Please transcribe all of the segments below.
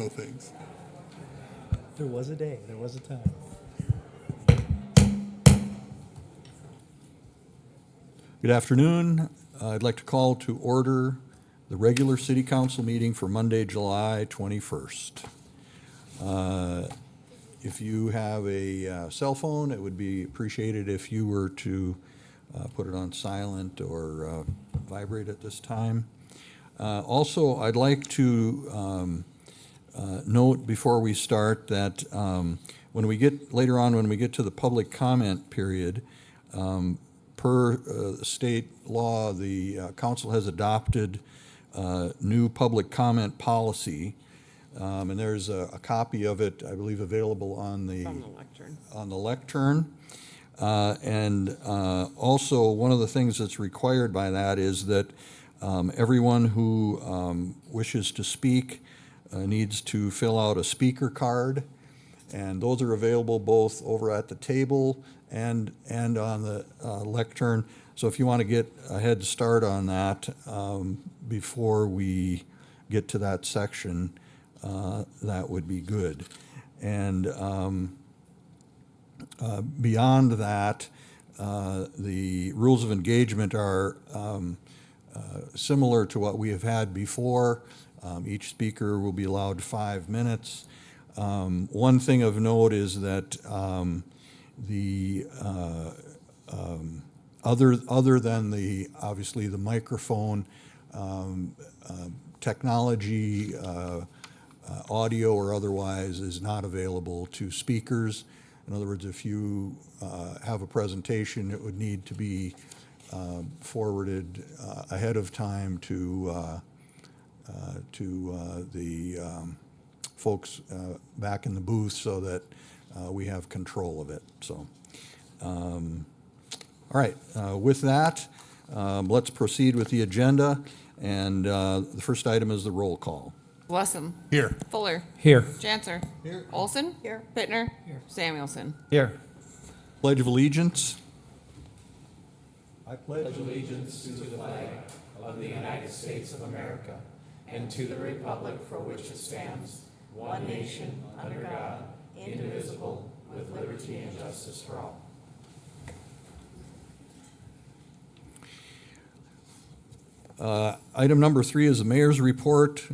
know things. There was a day, there was a time. Good afternoon. I'd like to call to order the regular city council meeting for Monday, July 21st. If you have a cell phone, it would be appreciated if you were to put it on silent or vibrate at this time. Also, I'd like to note before we start that when we get to the public comment period, per state law, the council has adopted new public comment policy, and there's a copy of it, I believe, available on the lectern. And also, one of the things that's required by that is that everyone who wishes to speak needs to fill out a speaker card, and those are available both over at the table and on the lectern. So if you want to get a head start on that before we get to that section, that would be good. And beyond that, the rules of engagement are similar to what we have had before. Each speaker will be allowed 5 minutes. One thing of note is that other than the obviously the microphone technology, audio or otherwise, is not available to speakers. In other words, if you have a presentation, it would need to be forwarded ahead of time to the folks back in the booth so that we have control of it. So, all right, with that, let's proceed with the agenda. And the first item is the roll call. Blessum. Here. Fuller. Here. Janser. Here. Olson. Here. Bittner. Here. Samuelson. Here. Pledge of Allegiance. I Pledge allegiance to the flag of the United States of America and to the republic for which it stands, one nation, under God, indivisible, with liberty and justice for all. Item number 3 is the mayor's report.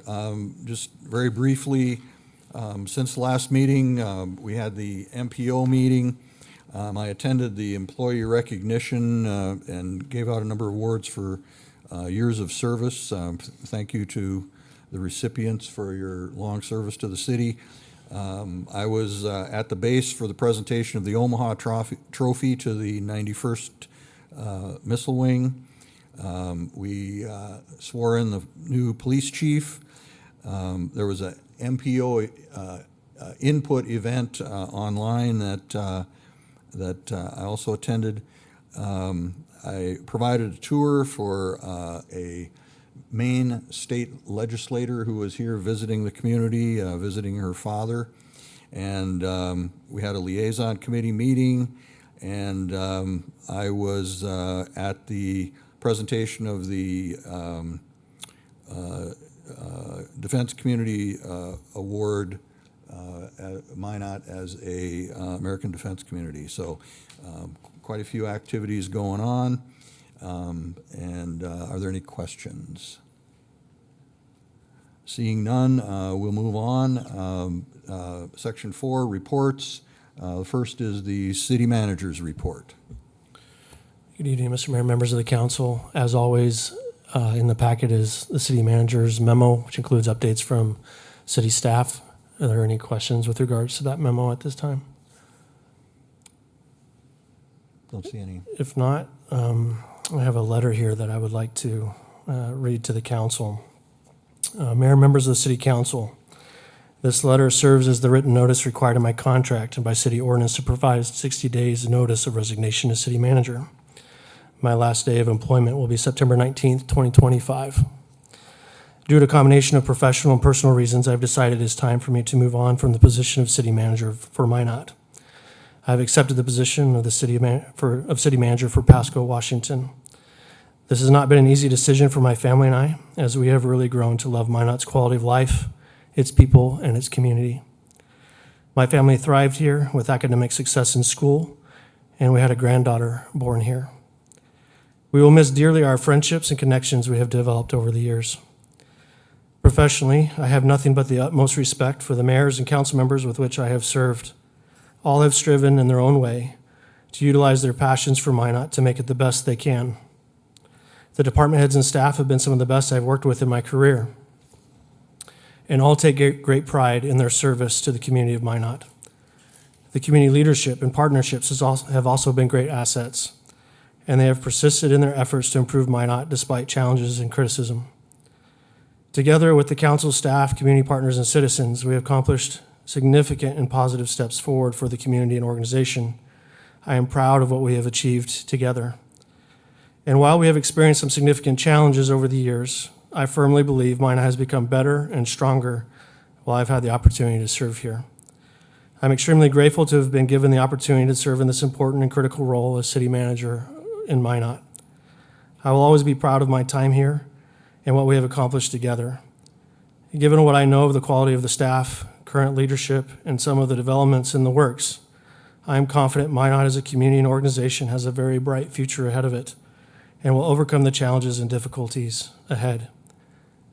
Just very briefly, since the last meeting, we had the MPO meeting. I attended the employee recognition and gave out a number of awards for years of service. Thank you to the recipients for your long service to the city. I was at the base for the presentation of the Omaha Trophy to the 91st Missile Wing. We swore in the new police chief. There was a MPO input event online that I also attended. I provided a tour for a Maine state legislator who was here visiting the community, visiting her father. And we had a liaison committee meeting, and I was at the presentation of the Defense Community Award at Minot as a American Defense Community. So quite a few activities going on. And are there any questions? Seeing none, we'll move on. Section 4, reports. The first is the city manager's report. Good evening, Mr. Mayor, members of the council. As always, in the packet is the city manager's memo, which includes updates from city staff. Are there any questions with regards to that memo at this time? Don't see any. If not, I have a letter here that I would like to read to the council. Mayor, members of the city council, this letter serves as the written notice required in my contract and by city ordinance to provide 60 days notice of resignation as city manager. My last day of employment will be September 19th, 2025. Due to a combination of professional and personal reasons, I've decided it is time for me to move on from the position of city manager for Minot. I've accepted the position of the city manager for Pasco, Washington. This has not been an easy decision for my family and I, as we have really grown to love Minot's quality of life its people, and its community. My family thrived here with academic success in school, and we had a granddaughter born here. We will miss dearly our friendships and connections we have developed over the years. Professionally, I have nothing but the utmost respect for the mayors and council members with which I have served. All have striven in their own way to utilize their passions for Minot to make it the best they can. The department heads and staff have been some of the best I've worked with in my career, and all take great pride in their service to the community of Minot. The community leadership and partnerships have also been great assets, and they have persisted in their efforts to improve Minot despite challenges and criticism. Together with the council staff, community partners, and citizens, we have accomplished significant and positive steps forward for the community and organization. I am proud of what we have achieved together. And while we have experienced some significant challenges over the years, I firmly believe Minot has become better and stronger while I've had the opportunity to serve here. I'm extremely grateful to have been given the opportunity to serve in this important and critical role as city manager in Minot. I will always be proud of my time here and what we have accomplished together. Given what I know of the quality of the staff, current leadership, and some of the developments in the works, I am confident Minot as a community and organization has a very bright future ahead of it and will overcome the challenges and difficulties ahead.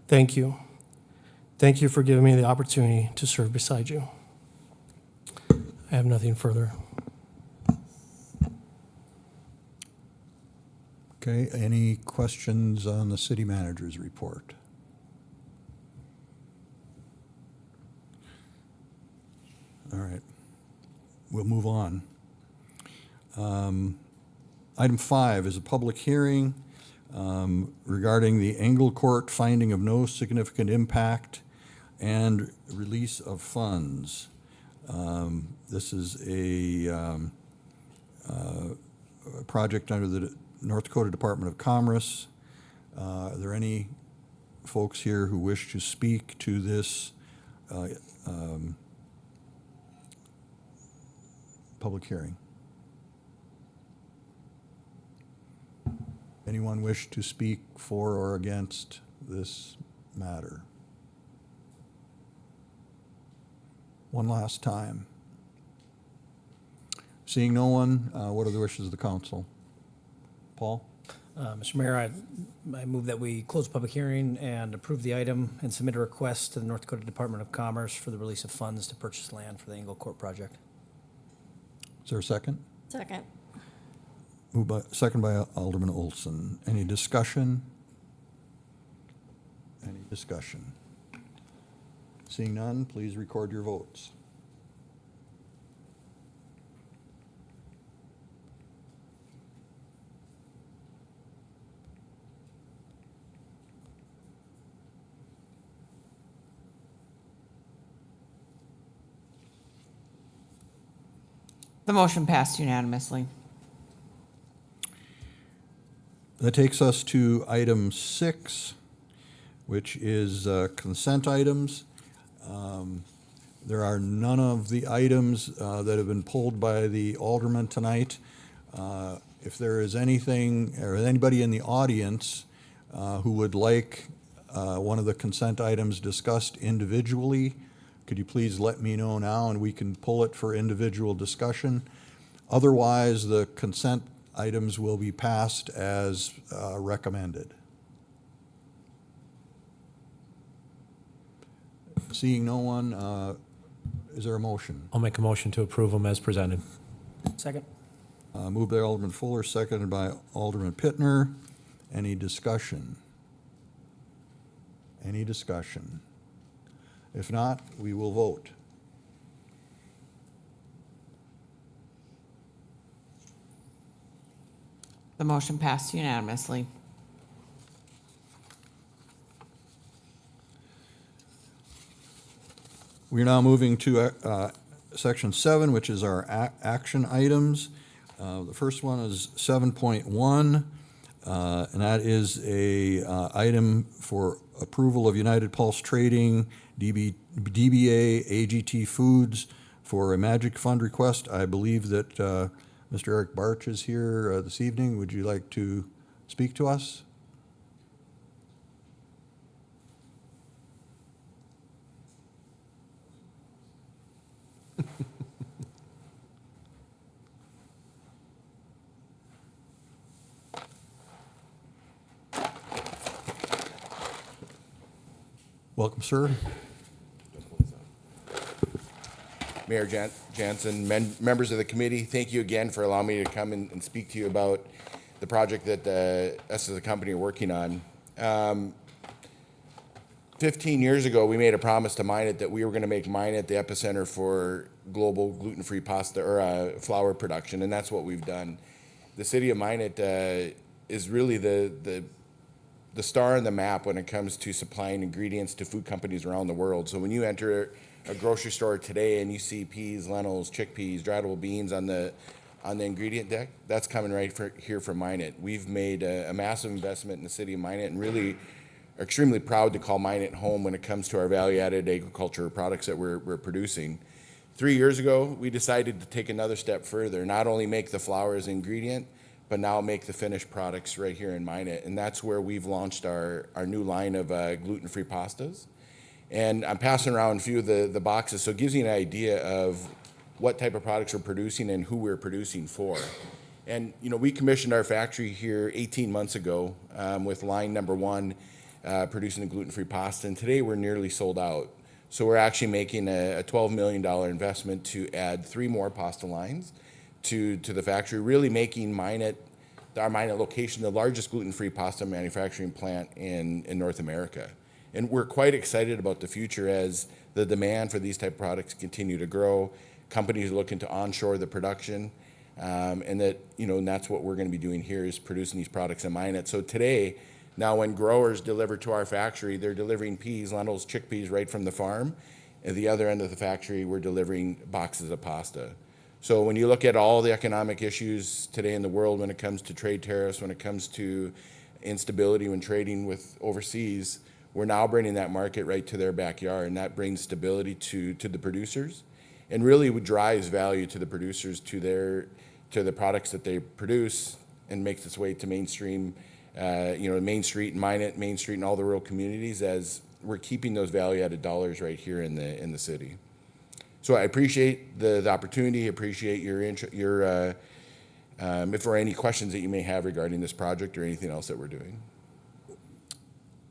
Thank you. Thank you for giving me the opportunity to serve beside you. I have nothing further. Okay, any questions on the city manager's report? All right, we'll move on. Item 5 is a public hearing regarding the Engle Court finding of no significant impact and release of funds. This is a project under the North Dakota Department of Commerce. Are there any folks here who wish to speak to this public hearing? Anyone wish to speak for or against this matter? One last time. Seeing no one, what are the wishes of the council? Paul? Mr. Mayor, I move that we close the public hearing and approve the item and submit a request to the North Dakota Department of Commerce for the release of funds to purchase land for the Engle Court project. Is there a second? Second. Second by Alderman Olson. Any discussion? Any discussion? Seeing none, please record your votes. The motion passed unanimously. That takes us to item 6, which is consent items. There are none of the items that have been pulled by the alderman tonight. If there is anything, or anybody in the audience who would like one of the consent items discussed individually, could you please let me know now and we can pull it for individual discussion? Otherwise, the consent items will be passed as recommended. Seeing no one, is there a motion? I'll make a motion to approve them as presented. Second. Moved by Alderman Fuller, seconded by Alderman Pittner. Any discussion? Any discussion? If not, we will vote. The motion passed unanimously. We're now moving to section 7, which is our action items. The first one is 7.1, and that is a item for approval of United Pulse Trading, DBA, AGT Foods for a Magic Fund request. I believe that Mr. Eric Barch is here this evening. Would you like to speak to us? Welcome, sir. Mayor Jansen, members of the committee, thank you again for allowing me to come and speak to you about the project that us as a company are working on. 15 years ago, we made a promise to Minot that we were going to make Minot the epicenter for global gluten-free pasta or flour production, and that's what we've done. The city of Minot is really the star on the map when it comes to supplying ingredients to food companies around the world. So when you enter a grocery store today and you see peas, lentils, chickpeas, dryable beans on the ingredient deck, that's coming right here from Minot. We've made a massive investment in the city of Minot and really are extremely proud to call Minot home when it comes to our value-added agriculture products that we're producing. 3 years ago, we decided to take another step further, not only make the flour as an ingredient, but now make the finished products right here in Minot. And that's where we've launched our new line of gluten-free pastas. And I'm passing around a few of the boxes, so it gives you an idea of what type of products we're producing and who we're producing for. And, you know, we commissioned our factory here 18 months ago with line number 1 producing the gluten-free pasta, and today we're nearly sold out. So we're actually making a $12 million investment to add 3 more pasta lines to the factory, really making our Minot location the largest gluten-free pasta manufacturing plant in North America. And we're quite excited about the future as the demand for these type of products continue to grow. Companies are looking to onshore the production, and that's what we're going to be doing here is producing these products in Minot. So today, now when growers deliver to our factory, they're delivering peas, lentils, chickpeas right from the farm. At the other end of the factory, we're delivering boxes of pasta. So when you look at all the economic issues today in the world when it comes to trade tariffs, when it comes to instability when trading with overseas, we're now bringing that market right to their backyard, and that brings stability to the producers and really drives value to the producers to the products that they produce and makes its way to mainstream, Main Street and Minot, Main Street and all the rural communities as we're keeping those value-added dollars right here in the city. So I appreciate the opportunity, appreciate your if there are any questions that you may have regarding this project or anything else that we're doing.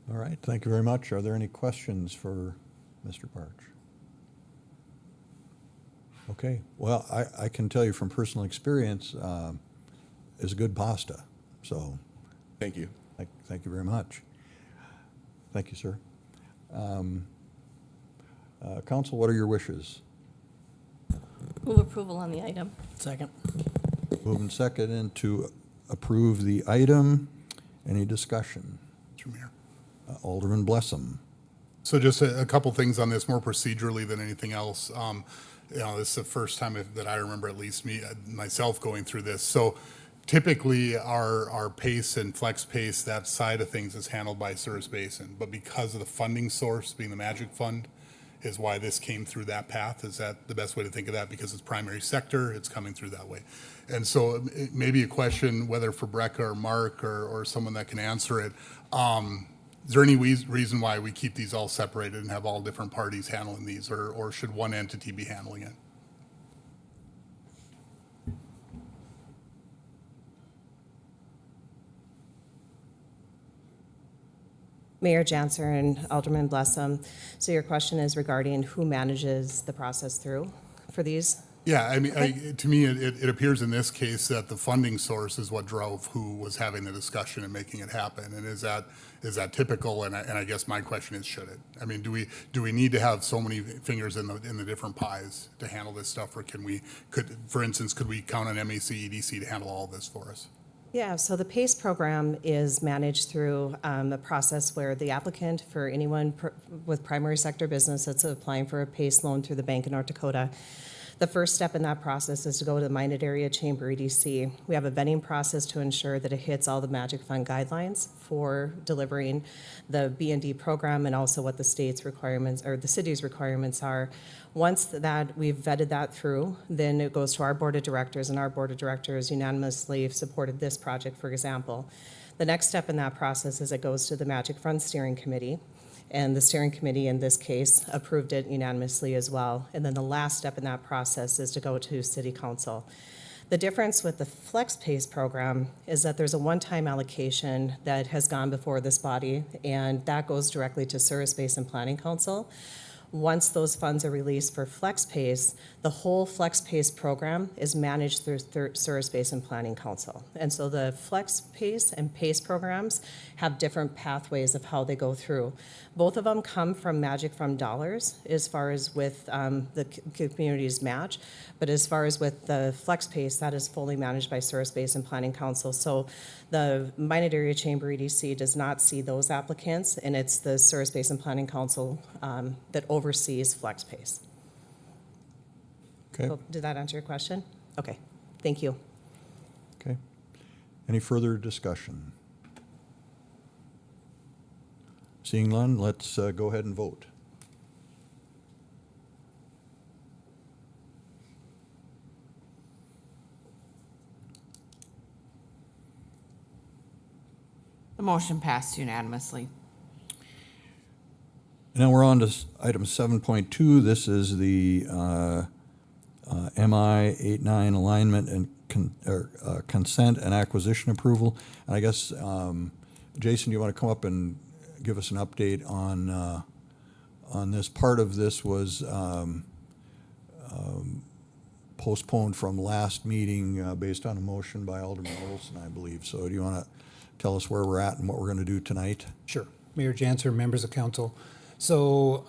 All right, thank you very much. Are there any questions for Mr. Parch? Okay, well, I can tell you from personal experience, it's good pasta. So Thank you. thank you very much. Thank you, sir. Council, what are your wishes? Move approval on the item. Second. Moving second and to approve the item. Any discussion? Mr. Mayor. Alderman Blessam. So just a couple things on this, more procedurally than anything else. This is the first time that I remember, at least myself, going through this. So typically, our pace and flex pace, that side of things is handled by Service Basin. But because of the funding source being the Magic Fund, is why this came through that path. Is that the best way to think of that? Because it's primary sector, it's coming through that way. And so it may be a question, whether for Brecca or Mark or someone that can answer it. Is there any reason why we keep these all separated and have all different parties handling these, or should one entity be handling it? Mayor Janser and Alderman Blessam. So your question is regarding who manages the process through for these? Yeah, I mean, to me, it appears in this case that the funding source is what drove who was having the discussion and making it happen. And is that typical? And I guess my question is, should it? I mean, do we need to have so many fingers in the different pies to handle this stuff, or for instance, could we count on MAC EDC to handle all this for us? Yeah, so the PACE program is managed through a process where the applicant, for anyone with primary sector business that's applying for a PACE loan through the Bank of North Dakota, the first step in that process is to go to the Minot Area Chamber EDC. We have a vetting process to ensure that it hits all the Magic Fund guidelines for delivering the B&D program and also what the state's requirements or the city's requirements are. Once that we've vetted that through, then it goes to our board of directors, and our board of directors unanimously supported this project, for example. The next step in that process is it goes to the Magic Fund Steering Committee. And the steering committee in this case approved it unanimously as well. And then the last step in that process is to go to city council. The difference with the flex PACE program is that there's a one-time allocation that has gone before this body, and that goes directly to Service Based and Planning Council. Once those funds are released for flex PACE, the whole flex PACE program is managed through Service Based and Planning Council. And so the flex PACE and PACE programs have different pathways of how they go through. Both of them come from Magic from Dollars as far as with the community's match, but as far as with the flex PACE, that is fully managed by Service Based and Planning Council. So the Minot Area Chamber EDC does not see those applicants, and it's the Service Based and Planning Council that oversees flex PACE. Okay, So, did that answer your question? Okay, thank you. okay. Any further discussion? Seeing none, let's go ahead and vote. The motion passed unanimously. Now we're on to item 7.2. This is the MI 89 alignment and consent and acquisition approval. And I guess, Jason, do you want to come up and give us an update on this? Part of this was postponed from last meeting based on a motion by Alderman Olson, I believe. So do you want to tell us where we're at and what we're going to do tonight? Sure. Mayor Janser, members of council. So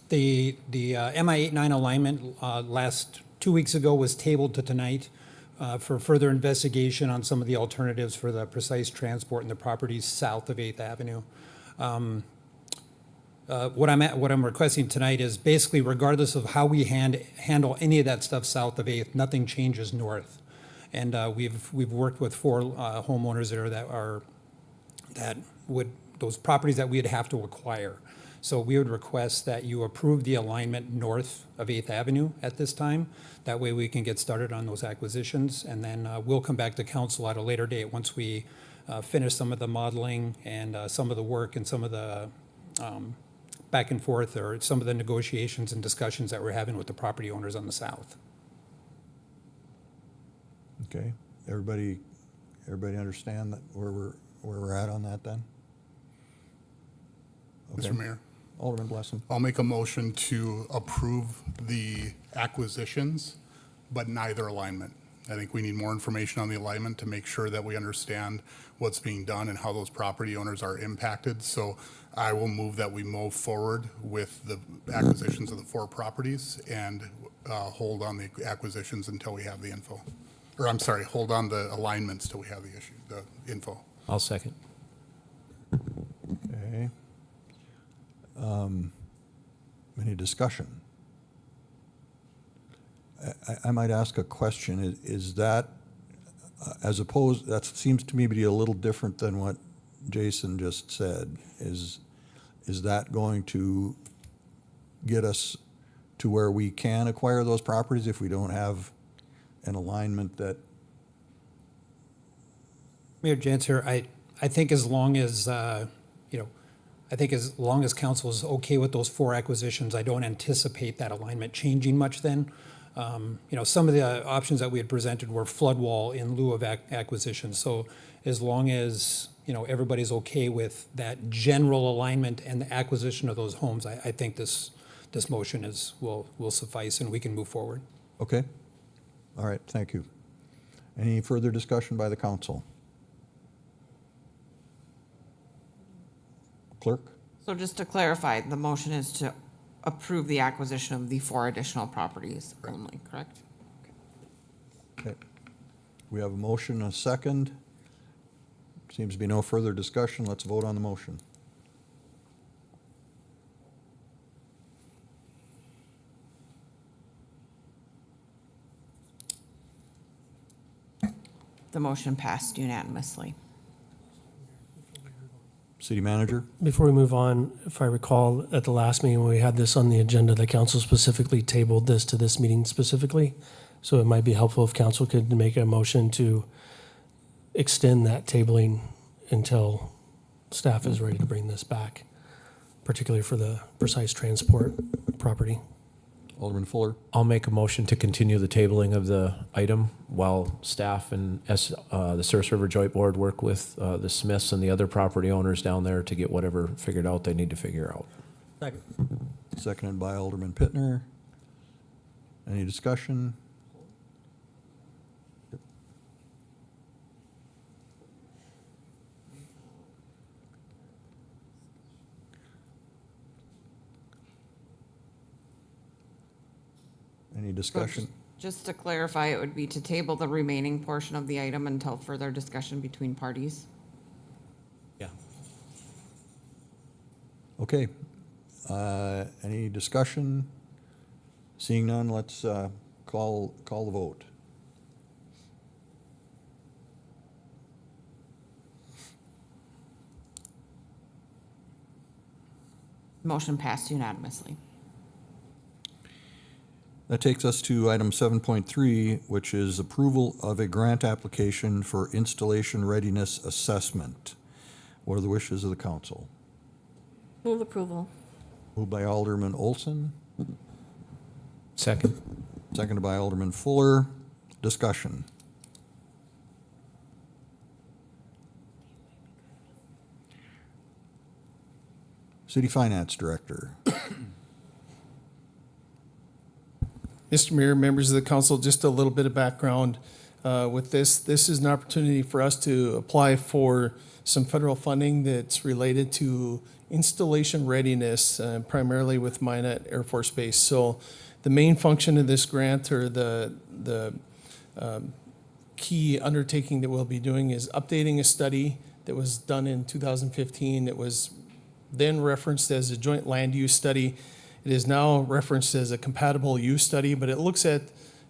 the MI-89 alignment last 2 weeks ago was tabled to tonight for further investigation on some of the alternatives for the precise transport in the properties south of 8th Avenue. What I'm requesting tonight is basically regardless of how we handle any of that stuff south of 8th, nothing changes north. And we've worked with 4 homeowners there those properties that we'd have to acquire. So we would request that you approve the alignment north of 8th Avenue at this time. That way we can get started on those acquisitions, and then we'll come back to council at a later date once we finish some of the modeling and some of the work and some of the back and forth or some of the negotiations and discussions that we're having with the property owners on the south. Okay, everybody understand that where we're at on that then? Okay. Mr. Mayor, Alderman Blessing. I'll make a motion to approve the acquisitions, but neither alignment. I think we need more information on the alignment to make sure that we understand what's being done and how those property owners are impacted. So I will move that we move forward with the acquisitions of the 4 properties and hold on the acquisitions until we have the info. Or I'm sorry, hold on the alignments till we have the info. I'll second. Okay. Any discussion? I might ask a question. Is that, as opposed, that seems to me to be a little different than what Jason just said. Is that going to get us to where we can acquire those properties if we don't have an alignment that? Mayor Janser, I think as long as, I think as long as council is okay with those 4 acquisitions, I don't anticipate that alignment changing much then. Some of the options that we had presented were flood wall in lieu of acquisition. So as long as, everybody's okay with that general alignment and the acquisition of those homes, I think this motion will suffice and we can move forward. Okay. All right, thank you. Any further discussion by the council? Clerk? So just to clarify, the motion is to approve the acquisition of the 4 additional properties only, correct? Okay. We have a motion, a second. Seems to be no further discussion. Let's vote on the motion. The motion passed unanimously. City manager? Before we move on, if I recall, at the last meeting when we had this on the agenda, the council specifically tabled this to this meeting specifically. So it might be helpful if council could make a motion to extend that tabling until staff is ready to bring this back, particularly for the precise transport property. Alderman Fuller? I'll make a motion to continue the tabling of the item while staff and the South River Joint Board work with the Smiths and the other property owners down there to get whatever figured out they need to figure out. Second. Seconded by Alderman Pittner. Any discussion? Any discussion? Just to clarify, it would be to table the remaining portion of the item until further discussion between parties. Yeah. Okay. Any discussion? Seeing none, let's call the vote. Motion passed unanimously. That takes us to item 7.3, which is approval of a grant application for installation readiness assessment. What are the wishes of the council? Move approval. Moved by Alderman Olson, Second. seconded by Alderman Fuller. Discussion. City Finance Director. Mr. Mayor, members of the council, just a little bit of background with this. This is an opportunity for us to apply for some federal funding that's related to installation readiness, primarily with Minot Air Force Base. So the main function of this grant, or the key undertaking that we'll be doing, is updating a study that was done in 2015. It was then referenced as a joint land use study. It is now referenced as a compatible use study, but it looks at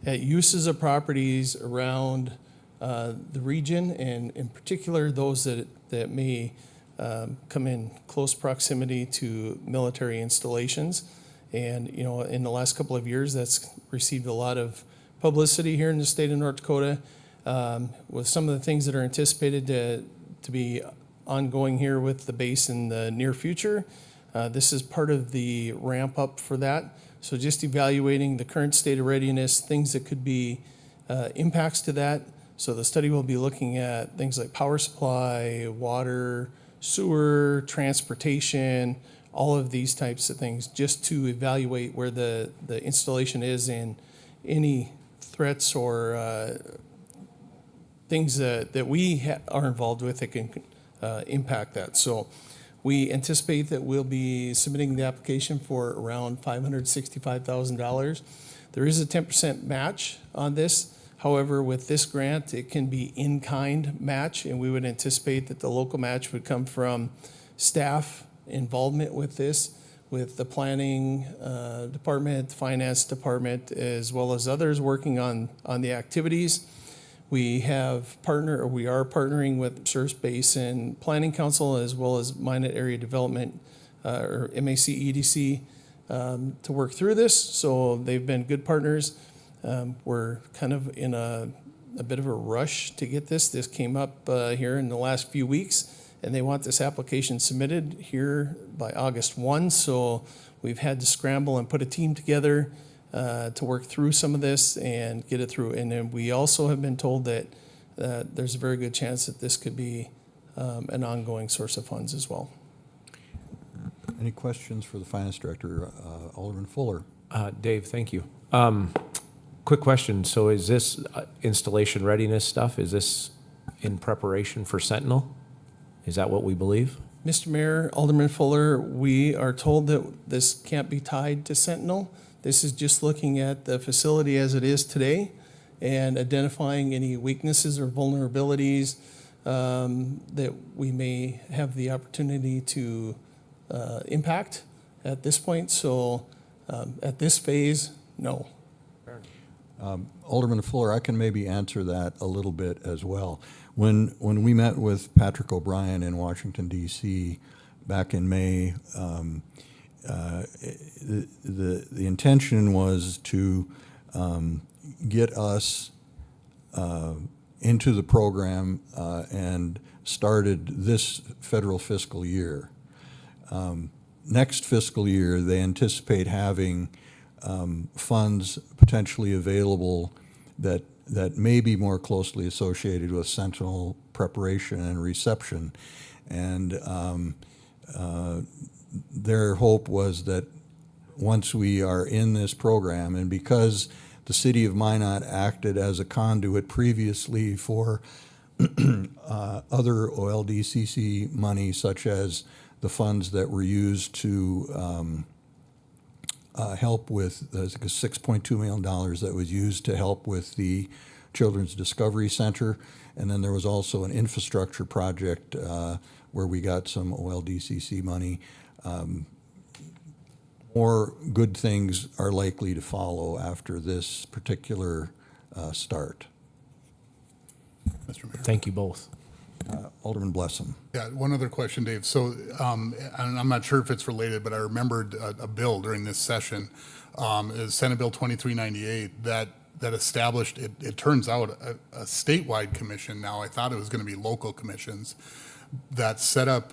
uses of properties around the region, and in particular those that may come in close proximity to military installations. And in the last couple of years, that's received a lot of publicity here in the state of North Dakota, with some of the things that are anticipated to be ongoing here with the base in the near future. This is part of the ramp up for that. So just evaluating the current state of readiness, things that could be impacts to that. So the study will be looking at things like power supply, water, sewer, transportation, all of these types of things, just to evaluate where the installation is and any threats or things that we are involved with that can impact that. So we anticipate that we'll be submitting the application for around $565,000. There is a 10% match on this. However, with this grant, it can be in-kind match, and we would anticipate that the local match would come from staff involvement with this, with the planning department, finance department, as well as others working on the activities. We are partnering with Surf Basin Planning Council as well as Minot Area Development, or MAC EDC, to work through this. So they've been good partners. We're kind of in a bit of a rush to get this. This came up here in the last few weeks, and they want this application submitted here by August 1. So we've had to scramble and put a team together to work through some of this and get it through. And then we also have been told that there's a very good chance that this could be an ongoing source of funds as well. Any questions for the Finance Director? Alderman Fuller. Dave, thank you. Quick question. So is this installation readiness stuff, is this in preparation for Sentinel? Is that what we believe? Mr. Mayor, Alderman Fuller, we are told that this can't be tied to Sentinel. This is just looking at the facility as it is today and identifying any weaknesses or vulnerabilities that we may have the opportunity to impact at this point. So at this phase, no. Alderman Fuller, I can maybe answer that a little bit as well. When we met with Patrick O'Brien in Washington, D.C. back in May, the intention was to get us into the program and started this federal fiscal year. Next fiscal year, they anticipate having funds potentially available that may be more closely associated with Sentinel preparation and reception. And their hope was that once we are in this program, and because the city of Minot acted as a conduit previously for other OLDCC money, such as the funds that were used to help with the $6.2 million that was used to help with the Children's Discovery Center. And then there was also an infrastructure project where we got some OLDCC money. More good things are likely to follow after this particular start. Mr. Mayor. Thank you both. Alderman Blessam. Yeah, one other question, Dave. So, and I'm not sure if it's related, but I remembered a bill during this session, is Senate Bill 2398 that established, it turns out, a statewide commission. Now, I thought it was going to be local commissions that set up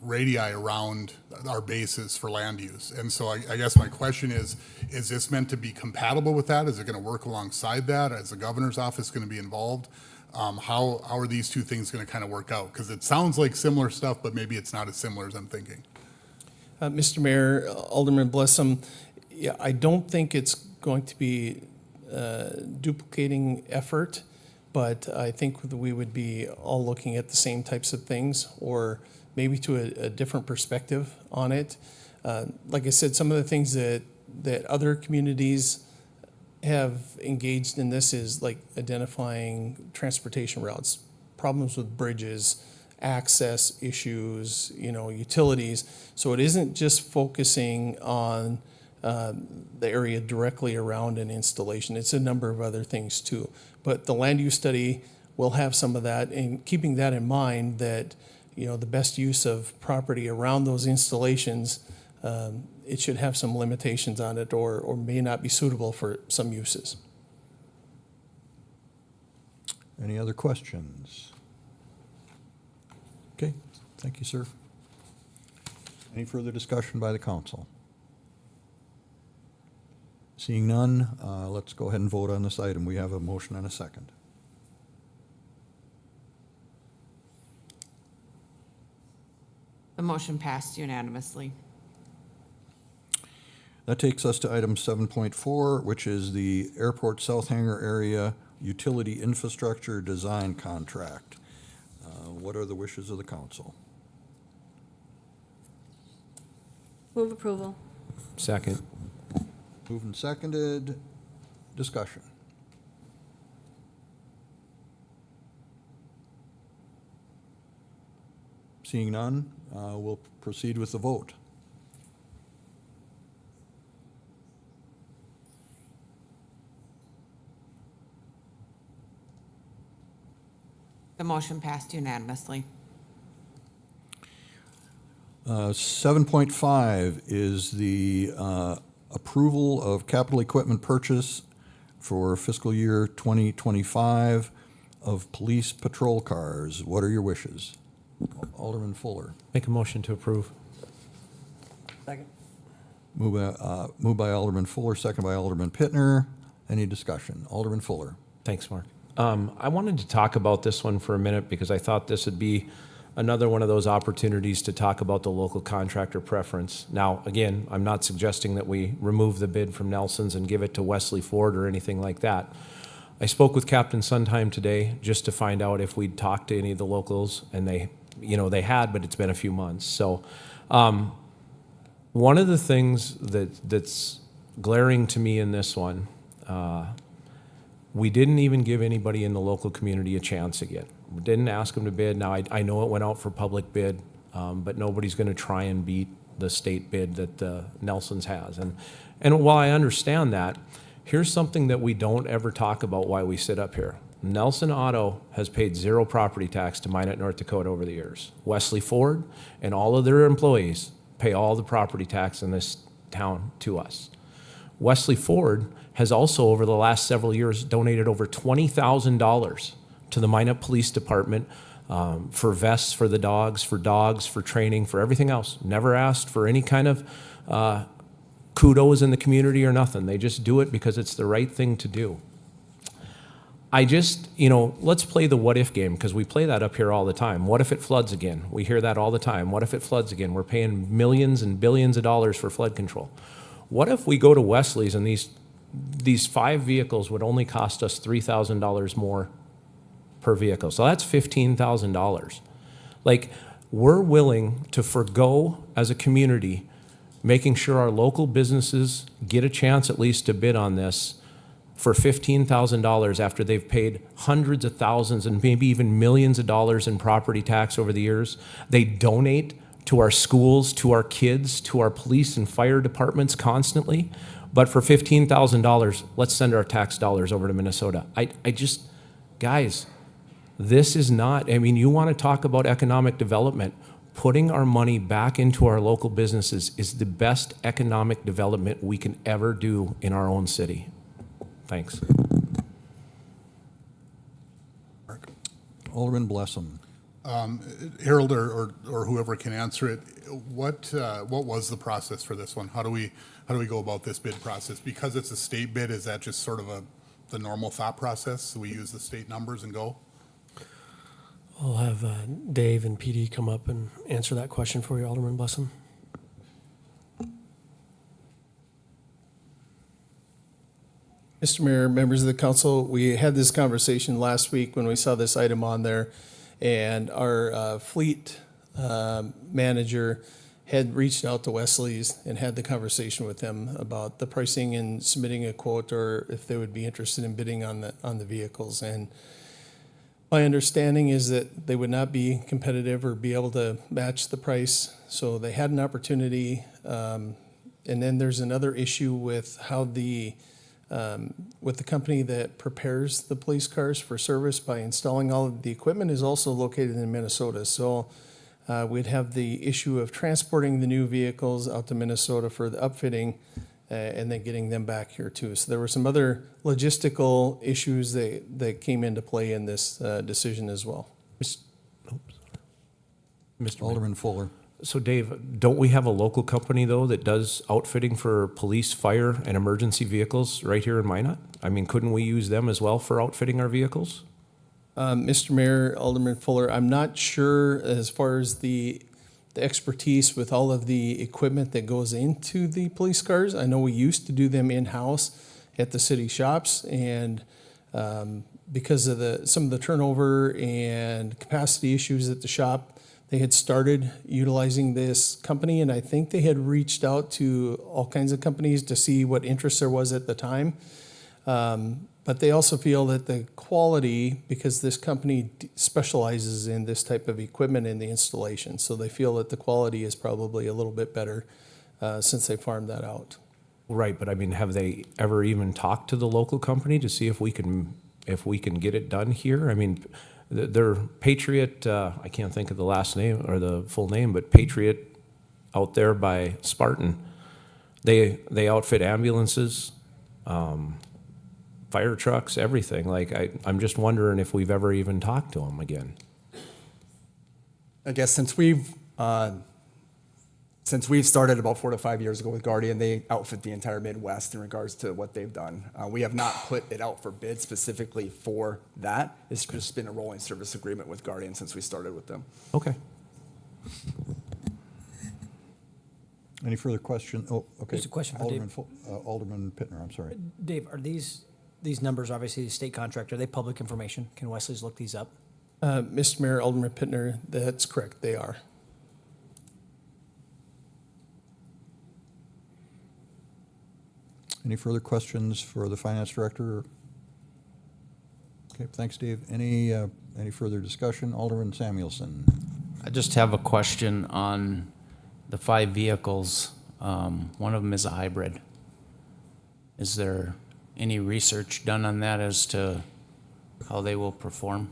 radii around our bases for land use. And so I guess my question is this meant to be compatible with that? Is it going to work alongside that? Is the governor's office going to be involved? How are these two things going to kind of work out? Because it sounds like similar stuff, but maybe it's not as similar as I'm thinking. Mr. Mayor, Alderman Blessam, yeah, I don't think it's going to be duplicating effort, but I think that we would be all looking at the same types of things, or maybe to a different perspective on it. Like I said, some of the things that other communities have engaged in this is like identifying transportation routes, problems with bridges, access issues, utilities. So it isn't just focusing on the area directly around an installation. It's a number of other things too. But the land use study will have some of that, and keeping that in mind that, the best use of property around those installations, it should have some limitations on it or may not be suitable for some uses. Any other questions? Okay, thank you, sir. Any further discussion by the council? Seeing none, let's go ahead and vote on this item. We have a motion and a second. The motion passed unanimously. That takes us to item 7.4, which is the Airport South Hangar Area Utility Infrastructure Design Contract. What are the wishes of the council? Move approval. Second. Moved and seconded. Discussion. Seeing none, we'll proceed with the vote. The motion passed unanimously. 7.5 is the approval of capital equipment purchase for fiscal year 2025 of police patrol cars. What are your wishes? Alderman Fuller. Make a motion to approve. Second. Moved by Alderman Fuller, second by Alderman Pittner. Any discussion? Alderman Fuller. Thanks, Mark. I wanted to talk about this one for a minute because I thought this would be another one of those opportunities to talk about the local contractor preference. Now, again, I'm not suggesting that we remove the bid from Nelson's and give it to Wesley Ford or anything like that. I spoke with Captain Sondheim today just to find out if we'd talked to any of the locals, and they had, but it's been a few months. So one of the things that's glaring to me in this one, we didn't even give anybody in the local community a chance again. We didn't ask them to bid. Now, I know it went out for public bid, but nobody's going to try and beat the state bid that Nelson's has. And while I understand that, here's something that we don't ever talk about why we sit up here. Nelson Auto has paid zero property tax to Minot, North Dakota over the years. Wesley Ford and all of their employees pay all the property tax in this town to us. Wesley Ford has also, over the last several years, donated over $20,000 to the Minot Police Department for vests for the dogs, for training, for everything else. Never asked for any kind of kudos in the community or nothing. They just do it because it's the right thing to do. I just, let's play the what if game, because we play that up here all the time. What if it floods again? We hear that all the time. What if it floods again? We're paying millions and billions of dollars for flood control. What if we go to Wesley's and these 5 vehicles would only cost us $3,000 more per vehicle? So that's $15,000. Like, we're willing to forego as a community making sure our local businesses get a chance at least to bid on this for $15,000 after they've paid hundreds of thousands and maybe even millions of dollars in property tax over the years. They donate to our schools, to our kids, to our police and fire departments constantly. But for $15,000, let's send our tax dollars over to Minnesota. Guys, this is not, you want to talk about economic development. Putting our money back into our local businesses is the best economic development we can ever do in our own city. Thanks. Alderman Blessam. Harold or whoever can answer it, what was the process for this one? How do we go about this bid process? Because it's a state bid, is that just sort of the normal thought process? We use the state numbers and go? I'll have Dave and PD come up and answer that question for you, Alderman Blessam. Mr. Mayor, members of the council, we had this conversation last week when we saw this item on there, and our fleet manager had reached out to Wesley's and had the conversation with them about the pricing and submitting a quote, or if they would be interested in bidding on the vehicles. And my understanding is that they would not be competitive or be able to match the price, so they had an opportunity. And then there's another issue with how with the company that prepares the police cars for service by installing all of the equipment is also located in Minnesota. So we'd have the issue of transporting the new vehicles out to Minnesota for the upfitting and then getting them back here too. So there were some other logistical issues that came into play in this decision as well. Mr. Alderman Fuller. So Dave, don't we have a local company though that does outfitting for police, fire, and emergency vehicles right here in Minot? Couldn't we use them as well for outfitting our vehicles? Mr. Mayor, Alderman Fuller, I'm not sure as far as the expertise with all of the equipment that goes into the police cars. I know we used to do them in-house at the city shops, and because of some of the turnover and capacity issues at the shop, they had started utilizing this company, and I think they had reached out to all kinds of companies to see what interest there was at the time. But they also feel that the quality, because this company specializes in this type of equipment in the installation, so they feel that the quality is probably a little bit better since they farmed that out. Right, but have they ever even talked to the local company to see if we can get it done here? They're Patriot, I can't think of the last name or the full name, but Patriot out there by Spartan. They outfit ambulances, fire trucks, everything. I'm just wondering if we've ever even talked to them again. I guess since we've started about 4 to 5 years ago with Guardian, they outfit the entire Midwest in regards to what they've done. We have not put it out for bid specifically for that. It's just been a rolling service agreement with Guardian since we started with them. Okay. Any further question? Oh, okay. There's a question for Dave. Alderman Pittner, I'm sorry. Dave, are these numbers, obviously the state contract, are they public information? Can Wesley's look these up? Mr. Mayor, Alderman Pittner, that's correct, they are. Any further questions for the finance director? Okay, thanks, Dave. Any further discussion? Alderman Samuelson. I just have a question on the 5 vehicles. One of them is a hybrid. Is there any research done on that as to how they will perform?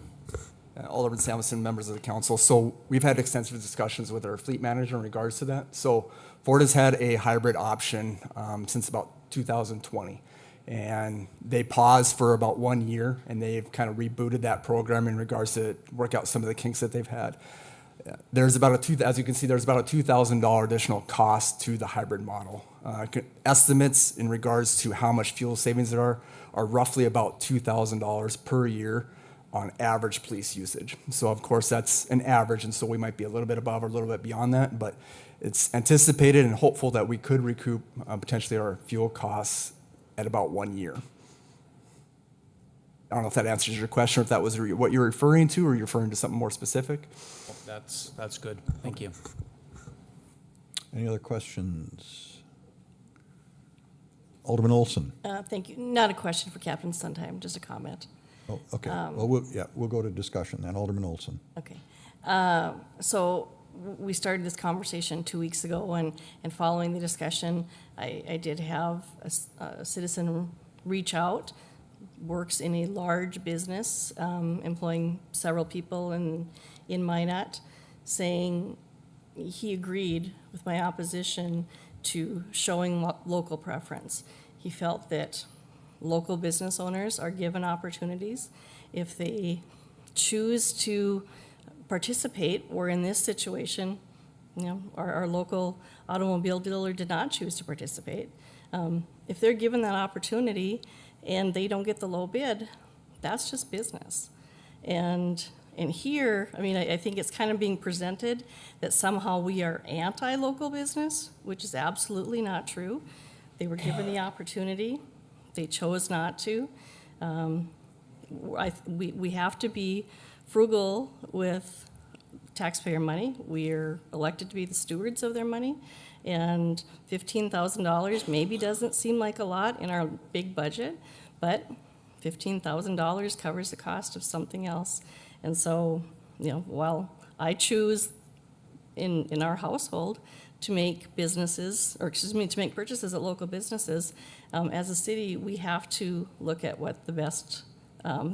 Alderman Samuelson, members of the council. So we've had extensive discussions with our fleet manager in regards to that. So Ford has had a hybrid option since about 2020. And they paused for about 1 year, and they've kind of rebooted that program in regards to work out some of the kinks that they've had. There's about as you can see, there's about a $2,000 additional cost to the hybrid model. Estimates in regards to how much fuel savings there are roughly about $2,000 per year on average police usage. So of course that's an average, and so we might be a little bit above or a little bit beyond that, but it's anticipated and hopeful that we could recoup potentially our fuel costs at about 1 year. I don't know if that answers your question, or if that was what you're referring to, or you're referring to something more specific. That's good. Thank you. Any other questions? Alderman Olson. Thank you. Not a question for Captain Suntime, just a comment. Oh, okay. Well, we'll go to discussion then. Alderman Olson. Okay. So we started this conversation 2 weeks ago, and following the discussion, I did have a citizen reach out, works in a large business, employing several people in Minot, saying he agreed with my opposition to showing local preference. He felt that local business owners are given opportunities. If they choose to participate, or in this situation, you know, our local automobile dealer did not choose to participate. If they're given that opportunity and they don't get the low bid, that's just business. And here, I mean, I think it's kind of being presented that somehow we are anti-local business, which is absolutely not true. They were given the opportunity. They chose not to. We have to be frugal with taxpayer money. We're elected to be the stewards of their money. And $15,000 maybe doesn't seem like a lot in our big budget, but $15,000 covers the cost of something else. And so, you know, while I choose in our household to make businesses, or excuse me, to make purchases at local businesses, as a city, we have to look at what the best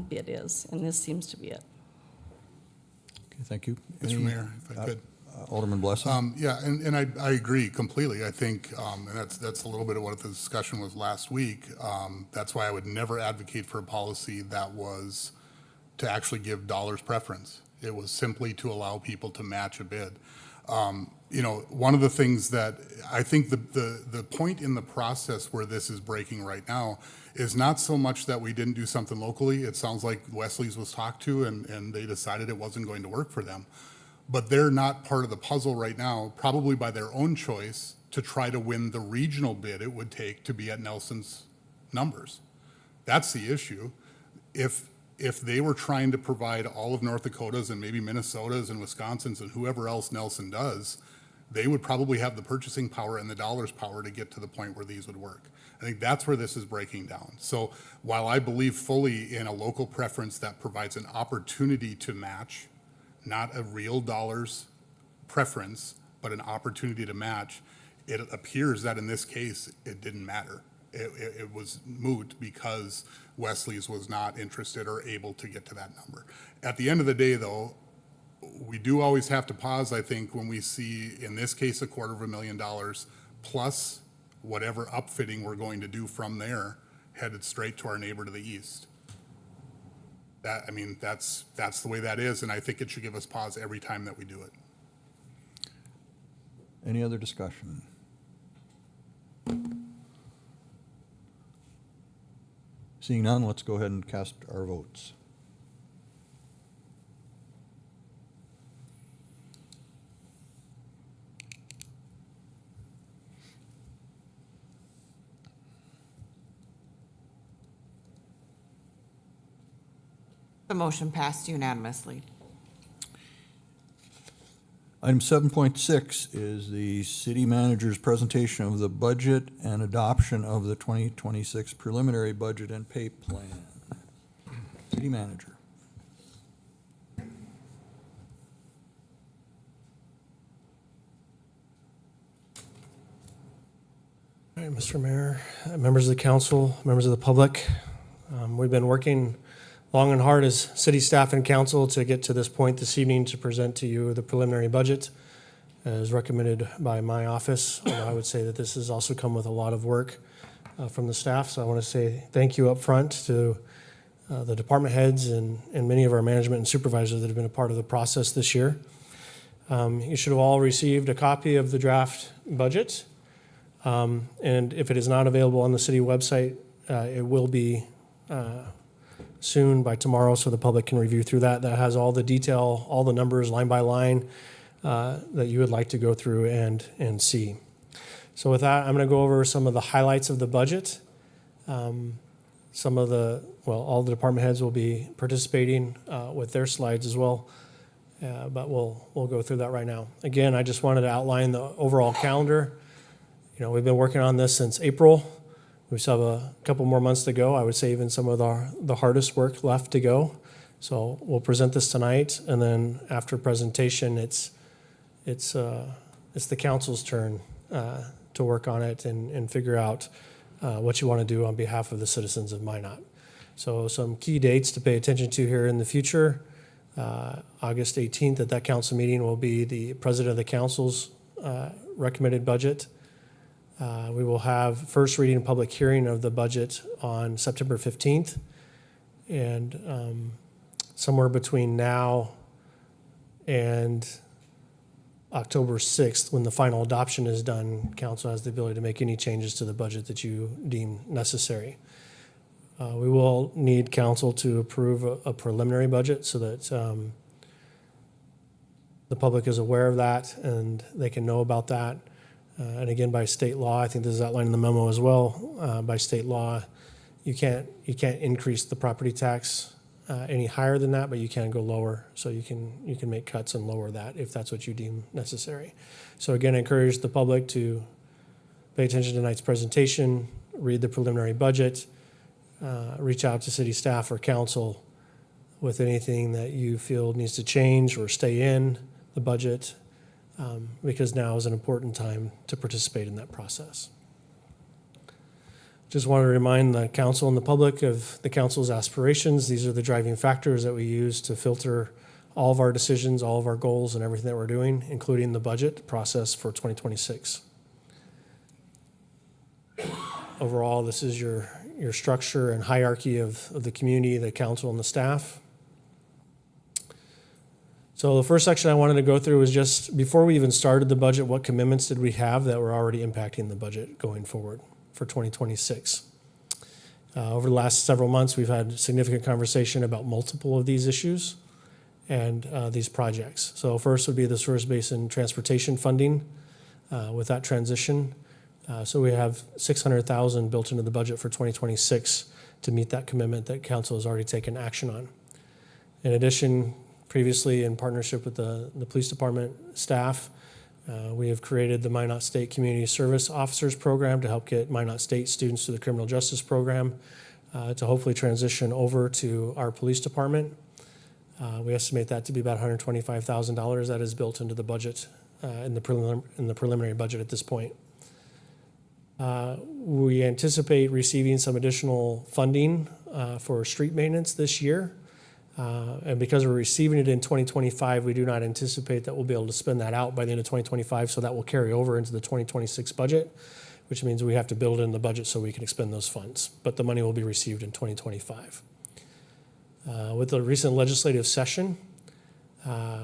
bid is, and this seems to be it. Okay, thank you. Mr. Mayor, if I could. Alderman Blessing. Yeah, and I agree completely. I think, and that's a little bit of what the discussion was last week. That's why I would never advocate for a policy that was to actually give dollars preference. It was simply to allow people to match a bid. You know, one of the things that I think the point in the process where this is breaking right now is not so much that we didn't do something locally. It sounds like Wesley's was talked to and they decided it wasn't going to work for them. But they're not part of the puzzle right now, probably by their own choice, to try to win the regional bid it would take to be at Nelson's numbers. That's the issue. If they were trying to provide all of North Dakota's and maybe Minnesota's and Wisconsin's and whoever else Nelson does, they would probably have the purchasing power and the dollars power to get to the point where these would work. I think that's where this is breaking down. So while I believe fully in a local preference that provides an opportunity to match, not a real dollars preference, but an opportunity to match, it appears that in this case, it didn't matter. It was moot because Wesley's was not interested or able to get to that number. At the end of the day, though, we do always have to pause, I think, when we see, in this case, $250,000 plus whatever upfitting we're going to do from there, headed straight to our neighbor to the east. I mean, that's the way that is, and I think it should give us pause every time that we do it. Any other discussion? Seeing none, let's go ahead and cast our votes. The motion passed unanimously. Item 7.6 is the city manager's presentation of the budget and adoption of the 2026 preliminary budget and pay plan. City manager. All right, Mr. Mayor, members of the council, members of the public, we've been working long and hard as city staff and council to get to this point this evening to present to you the preliminary budget as recommended by my office. I would say that this has also come with a lot of work from the staff, so I want to say thank you up front to the department heads and many of our management and supervisors that have been a part of the process this year. You should have all received a copy of the draft budget. And if it is not available on the city website, it will be soon by tomorrow so the public can review through that. That has all the detail, all the numbers line by line that you would like to go through and see. So with that, I'm going to go over some of the highlights of the budget. All the department heads will be participating with their slides as well. But we'll go through that right now. Again, I just wanted to outline the overall calendar. We've been working on this since April. We still have a couple more months to go. I would say even some of the hardest work left to go. So we'll present this tonight, and then after presentation, it's the council's turn to work on it and figure out what you want to do on behalf of the citizens of Minot. So some key dates to pay attention to here in the future. August 18th at that council meeting will be the president of the council's recommended budget. We will have first reading and public hearing of the budget on September 15th. And somewhere between now and October 6th, when the final adoption is done, council has the ability to make any changes to the budget that you deem necessary. We will need council to approve a preliminary budget so that the public is aware of that and they can know about that. And again, by state law, I think this is outlined in the memo as well. By state law, you can't increase the property tax any higher than that, but you can go lower. So you can make cuts and lower that if that's what you deem necessary. So again, I encourage the public to pay attention to tonight's presentation, read the preliminary budget, reach out to city staff or council with anything that you feel needs to change or stay in the budget, because now is an important time to participate in that process. Just want to remind the council and the public of the council's aspirations. These are the driving factors that we use to filter all of our decisions, all of our goals, and everything that we're doing, including the budget process for 2026. Overall, this is your structure and hierarchy of the community, the council, and the staff. So the first section I wanted to go through is just before we even started the budget, what commitments did we have that were already impacting the budget going forward for 2026? Over the last several months, we've had significant conversation about multiple of these issues and these projects. So first would be the Source Basin transportation funding with that transition. So we have $600,000 built into the budget for 2026 to meet that commitment that council has already taken action on. In addition, previously in partnership with the police department staff, we have created the Minot State Community Service Officers Program to help get Minot State students to the criminal justice program to hopefully transition over to our police department. We estimate that to be about $125,000 that is built into the budget in the preliminary budget at this point. We anticipate receiving some additional funding for street maintenance this year. And because we're receiving it in 2025, we do not anticipate that we'll be able to spend that out by the end of 2025. So that will carry over into the 2026 budget, which means we have to build in the budget so we can expend those funds. But the money will be received in 2025. With the recent legislative session,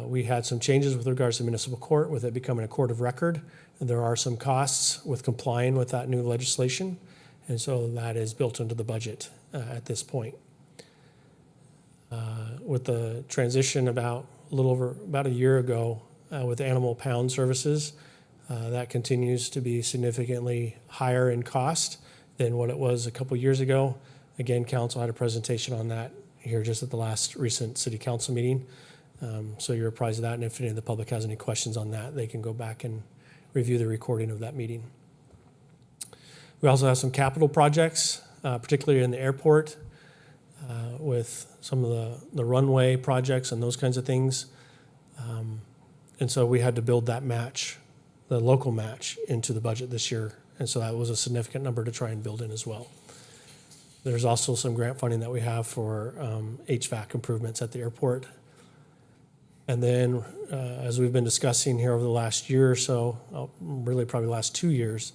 we had some changes with regards to municipal court, with it becoming a court of record. And there are some costs with complying with that new legislation. And so that is built into the budget at this point. With the transition about a year ago with animal pound services, that continues to be significantly higher in cost than what it was a couple years ago. Again, council had a presentation on that here just at the last recent city council meeting. So you're apprised of that, and if any of the public has any questions on that, they can go back and review the recording of that meeting. We also have some capital projects, particularly in the airport, with some of the runway projects and those kinds of things. And so we had to build that match, the local match, into the budget this year. And so that was a significant number to try and build in as well. There's also some grant funding that we have for HVAC improvements at the airport. And then, as we've been discussing here over the last year or so, really probably the last 2 years,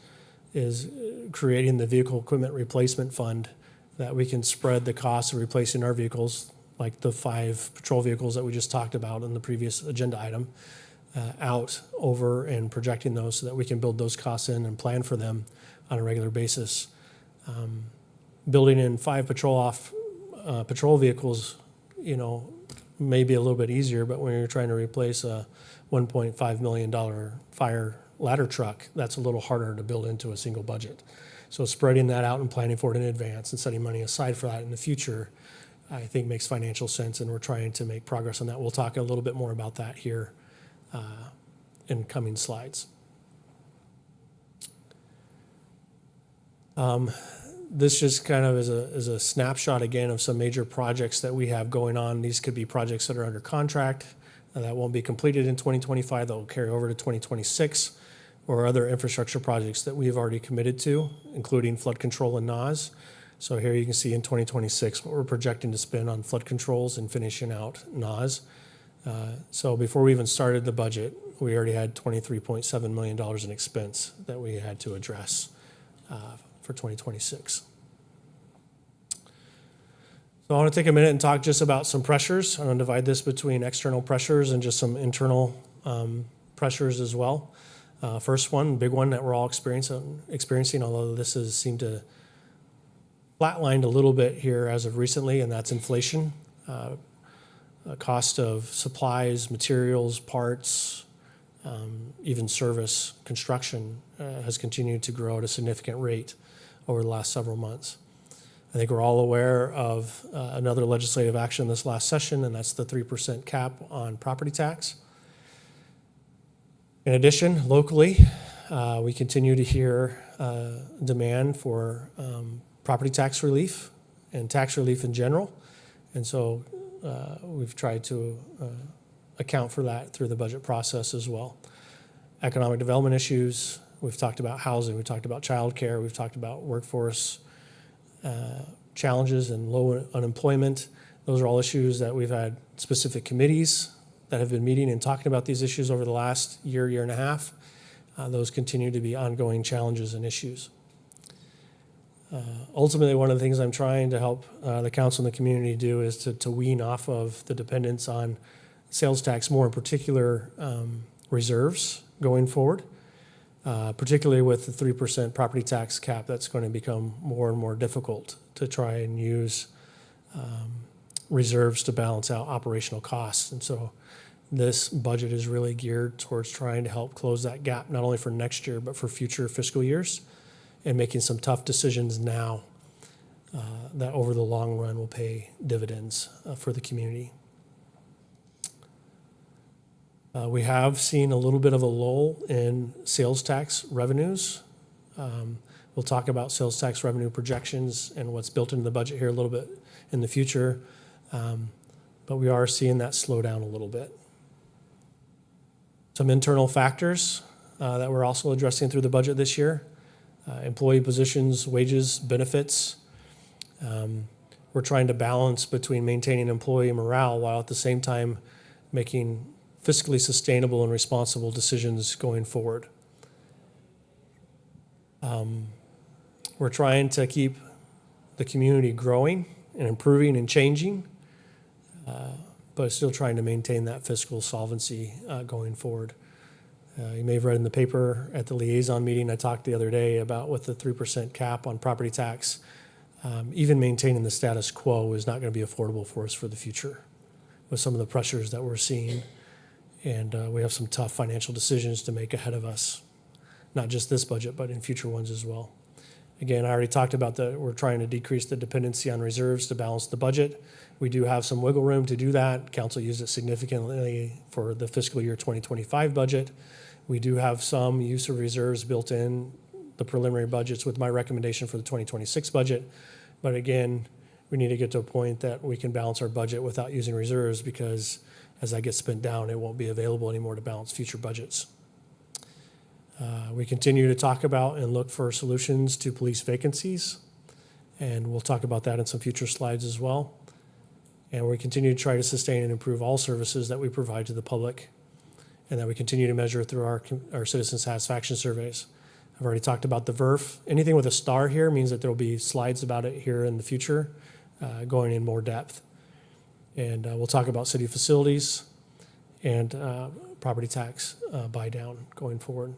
is creating the vehicle equipment replacement fund that we can spread the cost of replacing our vehicles, like the 5 patrol vehicles that we just talked about in the previous agenda item. out over and projecting those so that we can build those costs in and plan for them on a regular basis. Building in 5 patrol vehicles, may be a little bit easier, but when you're trying to replace a $1.5 million fire ladder truck, that's a little harder to build into a single budget. So spreading that out and planning for it in advance and setting money aside for that in the future, I think makes financial sense, and we're trying to make progress on that. We'll talk a little bit more about that here in coming slides. This just kind of is a snapshot again of some major projects that we have going on. These could be projects that are under contract that won't be completed in 2025, that will carry over to 2026, or other infrastructure projects that we've already committed to, including flood control and NAS. So here you can see in 2026 what we're projecting to spend on flood controls and finishing out NAS. So before we even started the budget, we already had $23.7 million in expense that we had to address for 2026. So I want to take a minute and talk just about some pressures. I'm going to divide this between external pressures and just some internal pressures as well. First one, big one that we're all experiencing, although this has seemed to flatlined a little bit here as of recently, and that's inflation. Cost of supplies, materials, parts, even service, construction has continued to grow at a significant rate over the last several months. I think we're all aware of another legislative action this last session, and that's the 3% cap on property tax. In addition, locally, we continue to hear demand for property tax relief and tax relief in general. And so we've tried to account for that through the budget process as well. Economic development issues, we've talked about housing, we've talked about childcare, we've talked about workforce challenges and low unemployment. Those are all issues that we've had specific committees that have been meeting and talking about these issues over the last year and a half. Those continue to be ongoing challenges and issues. Ultimately, one of the things I'm trying to help the council and the community do is to wean off of the dependence on sales tax, more in particular reserves going forward, particularly with the 3% property tax cap. That's going to become more and more difficult to try and use reserves to balance out operational costs. And so this budget is really geared towards trying to help close that gap, not only for next year, but for future fiscal years, and making some tough decisions now that over the long run will pay dividends for the community. We have seen a little bit of a lull in sales tax revenues. We'll talk about sales tax revenue projections and what's built into the budget here a little bit in the future, but we are seeing that slow down a little bit. Some internal factors that we're also addressing through the budget this year. Employee positions, wages, benefits. We're trying to balance between maintaining employee morale while at the same time making fiscally sustainable and responsible decisions going forward. We're trying to keep the community growing and improving and changing, but still trying to maintain that fiscal solvency going forward. You may have read in the paper at the liaison meeting I talked the other day about with the 3% cap on property tax, even maintaining the status quo is not going to be affordable for us for the future with some of the pressures that we're seeing. And we have some tough financial decisions to make ahead of us, not just this budget, but in future ones as well. Again, I already talked about that we're trying to decrease the dependency on reserves to balance the budget. We do have some wiggle room to do that. Council used it significantly for the fiscal year 2025 budget. We do have some use of reserves built in the preliminary budgets with my recommendation for the 2026 budget. But again, we need to get to a point that we can balance our budget without using reserves, because as that gets spent down, it won't be available anymore to balance future budgets. We continue to talk about and look for solutions to police vacancies, and we'll talk about that in some future slides as well. And we continue to try to sustain and improve all services that we provide to the public, and that we continue to measure through our citizen satisfaction surveys. I've already talked about the VERF. Anything with a star here means that there will be slides about it here in the future, going in more depth. And we'll talk about city facilities and property tax buy down going forward.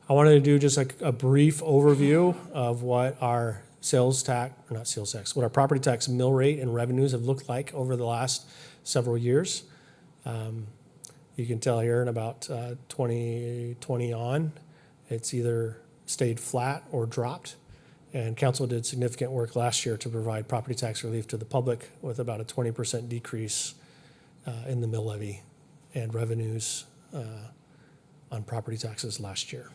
I wanted to do just a brief overview of what our what our property tax mill rate and revenues have looked like over the last several years. You can tell here in about 2020 on, it's either stayed flat or dropped. And council did significant work last year to provide property tax relief to the public with about a 20% decrease in the mill levy and revenues on property taxes last year.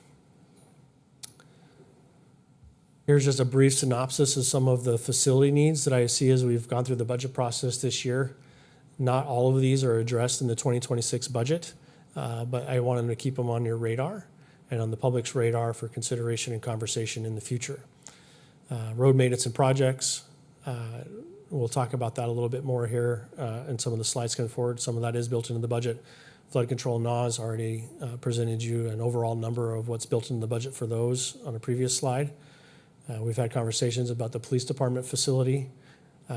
Here's just a brief synopsis of some of the facility needs that I see as we've gone through the budget process this year. Not all of these are addressed in the 2026 budget, but I wanted to keep them on your radar and on the public's radar for consideration and conversation in the future. Road maintenance and projects, we'll talk about that a little bit more here in some of the slides coming forward. Some of that is built into the budget. Flood control NAWS already presented you an overall number of what's built into the budget for those on a previous slide. We've had conversations about the police department facility.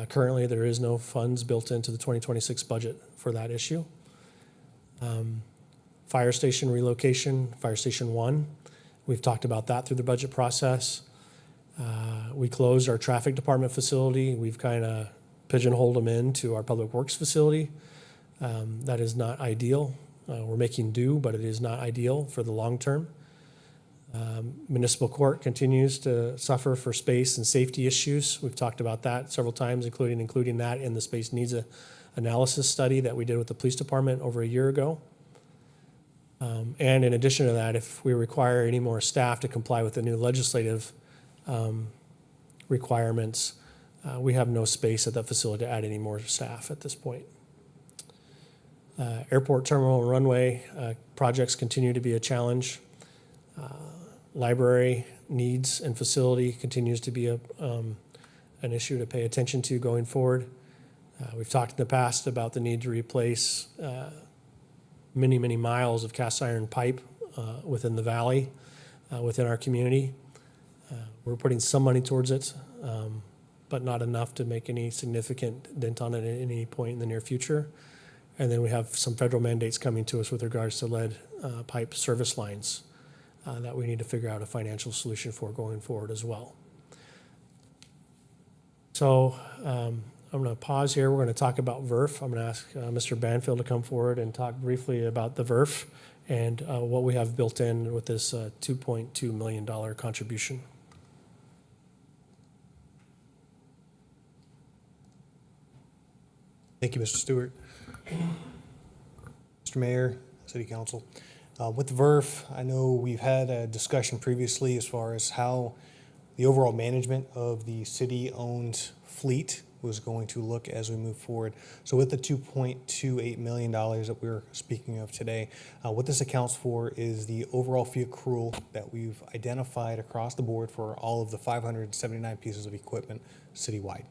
Currently, there is no funds built into the 2026 budget for that issue. Fire station relocation, Fire Station 1. We've talked about that through the budget process. We closed our traffic department facility. We've kind of pigeonholed them into our public works facility. That is not ideal. We're making do, but it is not ideal for the long term. Municipal court continues to suffer for space and safety issues. We've talked about that several times, including that in the space needs analysis study that we did with the police department over a year ago. And in addition to that, if we require any more staff to comply with the new legislative requirements, we have no space at that facility to add any more staff at this point. Airport terminal and runway projects continue to be a challenge. Library needs and facility continues to be an issue to pay attention to going forward. We've talked in the past about the need to replace many, many miles of cast iron pipe within the valley, within our community. We're putting some money towards it, but not enough to make any significant dent on it at any point in the near future. And then we have some federal mandates coming to us with regards to lead pipe service lines that we need to figure out a financial solution for going forward as well. So I'm going to pause here. We're going to talk about VERF. I'm going to ask Mr. Banfield to come forward and talk briefly about the VERF and what we have built in with this $2.2 million contribution. Thank you, Mr. Stewart. Mr. Mayor, City Council. With VERF, I know we've had a discussion previously as far as how the overall management of the city-owned fleet was going to look as we move forward. So with the $2.28 million that we're speaking of today, what this accounts for is the overall fee accrual that we've identified across the board for all of the 579 pieces of equipment citywide.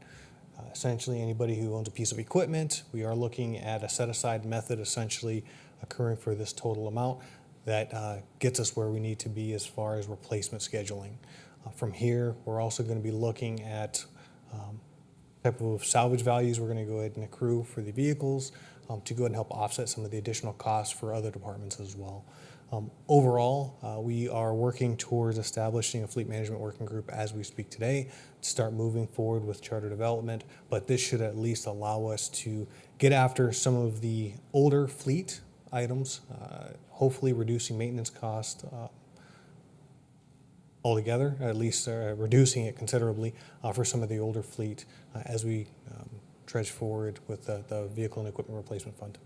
Essentially, anybody who owns a piece of equipment, we are looking at a set-aside method essentially occurring for this total amount that gets us where we need to be as far as replacement scheduling. From here, we're also going to be looking at type of salvage values we're going to go ahead and accrue for the vehicles to go ahead and help offset some of the additional costs for other departments as well. Overall, we are working towards establishing a fleet management working group as we speak today to start moving forward with charter development, but this should at least allow us to get after some of the older fleet items, hopefully reducing maintenance cost altogether, at least reducing it considerably for some of the older fleet as we trudge forward with the vehicle and equipment replacement fund.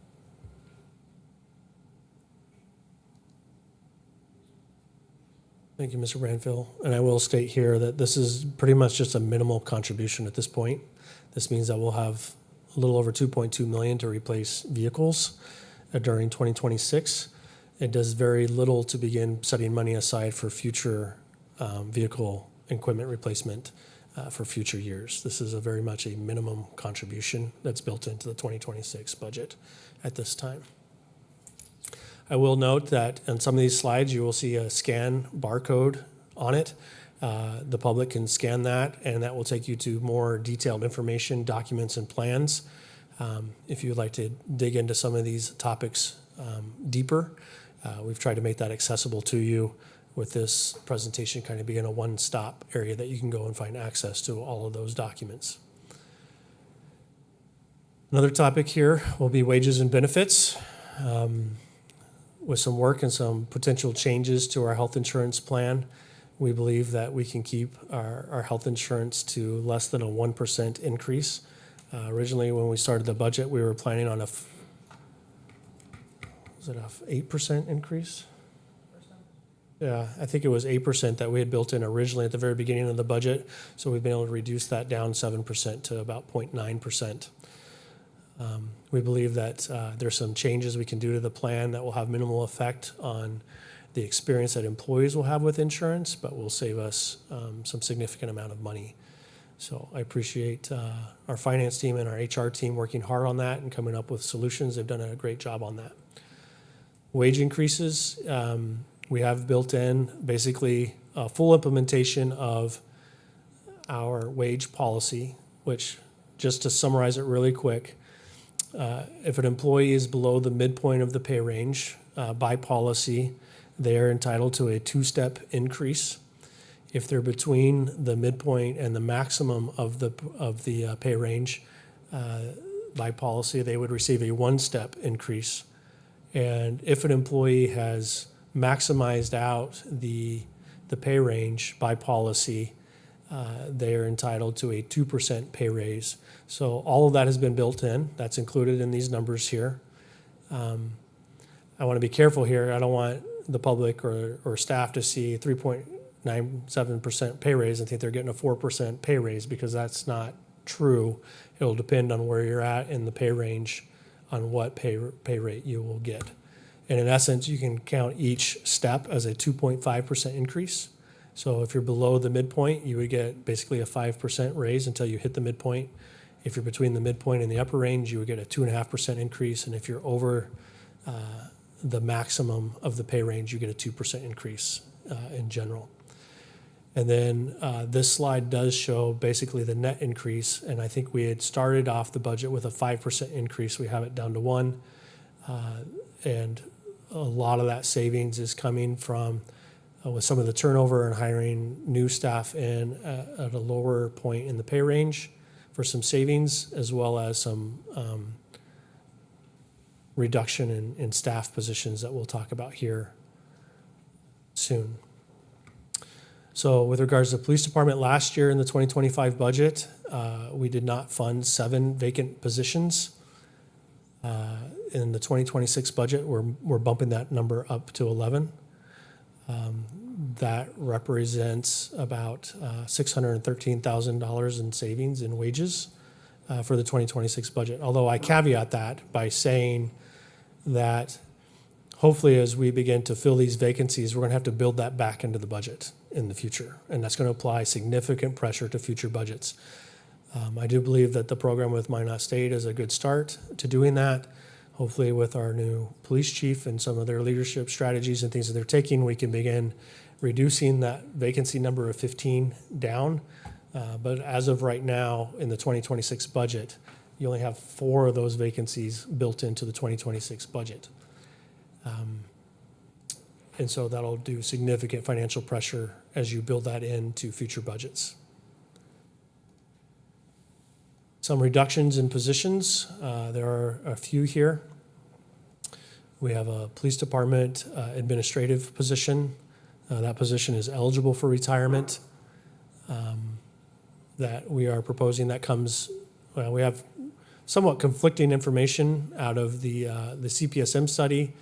Thank you, Mr. Branfield. And I will state here that this is pretty much just a minimal contribution at this point. This means that we'll have a little over 2.2 million to replace vehicles during 2026. It does very little to begin setting money aside for future vehicle equipment replacement for future years. This is very much a minimum contribution that's built into the 2026 budget at this time. I will note that on some of these slides, you will see a scan barcode on it. The public can scan that, and that will take you to more detailed information, documents, and plans If you would like to dig into some of these topics deeper, we've tried to make that accessible to you with this presentation kind of being a one-stop area that you can go and find access to all of those documents. Another topic here will be wages and benefits. With some work and some potential changes to our health insurance plan, we believe that we can keep our health insurance to less than a 1% increase. Originally, when we started the budget, we were planning on was it a 8% increase? Yeah, I think it was 8% that we had built in originally at the very beginning of the budget. So we've been able to reduce that down 7% to about 0.9%. We believe that there's some changes we can do to the plan that will have minimal effect on the experience that employees will have with insurance, but will save us some significant amount of money. So I appreciate our finance team and our HR team working hard on that and coming up with solutions. They've done a great job on that. Wage increases, we have built in basically a full implementation of our wage policy, which, just to summarize it really quick, if an employee is below the midpoint of the pay range, by policy, they are entitled to a 2-step increase. If they're between the midpoint and the maximum of the pay range, by policy, they would receive a 1-step increase. And if an employee has maximized out the pay range by policy, they are entitled to a 2% pay raise. So all of that has been built in. That's included in these numbers here. I want to be careful here. I don't want the public or staff to see 3.97% pay raise and think they're getting a 4% pay raise, because that's not true. It'll depend on where you're at in the pay range on what pay rate you will get. And in essence, you can count each step as a 2.5% increase. So if you're below the midpoint, you would get basically a 5% raise until you hit the midpoint. If you're between the midpoint and the upper range, you would get a 2.5% increase. And if you're over the maximum of the pay range, you get a 2% increase in general. And then this slide does show basically the net increase. And I think we had started off the budget with a 5% increase. We have it down to 1%. And a lot of that savings is coming from with some of the turnover and hiring new staff in at a lower point in the pay range for some savings, as well as some reduction in staff positions that we'll talk about here soon. So with regards to the police department, last year in the 2025 budget, we did not fund 7 vacant positions. In the 2026 budget, we're bumping that number up to 11. That represents about $613,000 in savings in wages for the 2026 budget. Although I caveat that by saying that hopefully as we begin to fill these vacancies, we're going to have to build that back into the budget in the future. And that's going to apply significant pressure to future budgets. I do believe that the program with Minot State is a good start to doing that. Hopefully with our new police chief and some of their leadership strategies and things that they're taking, we can begin reducing that vacancy number of 15 down. But as of right now, in the 2026 budget, you only have 4 of those vacancies built into the 2026 budget. And so that'll do significant financial pressure as you build that into future budgets. Some reductions in positions. There are a few here. We have a police department administrative position. That position is eligible for retirement. That we are proposing that comes, well, we have somewhat conflicting information out of the CPSM study.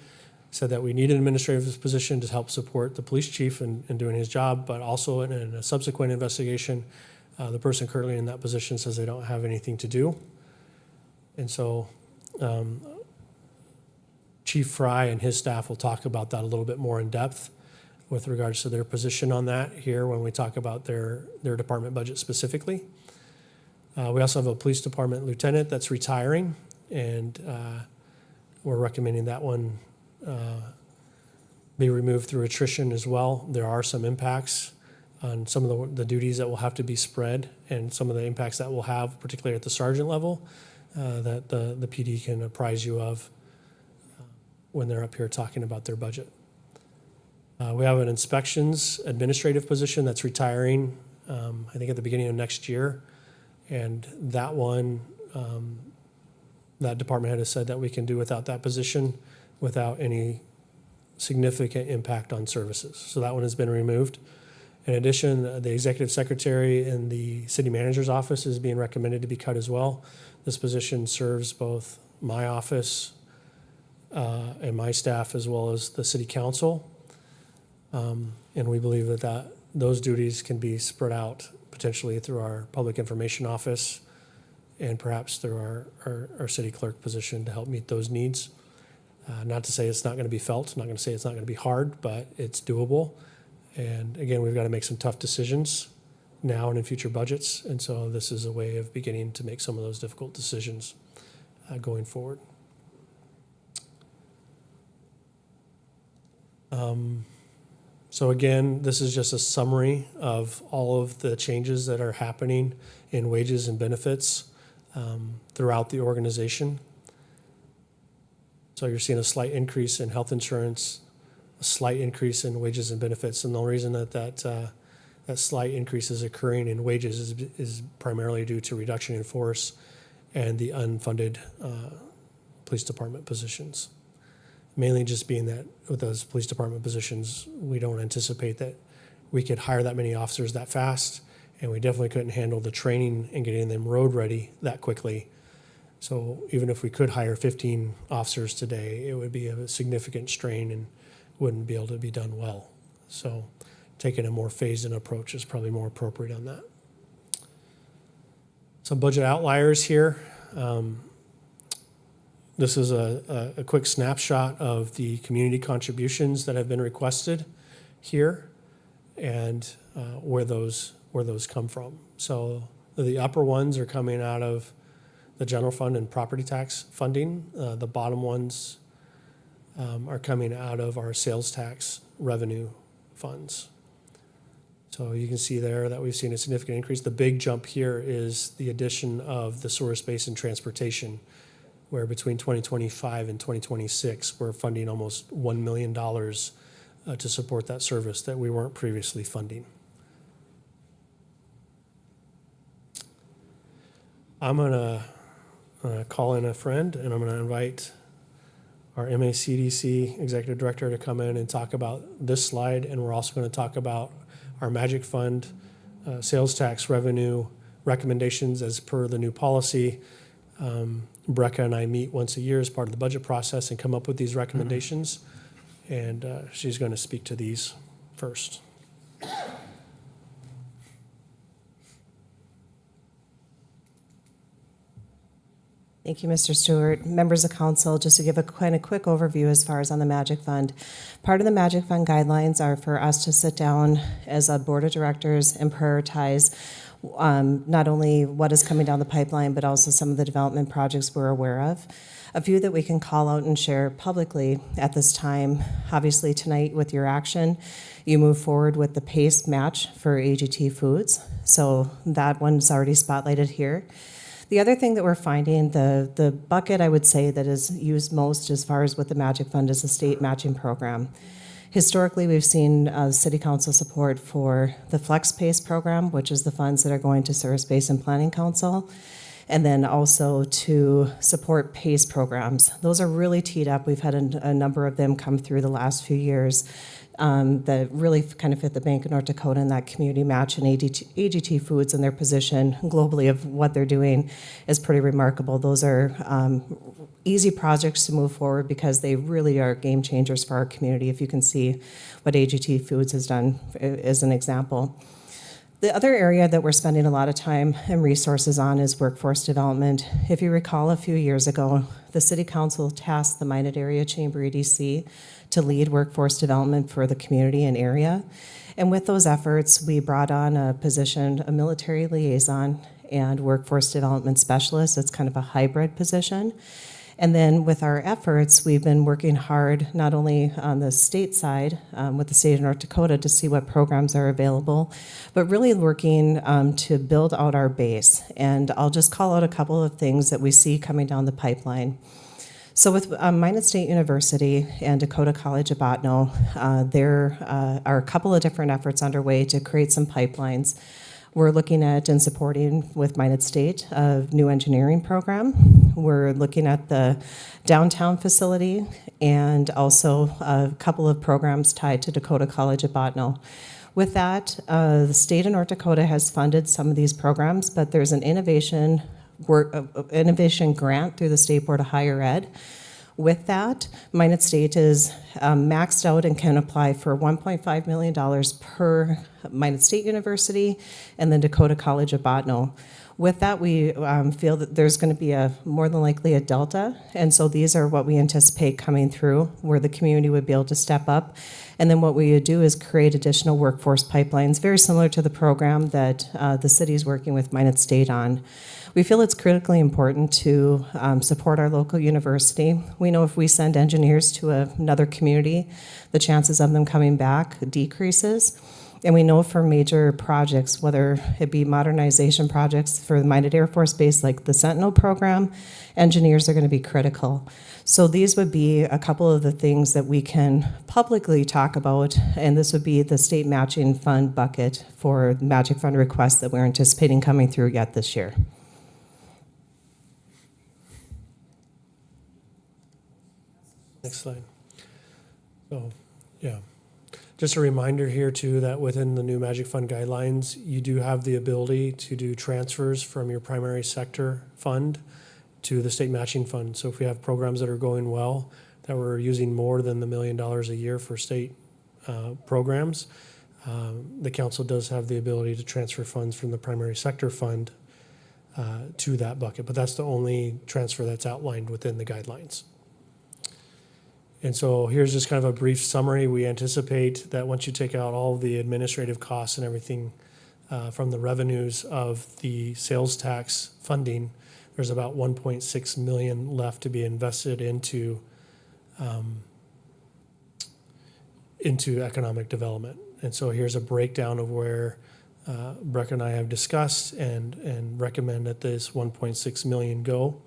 Said that we need an administrative position to help support the police chief in doing his job, but also in a subsequent investigation, the person currently in that position says they don't have anything to do. And so Chief Fry and his staff will talk about that a little bit more in depth with regards to their position on that here when we talk about their department budget specifically. We also have a police department lieutenant that's retiring, and we're recommending that one be removed through attrition as well. There are some impacts on some of the duties that will have to be spread, and some of the impacts that we'll have, particularly at the sergeant level. that the PD can apprise you of when they're up here talking about their budget. We have an inspections administrative position that's retiring, I think at the beginning of next year. And that one, that department head has said that we can do without that position without any significant impact on services. So that one has been removed. In addition, the executive secretary in the city manager's office is being recommended to be cut as well. This position serves both my office and my staff as well as the city council. And we believe that those duties can be spread out potentially through our public information office and perhaps through our city clerk position to help meet those needs. Not to say it's not going to be felt, not going to say it's not going to be hard, but it's doable. And again, we've got to make some tough decisions now and in future budgets. And so this is a way of beginning to make some of those difficult decisions going forward. So again, this is just a summary of all of the changes that are happening in wages and benefits throughout the organization. So you're seeing a slight increase in health insurance, a slight increase in wages and benefits. And the only reason that slight increase is occurring in wages is primarily due to reduction in force and the unfunded police department positions. Mainly just being that with those police department positions, we don't anticipate that we could hire that many officers that fast, and we definitely couldn't handle the training and getting them road ready that quickly. So even if we could hire 15 officers today, it would be a significant strain and wouldn't be able to be done well. So taking a more phased-in approach is probably more appropriate on that. Some budget outliers here. This is a quick snapshot of the community contributions that have been requested here and where those come from. So the upper ones are coming out of the general fund and property tax funding. The bottom ones are coming out of our sales tax revenue funds. So you can see there that we've seen a significant increase. The big jump here is the addition of the sewer space and transportation, where between 2025 and 2026, we're funding almost $1 million to support that service that we weren't previously funding. I'm gonna call in a friend, and I'm gonna invite our MACDC Executive Director to come in and talk about this slide, and we're also gonna talk about our Magic Fund sales tax revenue recommendations as per the new policy. Brecca and I meet once a year as part of the budget process and come up with these recommendations. And she's going to speak to these first. Thank you, Mr. Stewart. Members of council, just to give a kind of quick overview as far as on the Magic Fund. Part of the Magic Fund guidelines are for us to sit down as a board of directors and prioritize not only what is coming down the pipeline, but also some of the development projects we're aware of. A few that we can call out and share publicly at this time. Obviously, tonight with your action, you move forward with the PACE match for AGT Foods. So that one's already spotlighted here. The other thing that we're finding, the bucket I would say that is used most as far as with the Magic Fund is the state matching program. Historically, we've seen city council support for the Flex PACE program, which is the funds that are going to Service Based and Planning Council, and then also to support PACE programs. Those are really teed up. We've had a number of them come through the last few years that really kind of fit the Bank of North Dakota and that community match, and AGT Foods and their position globally of what they're doing is pretty remarkable. Those are easy projects to move forward because they really are game changers for our community. If you can see what AGT Foods has done as an example. The other area that we're spending a lot of time and resources on is workforce development. If you recall, a few years ago, the City Council tasked the Minot Area Chamber EDC to lead workforce development for the community and area. And with those efforts, we brought on a position, a military liaison and workforce development specialist. It's kind of a hybrid position. And then with our efforts, we've been working hard, not only on the state side with the state of North Dakota to see what programs are available, but really working to build out our base. And I'll just call out a couple of things that we see coming down the pipeline. So with Minot State University and Dakota College of Botano, there are a couple of different efforts underway to create some pipelines. We're looking at and supporting with Minot State a new engineering program. We're looking at the downtown facility and also a couple of programs tied to Dakota College of Botano. With that, the state of North Dakota has funded some of these programs, but there's an innovation grant through the State Board of Higher Ed. With that, Minot State is maxed out and can apply for $1.5 million per Minot State University and then Dakota College of Botano. With that, we feel that there's going to be more than likely a delta, and so these are what we anticipate coming through, where the community would be able to step up. And then what we would do is create additional workforce pipelines, very similar to the program that the city is working with Minot State on. We feel it's critically important to support our local university. We know if we send engineers to another community, the chances of them coming back decreases. And we know for major projects, whether it be modernization projects for the Minot Air Force Base like the Sentinel program, engineers are going to be critical. So these would be a couple of the things that we can publicly talk about, and this would be the state matching fund bucket for matching fund requests that we're anticipating coming through yet this year. Next slide. So, yeah. Just a reminder here too that within the new Magic Fund guidelines, you do have the ability to do transfers from your primary sector fund to the state matching fund. So if we have programs that are going well, that we're using more than the $1 million a year for state programs, the council does have the ability to transfer funds from the primary sector fund to that bucket. But that's the only transfer that's outlined within the guidelines. And so here's just kind of a brief summary. We anticipate that once you take out all the administrative costs and everything from the revenues of the sales tax funding, there's about 1.6 million left to be invested into economic development. And so here's a breakdown of where Breck and I have discussed and recommend that this 1.6 million go.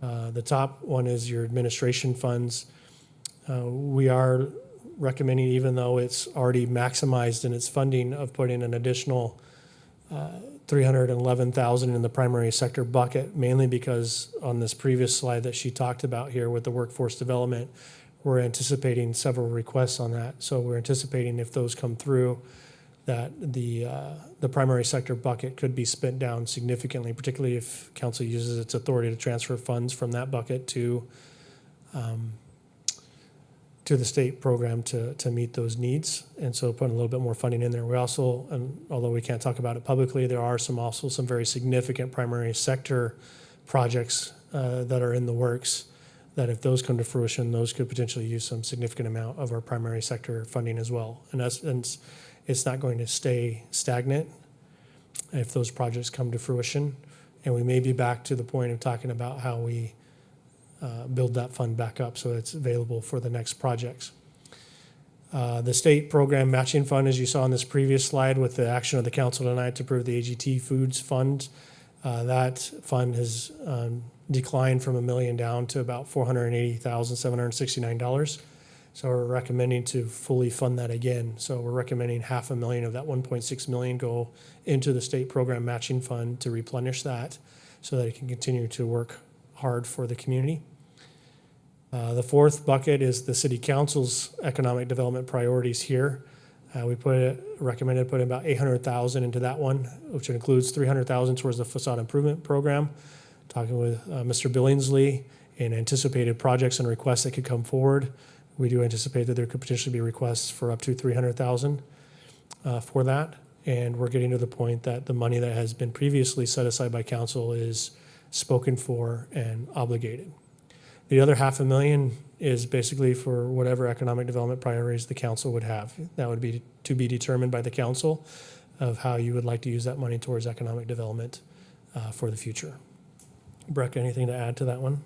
The top one is your administration funds. We are recommending, even though it's already maximized in its funding, of putting an additional $311,000 in the primary sector bucket, mainly because on this previous slide that she talked about here with the workforce development, we're anticipating several requests on that. So we're anticipating if those come through, that the primary sector bucket could be spent down significantly, particularly if council uses its authority to transfer funds from that bucket to the state program to meet those needs. And so putting a little bit more funding in there. We also, and although we can't talk about it publicly, there are also some very significant primary sector projects that are in the works that if those come to fruition, those could potentially use some significant amount of our primary sector funding as well. And it's not going to stay stagnant if those projects come to fruition. And we may be back to the point of talking about how we build that fund back up so it's available for the next projects. The state program matching fund, as you saw on this previous slide with the action of the council tonight to approve the AGT Foods Fund, that fund has declined from $1 million down to about $480,769. So we're recommending to fully fund that again. So we're recommending $500,000 of that 1.6 million go into the state program matching fund to replenish that so that it can continue to work hard for the community. The fourth bucket is the city council's economic development priorities here. We recommended putting about $800,000 into that one, which includes $300,000 towards the facade improvement program. Talking with Mr. Billingsley and anticipated projects and requests that could come forward. We do anticipate that there could potentially be requests for up to $300,000 for that. And we're getting to the point that the money that has been previously set aside by council is spoken for and obligated. The other $500,000 is basically for whatever economic development priorities the council would have. That would be to be determined by the council of how you would like to use that money towards economic development for the future. Breck, anything to add to that one?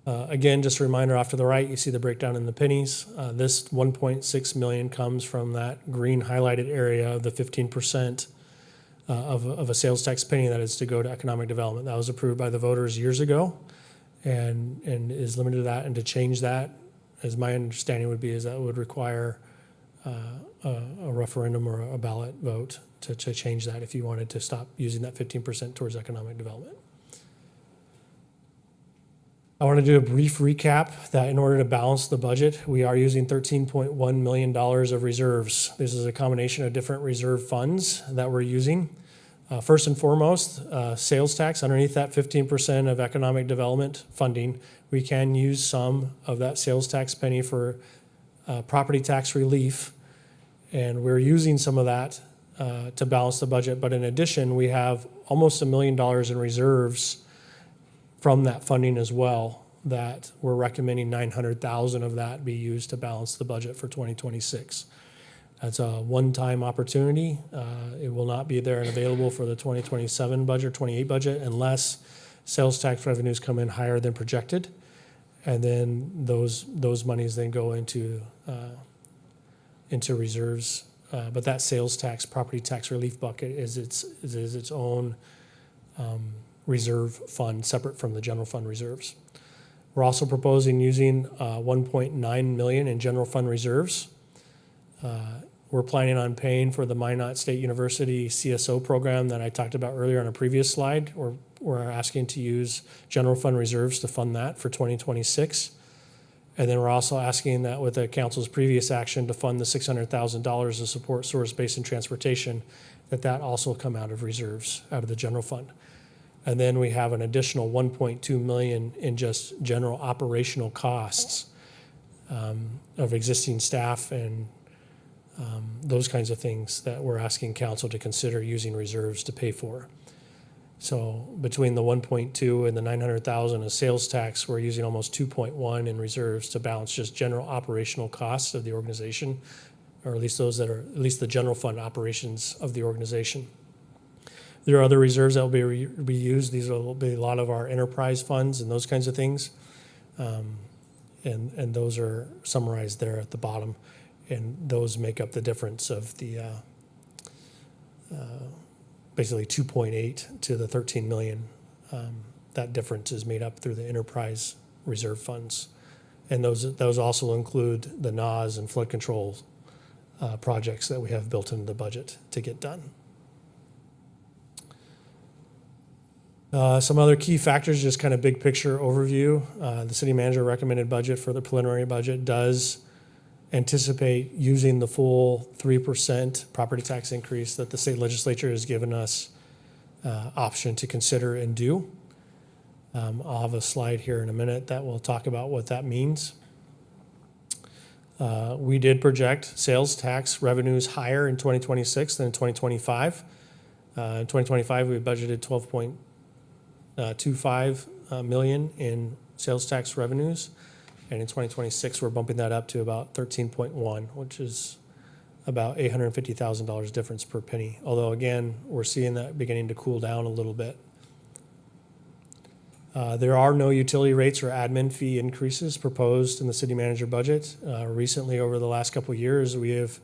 Again, just a reminder, off to the right, you see the breakdown in the pennies. This 1.6 million comes from that green highlighted area of the 15% of a sales tax penny that is to go to economic development. That was approved by the voters years ago and is limited to that. And to change that, as my understanding would be, is that would require a referendum or a ballot vote to change that if you wanted to stop using that 15% towards economic development. I want to do a brief recap that in order to balance the budget, we are using $13.1 million of reserves. This is a combination of different reserve funds that we're using. First and foremost, sales tax. Underneath that 15% of economic development funding, we can use some of that sales tax penny for property tax relief. And we're using some of that to balance the budget. But in addition, we have almost $1 million in reserves from that funding as well, that we're recommending 900,000 of that be used to balance the budget for 2026. That's a one-time opportunity. It will not be there and available for the 2027 budget, 28 budget, unless sales tax revenues come in higher than projected. And then those monies then go into reserves. But that sales tax, property tax relief bucket is its own reserve fund, separate from the general fund reserves. We're also proposing using 1.9 million in general fund reserves. We're planning on paying for the Minot State University CSO program that I talked about earlier on a previous slide. We're asking to use general fund reserves to fund that for 2026. And then we're also asking that with the council's previous action to fund the $600,000 to support source basin transportation, that also come out of reserves, out of the general fund. And then we have an additional 1.2 million in just general operational costs of existing staff and those kinds of things that we're asking council to consider using reserves to pay for. So between the 1.2 and the 900,000 of sales tax, we're using almost 2.1 in reserves to balance just general operational costs of the organization, or at least those that are, at least the general fund operations of the organization. There are other reserves that will be used. These will be a lot of our enterprise funds and those kinds of things. And those are summarized there at the bottom. And those make up the difference of the basically 2.8 to the 13 million. That difference is made up through the enterprise reserve funds. And those also include the NAS and flood control projects that we have built into the budget to get done. Some other key factors, just kind of big picture overview. The city manager recommended budget for the preliminary budget does anticipate using the full 3% property tax increase that the state legislature has given us option to consider and do. I'll have a slide here in a minute that will talk about what that means. We did project sales tax revenues higher in 2026 than in 2025. In 2025, we budgeted 12.25 million in sales tax revenues. And in 2026, we're bumping that up to about 13.1, which is about $850,000 difference per penny. Although again, we're seeing that beginning to cool down a little bit. There are no utility rates or admin fee increases proposed in the city manager budget. Recently, over the last couple of years, we have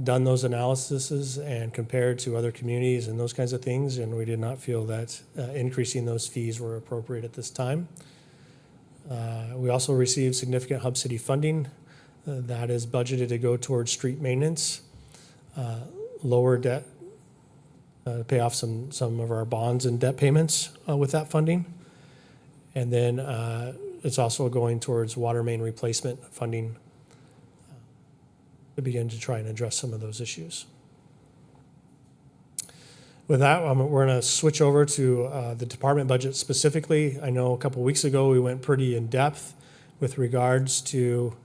done those analyses and compared to other communities and those kinds of things, and we did not feel that increasing those fees were appropriate at this time. We also received significant Hub City funding that is budgeted to go towards street maintenance, lower debt, pay off some of our bonds and debt payments with that funding. And then it's also going towards water main replacement funding to begin to try and address some of those issues. With that, we're going to switch over to the department budget specifically. I know a couple weeks ago we went pretty in depth with regards to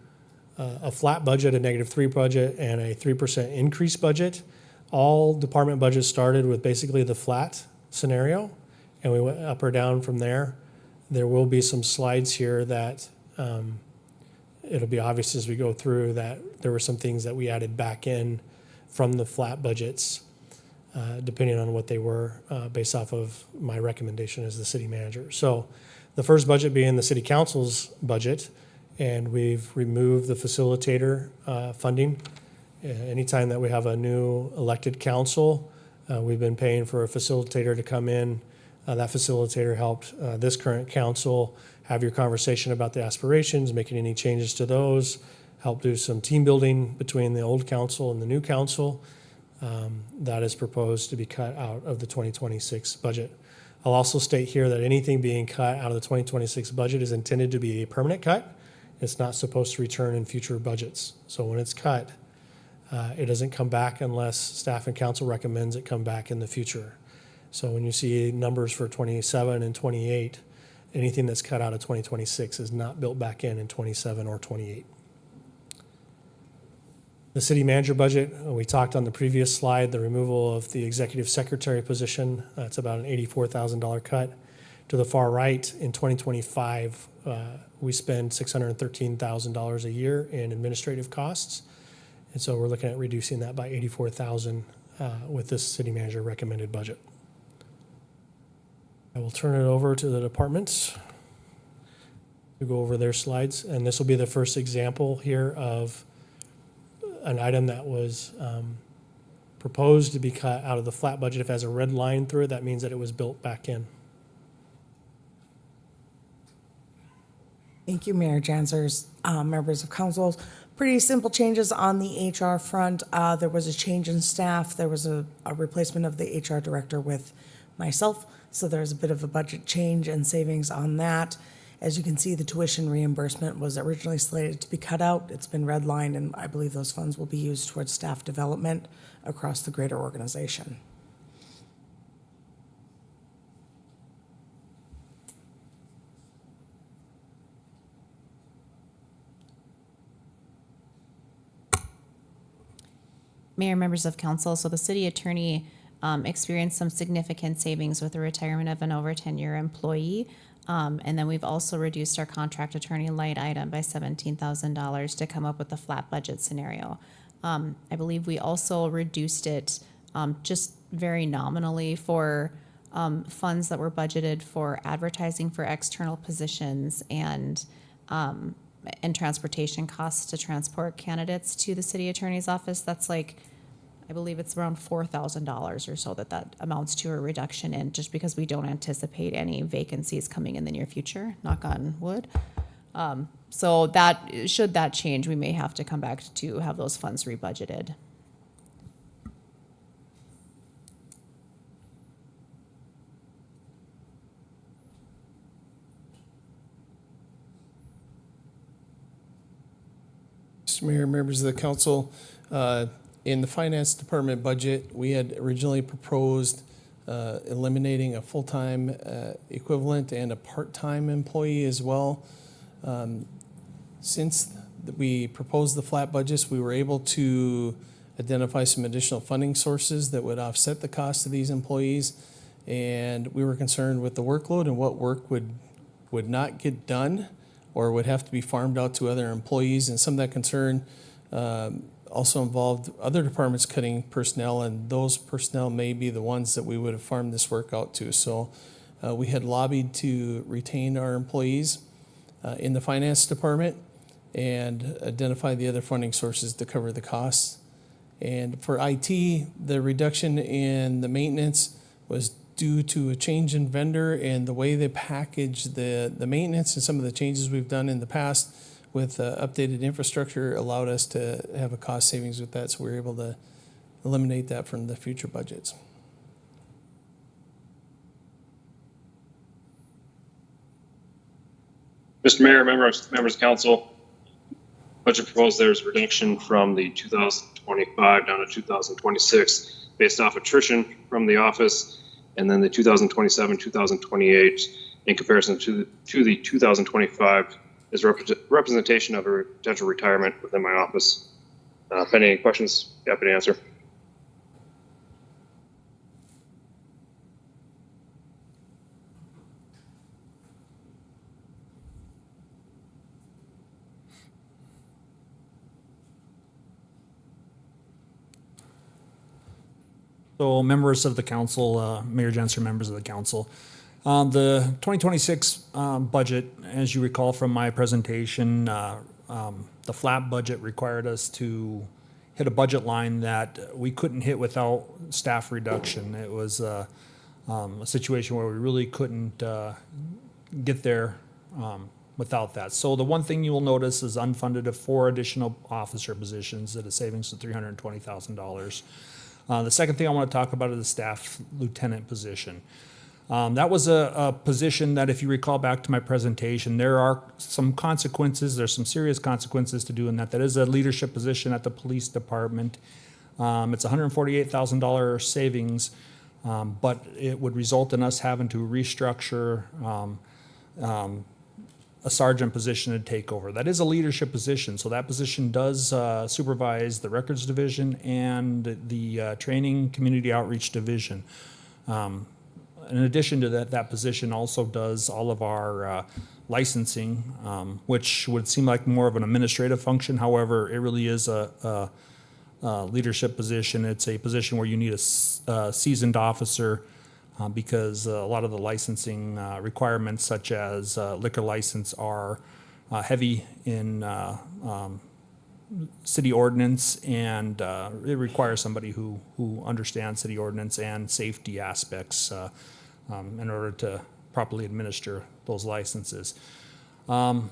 a flat budget, a -3 budget, and a 3% increase budget. All department budgets started with basically the flat scenario, and we went up or down from there. There will be some slides here that it'll be obvious as we go through that there were some things that we added back in from the flat budgets, depending on what they were, based off of my recommendation as the city manager. So The first budget being the city council's budget, and we've removed the facilitator funding. Anytime that we have a new elected council, we've been paying for a facilitator to come in. That facilitator helped this current council have your conversation about the aspirations, making any changes to those, help do some team building between the old council and the new council. That is proposed to be cut out of the 2026 budget. I'll also state here that anything being cut out of the 2026 budget is intended to be a permanent cut. It's not supposed to return in future budgets. So when it's cut, it doesn't come back unless staff and council recommends it come back in the future. So when you see numbers for 27 and 28, anything that's cut out of 2026 is not built back in 27 or 28. The city manager budget, we talked on the previous slide, the removal of the executive secretary position. That's about an $84,000 cut. To the far right, in 2025, we spend $613,000 a year in administrative costs. And so we're looking at reducing that by $84,000 with this city manager recommended budget. I will turn it over to the departments to go over their slides. And this will be the first example here of an item that was proposed to be cut out of the flat budget. If it has a red line through it, that means that it was built back in. Thank you, Mayor Janzers, members of council. Pretty simple changes on the HR front. There was a change in staff. There was a replacement of the HR director with myself. So there's a bit of a budget change and savings on that. As you can see, the tuition reimbursement was originally slated to be cut out. It's been redlined, and I believe those funds will be used towards staff development across the greater organization. Mayor, members of council, so the city attorney experienced some significant savings with the retirement of an over 10-year employee. And then we've also reduced our contract attorney light item by $17,000 to come up with a flat budget scenario. I believe we also reduced it just very nominally for funds that were budgeted for advertising for external positions and transportation costs to transport candidates to the city attorney's office. That's like, I believe it's around $4,000 or so that amounts to a reduction in, just because we don't anticipate any vacancies coming in the near future, knock on wood. So that, should that change, we may have to come back to have those funds rebudgeted. Mr. Mayor, members of the council, in the finance department budget, we had originally proposed eliminating a full-time equivalent and a part-time employee as well. Since we proposed the flat budgets, we were able to identify some additional funding sources that would offset the cost of these employees. And we were concerned with the workload and what work would not get done or would have to be farmed out to other employees. And some of that concern also involved other departments cutting personnel, and those personnel may be the ones that we would have farmed this work out to. So we had lobbied to retain our employees in the finance department and identify the other funding sources to cover the costs. And for IT, the reduction in the maintenance was due to a change in vendor and the way they package the maintenance, and some of the changes we've done in the past with updated infrastructure allowed us to have a cost savings with that, so we were able to eliminate that from the future budgets. Mr. Mayor, members of council, budget proposed there is reduction from the 2025 down to 2026 based off attrition from the office, and then the 2027, 2028 in comparison to the 2025 is representation of a potential retirement within my office. Pending any questions, happy to answer. So members of the council, Mayor Jensen, members of the council, The 2026 budget, as you recall from my presentation, the flat budget required us to hit a budget line that we couldn't hit without staff reduction. It was a situation where we really couldn't get there without that. So the one thing you will notice is unfunded of 4 additional officer positions at a savings of $320,000. The second thing I want to talk about is the staff lieutenant position. That was a position that, if you recall back to my presentation, there are some consequences, there's some serious consequences to doing that. That is a leadership position at the police department. It's $148,000 savings, but it would result in us having to restructure a sergeant position to take over. That is a leadership position, so that position does supervise the records division and the training community outreach division. In addition to that, that position also does all of our licensing, which would seem like more of an administrative function. However, it really is a leadership position. It's a position where you need a seasoned officer because a lot of the licensing requirements, such as liquor license, are heavy in city ordinance, and it requires somebody who understands city ordinance and safety aspects in order to properly administer those licenses. In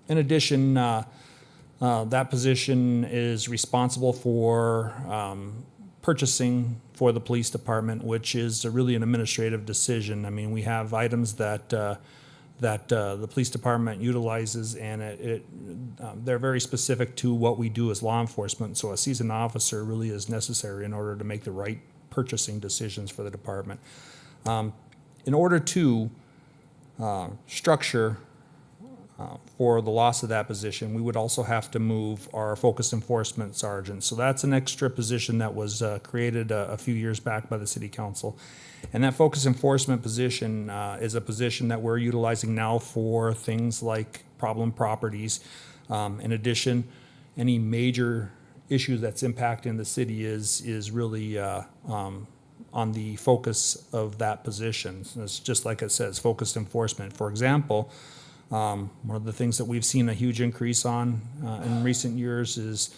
addition, that position is responsible for purchasing for the police department, which is really an administrative decision. I mean, we have items that the police department utilizes, and they're very specific to what we do as law enforcement. So a seasoned officer really is necessary in order to make the right purchasing decisions for the department. In order to structure for the loss of that position, we would also have to move our focused enforcement sergeant. So that's an extra position that was created a few years back by the city council. And that focused enforcement position is a position that we're utilizing now for things like problem properties. In addition, any major issue that's impacting the city is really on the focus of that position. So it's just like it says, focused enforcement. For example, one of the things that we've seen a huge increase on in recent years is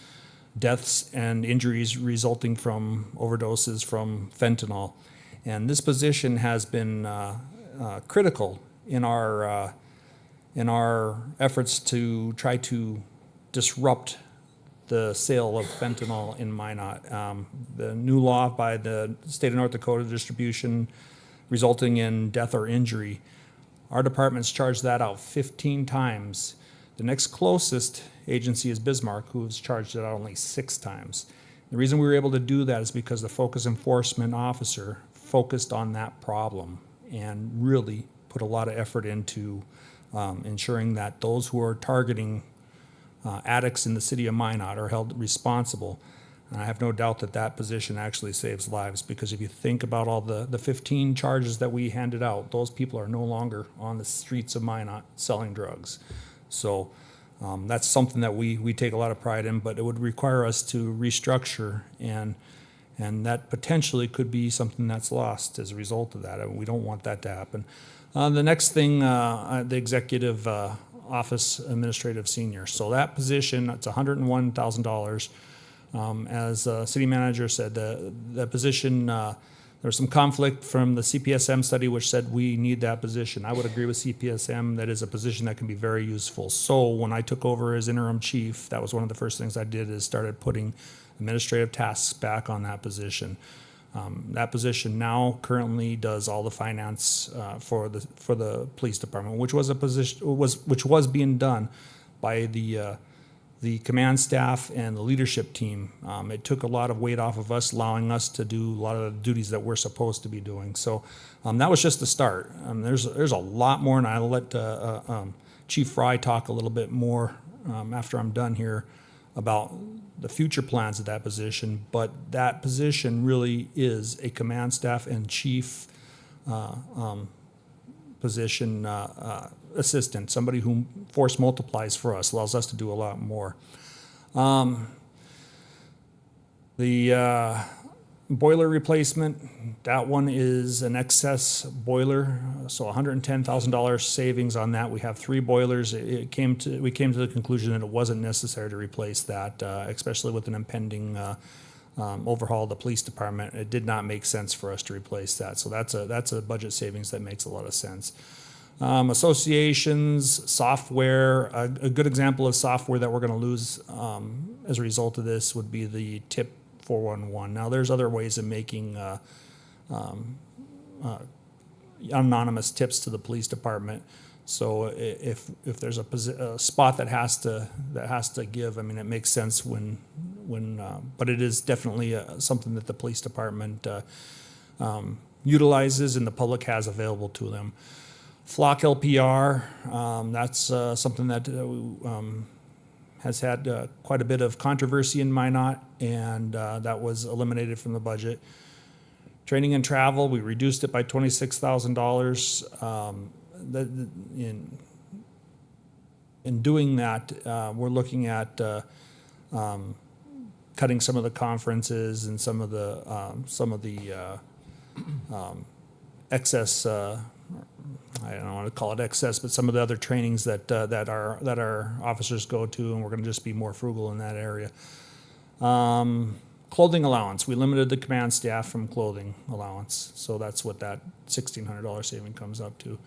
deaths and injuries resulting from overdoses from fentanyl. And this position has been critical in our efforts to try to disrupt the sale of fentanyl in Minot. The new law by the state of North Dakota, distribution resulting in death or injury, our department's charged that out 15 times. The next closest agency is Bismarck, who's charged it out only 6 times. The reason we were able to do that is because the focus enforcement officer focused on that problem and really put a lot of effort into ensuring that those who are targeting addicts in the city of Minot are held responsible. And I have no doubt that that position actually saves lives, because if you think about all the 15 charges that we handed out, those people are no longer on the streets of Minot selling drugs. So that's something that we take a lot of pride in, but it would require us to restructure, and that potentially could be something that's lost as a result of that. And we don't want that to happen. The next thing, the executive office administrative senior. So that position, it's $101,000. As city manager said, the position, there was some conflict from the CPSM study, which said we need that position. I would agree with CPSM. That is a position that can be very useful. So when I took over as interim chief, that was one of the first things I did, is started putting administrative tasks back on that position. That position now currently does all the finance for the police department, which was a position which was being done by the command staff and the leadership team. It took a lot of weight off of us, allowing us to do a lot of the duties that we're supposed to be doing. So that was just the start. There's a lot more, and I'll let Chief Fry talk a little bit more after I'm done here about the future plans of that position. But that position really is a command staff and chief position assistant, somebody who force multiplies for us, allows us to do a lot more. My boiler replacement, that one is an excess boiler, so $110,000 savings on that. We have 3 boilers. We came to the conclusion that it wasn't necessary to replace that, especially with an impending overhaul of the police department. It did not make sense for us to replace that. So that's a budget savings that makes a lot of sense. Associations, software, a good example of software that we're going to lose as a result of this would be the TIP 411. Now, there's other ways of making anonymous tips to the police department. So if there's a spot that has to give, I mean, it makes sense but it is definitely something that the police department utilizes and the public has available to them. Flock LPR, that's something that has had quite a bit of controversy in Minot, and that was eliminated from the budget. Training and travel, we reduced it by $26,000. In doing that, we're looking at cutting some of the conferences and some of the excess. I don't want to call it excess, but some of the other trainings that our officers go to, and we're going to just be more frugal in that area. Clothing allowance, we limited the command staff from clothing allowance, so that's what that $1,600 saving comes up to.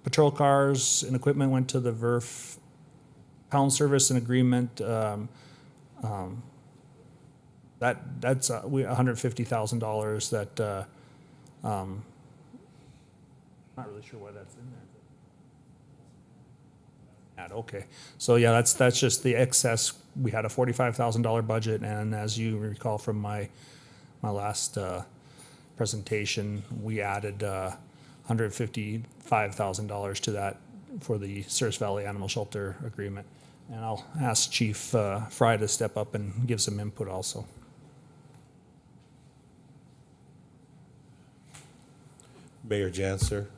Patrol cars and equipment went to the VERF. Pound service and agreement, that's $150,000 that. Not really sure why that's in there. Okay, so yeah, that's just the excess. We had a $45,000 budget, and as you recall from my last presentation, we added $155,000 to that for the Surf Valley Animal Shelter agreement. And I'll ask Chief Fry to step up and give some input also. Mayor Janser,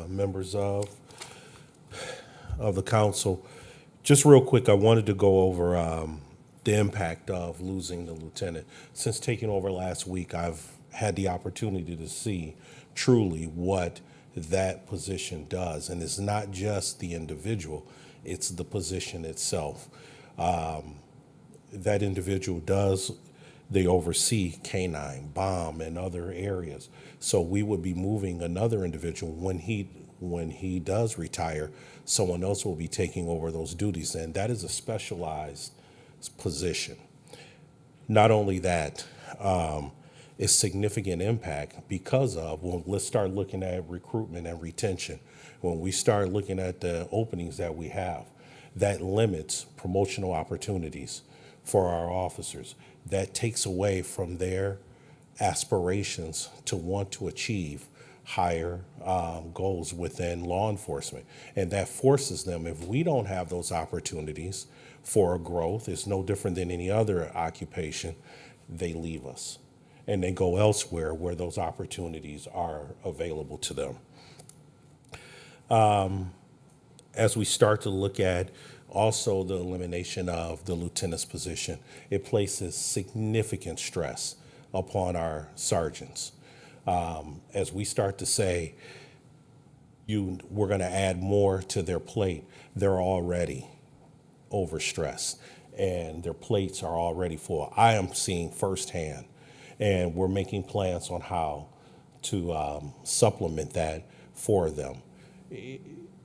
members of the council. Just real quick, I wanted to go over the impact of losing the lieutenant. Since taking over last week, I've had the opportunity to see truly what that position does. And it's not just the individual, it's the position itself. That individual they oversee K-9, bomb, and other areas. So we would be moving another individual when he does retire. Someone else will be taking over those duties, and that is a specialized position. Not only that, it's significant impact because of let's start looking at recruitment and retention. When we start looking at the openings that we have, that limits promotional opportunities for our officers. That takes away from their aspirations to want to achieve higher goals within law enforcement. And that forces them, if we don't have those opportunities for growth, it's no different than any other occupation, they leave us. And they go elsewhere where those opportunities are available to them. As we start to look at also the elimination of the lieutenant's position, it places significant stress upon our sergeants. As we start to say, we're going to add more to their plate, they're already overstressed and their plates are already full. I am seeing firsthand, and we're making plans on how to supplement that for them.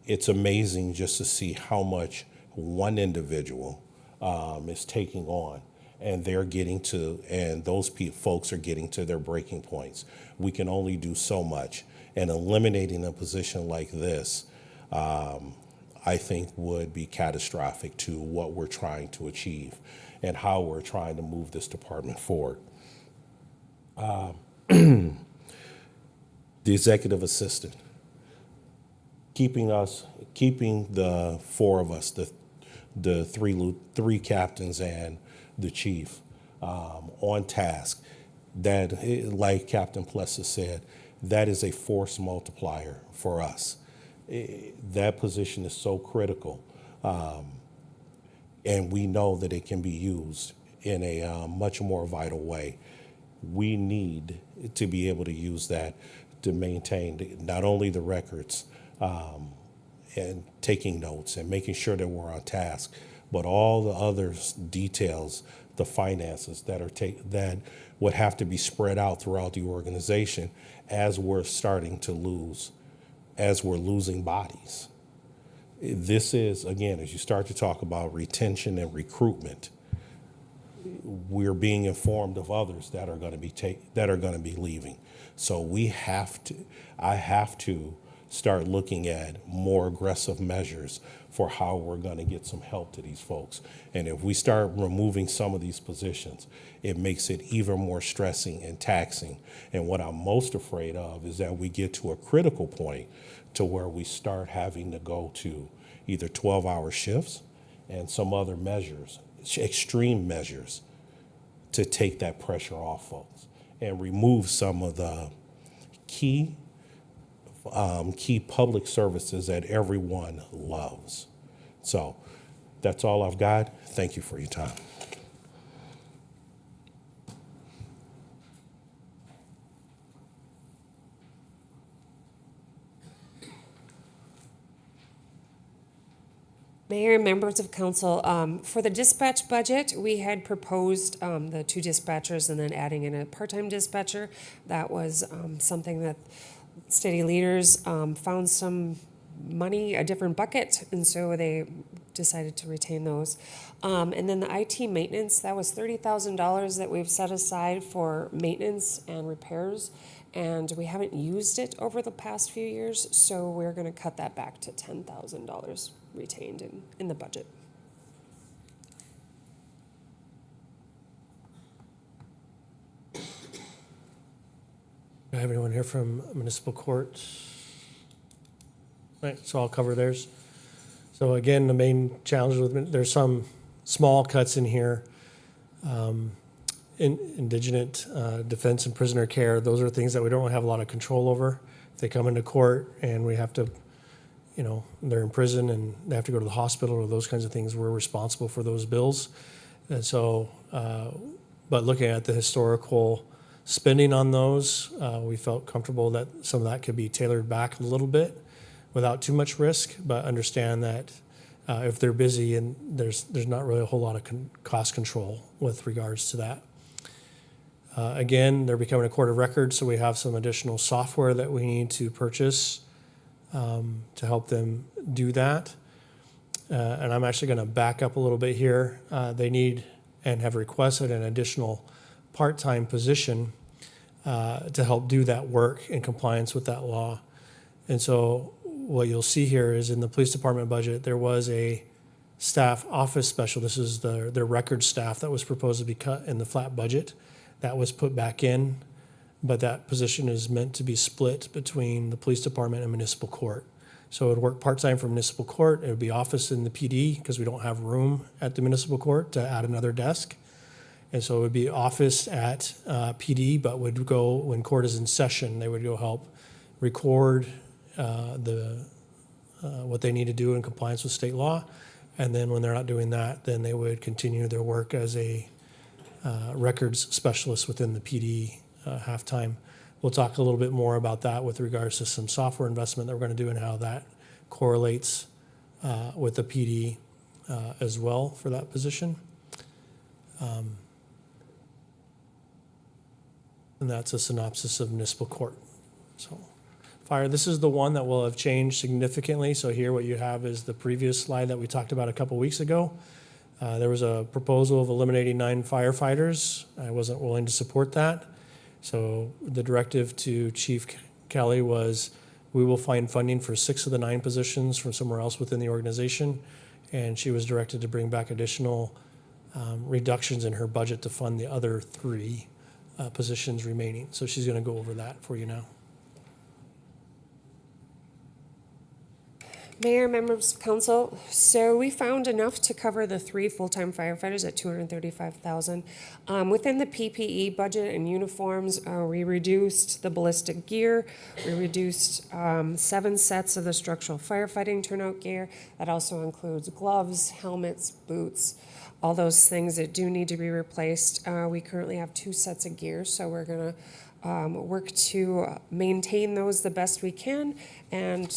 It's amazing just to see how much one individual is taking on, and those folks are getting to their breaking points. We can only do so much, and eliminating a position like this, I think would be catastrophic to what we're trying to achieve and how we're trying to move this department forward. The executive assistant, keeping the 4 of us, the three captains and the chief, on task. That, like Captain Plessa said, that is a force multiplier for us. That position is so critical, and we know that it can be used in a much more vital way. We need to be able to use that to maintain not only the records and taking notes and making sure that we're on task, but all the other details, the finances that that would have to be spread out throughout the organization as we're starting to as we're losing bodies. This is, again, as you start to talk about retention and recruitment, we're being informed of others that are going to be leaving. So I have to start looking at more aggressive measures for how we're going to get some help to these folks. And if we start removing some of these positions, it makes it even more stressing and taxing. And what I'm most afraid of is that we get to a critical point to where we start having to go to either 12-hour shifts and some other measures, extreme measures, to take that pressure off folks and remove some of the key public services that everyone loves. So that's all I've got. Thank you for your time. Mayor and members of council, for the dispatch budget, we had proposed the 2 dispatchers and then adding in a part-time dispatcher. That was something that city leaders found some money, a different bucket, and so they decided to retain those. And then the IT maintenance, that was $30,000 that we've set aside for maintenance and repairs, and we haven't used it over the past few years, so we're going to cut that back to $10,000 retained in the budget. Do I have anyone here from municipal court? Right, so I'll cover theirs. So again, the main challenge with, there's some small cuts in here. Indigent defense and prisoner care, those are things that we don't have a lot of control over. If they come into court and we have to, they're in prison and they have to go to the hospital or those kinds of things, we're responsible for those bills. And so, but looking at the historical spending on those, we felt comfortable that some of that could be tailored back a little bit without too much risk, but understand that if they're busy and there's not really a whole lot of cost control with regards to that. Again, they're becoming a court of record, so we have some additional software that we need to purchase to help them do that. And I'm actually going to back up a little bit here. They need and have requested an additional part-time position to help do that work in compliance with that law. And so what you'll see here is in the police department budget, there was a staff office special. This is their record staff that was proposed to be cut in the flat budget. That was put back in, but that position is meant to be split between the police department and municipal court. So it would work part-time for municipal court. It would be office in the PD because we don't have room at the municipal court to add another desk. And so it would be office at PD, but would go, when court is in session, they would go help record what they need to do in compliance with state law. And then when they're not doing that, then they would continue their work as a records specialist within the PD half-time. We'll talk a little bit more about that with regards to some software investment that we're going to do and how that correlates with the PD as well for that position. And that's a synopsis of municipal court. So, fire, this is the one that will have changed significantly. So here what you have is the previous slide that we talked about a couple weeks ago. There was a proposal of eliminating 9 firefighters. I wasn't willing to support that. So the directive to Chief Kelly was we will find funding for 6 of the 9 positions from somewhere else within the organization. And she was directed to bring back additional reductions in her budget to fund the other 3 positions remaining. So she's going to go over that for you now. Mayor, members of council, so we found enough to cover the 3 full-time firefighters at $235,000. Within the PPE budget and uniforms, we reduced the ballistic gear. We reduced 7 sets of the structural firefighting turnout gear. That also includes gloves, helmets, boots. all those things that do need to be replaced. We currently have 2 sets of gears, so we're gonna work to maintain those the best we can, and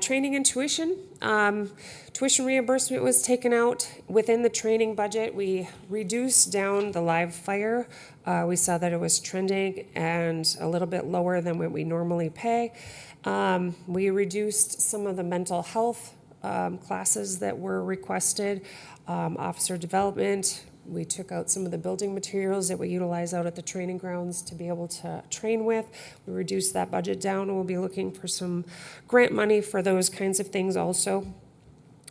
training and tuition. Tuition reimbursement was taken out within the training budget. We reduced down the live fire. We saw that it was trending and a little bit lower than what we normally pay. We reduced some of the mental health classes that were requested, officer development. We took out some of the building materials that we utilize out at the training grounds to be able to train with. We reduced that budget down, and we'll be looking for some grant money for those kinds of things also.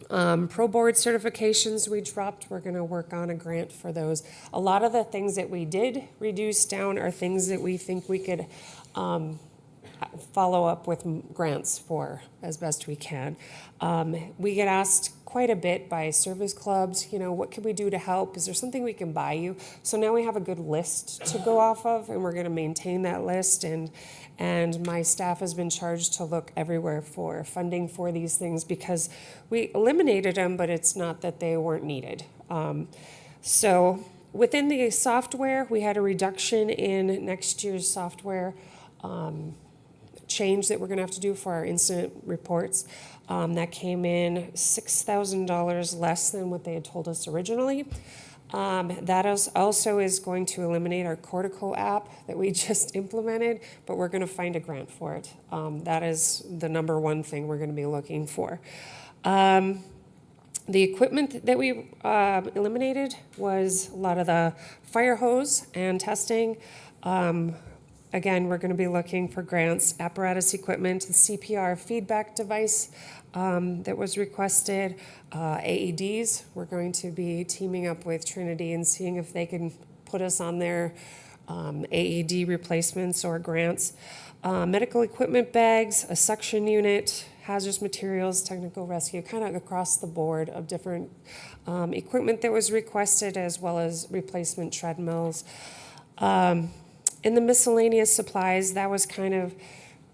Pro board certifications we dropped. We're going to work on a grant for those. A lot of the things that we did reduce down are things that we think we could follow up with grants for as best we can. We get asked quite a bit by service clubs, you know, what can we do to help? Is there something we can buy you? So now we have a good list to go off of, and we're going to maintain that list. And my staff has been charged to look everywhere for funding for these things, because we eliminated them, but it's not that they weren't needed. So within the software, we had a reduction in next year's software change that we're going to have to do for our incident reports. That came in $6,000 less than what they had told us originally. That also is going to eliminate our Cortico app that we just implemented, but we're going to find a grant for it. That is the number one thing we're going to be looking for. The equipment that we eliminated was a lot of the fire hose and testing. Again, we're going to be looking for grants, apparatus equipment, the CPR feedback device that was requested, AEDs. We're going to be teaming up with Trinity and seeing if they can put us on their AED replacements or grants. Medical equipment bags, a suction unit, hazardous materials, technical rescue, kind of across the board of different equipment that was requested, as well as replacement treadmills. In the miscellaneous supplies, that was kind of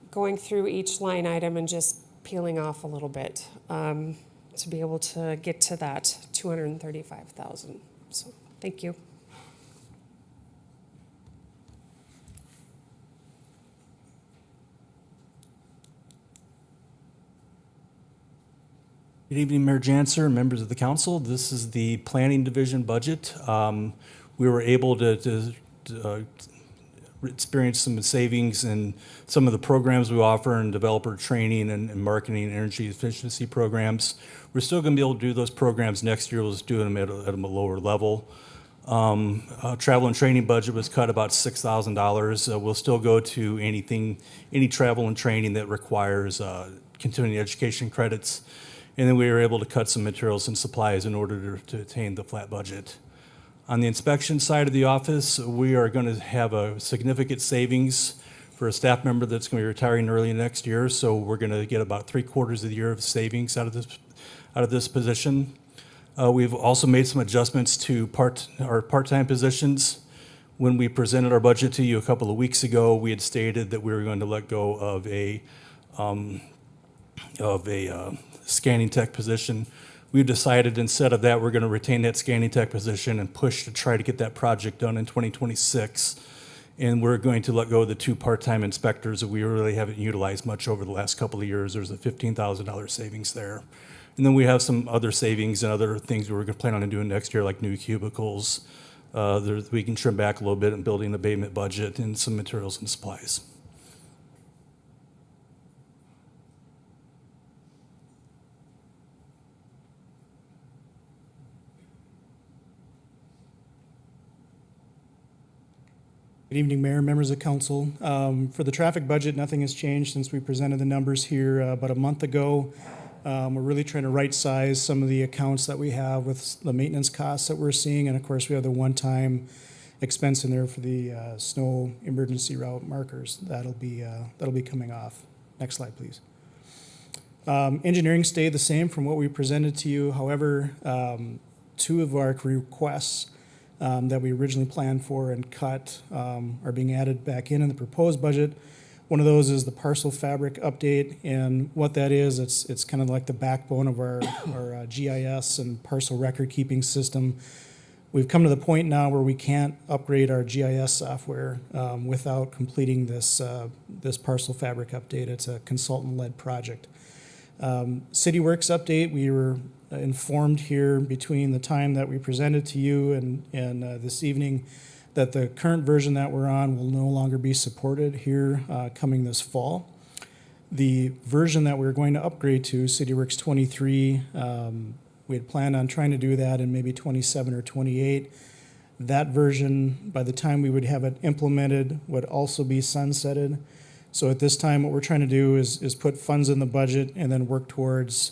going through each line item and just peeling off a little bit to be able to get to that $235,000. So, thank you. Good evening, Mayor Janser, members of the council. This is the Planning Division budget. We were able to experience some savings in some of the programs we offer in developer training and marketing and energy efficiency programs. We're still going to be able to do those programs next year. We'll just do them at a lower level. Travel and training budget was cut about $6,000. We'll still go to any travel and training that requires continuing education credits. And then we were able to cut some materials and supplies in order to attain the flat budget. On the inspection side of the office, we are going to have a significant savings for a staff member that's going to be retiring early next year. So we're going to get about 3/4 of the year of savings out of this position. We've also made some adjustments to our part-time positions. When we presented our budget to you a couple of weeks ago, we had stated that we were going to let go of a scanning tech position. We've decided instead of that, we're going to retain that scanning tech position and push to try to get that project done in 2026. And we're going to let go of the 2 part-time inspectors that we really haven't utilized much over the last couple of years. There's a $15,000 savings there. And then we have some other savings and other things we're going to plan on doing next year, like new cubicles. We can trim back a little bit in building abatement budget and some materials and supplies. Good evening, Mayor, members of council. For the traffic budget, nothing has changed since we presented the numbers here about a month ago. We're really trying to right-size some of the accounts that we have with the maintenance costs that we're seeing, and of course, we have the one-time expense in there for the snow emergency route markers. That'll be coming off. Next slide, please. Engineering stayed the same from what we presented to you. However, 2 of our requests that we originally planned for and cut are being added back in the proposed budget. One of those is the parcel fabric update, and what that is, it's kind of like the backbone of our GIS and parcel record keeping system. We've come to the point now where we can't upgrade our GIS software without completing this parcel fabric update. It's a consultant-led project. CityWorks update, we were informed here between the time that we presented to you and this evening that the current version that we're on will no longer be supported here coming this fall. The version that we're going to upgrade to, CityWorks 23, we had planned on trying to do that in maybe 27 or 28. That version, by the time we would have it implemented, would also be sunsetted. So at this time, what we're trying to do is put funds in the budget and then work towards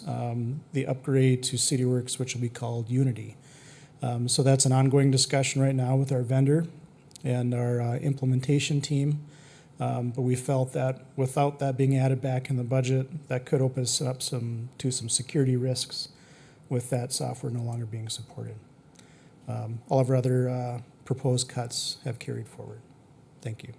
the upgrade to CityWorks, which will be called Unity. So that's an ongoing discussion right now with our vendor and our implementation team. But we felt that without that being added back in the budget, that could open us up to some security risks with that software no longer being supported. All of our other proposed cuts have carried forward. Thank you.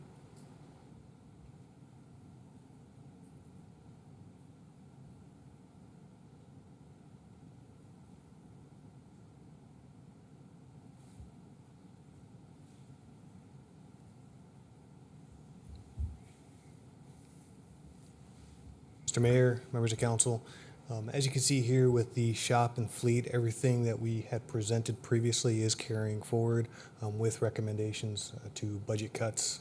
Mr. Mayor, members of council, as you can see here with the shop and fleet, everything that we had presented previously is carrying forward with recommendations to budget cuts.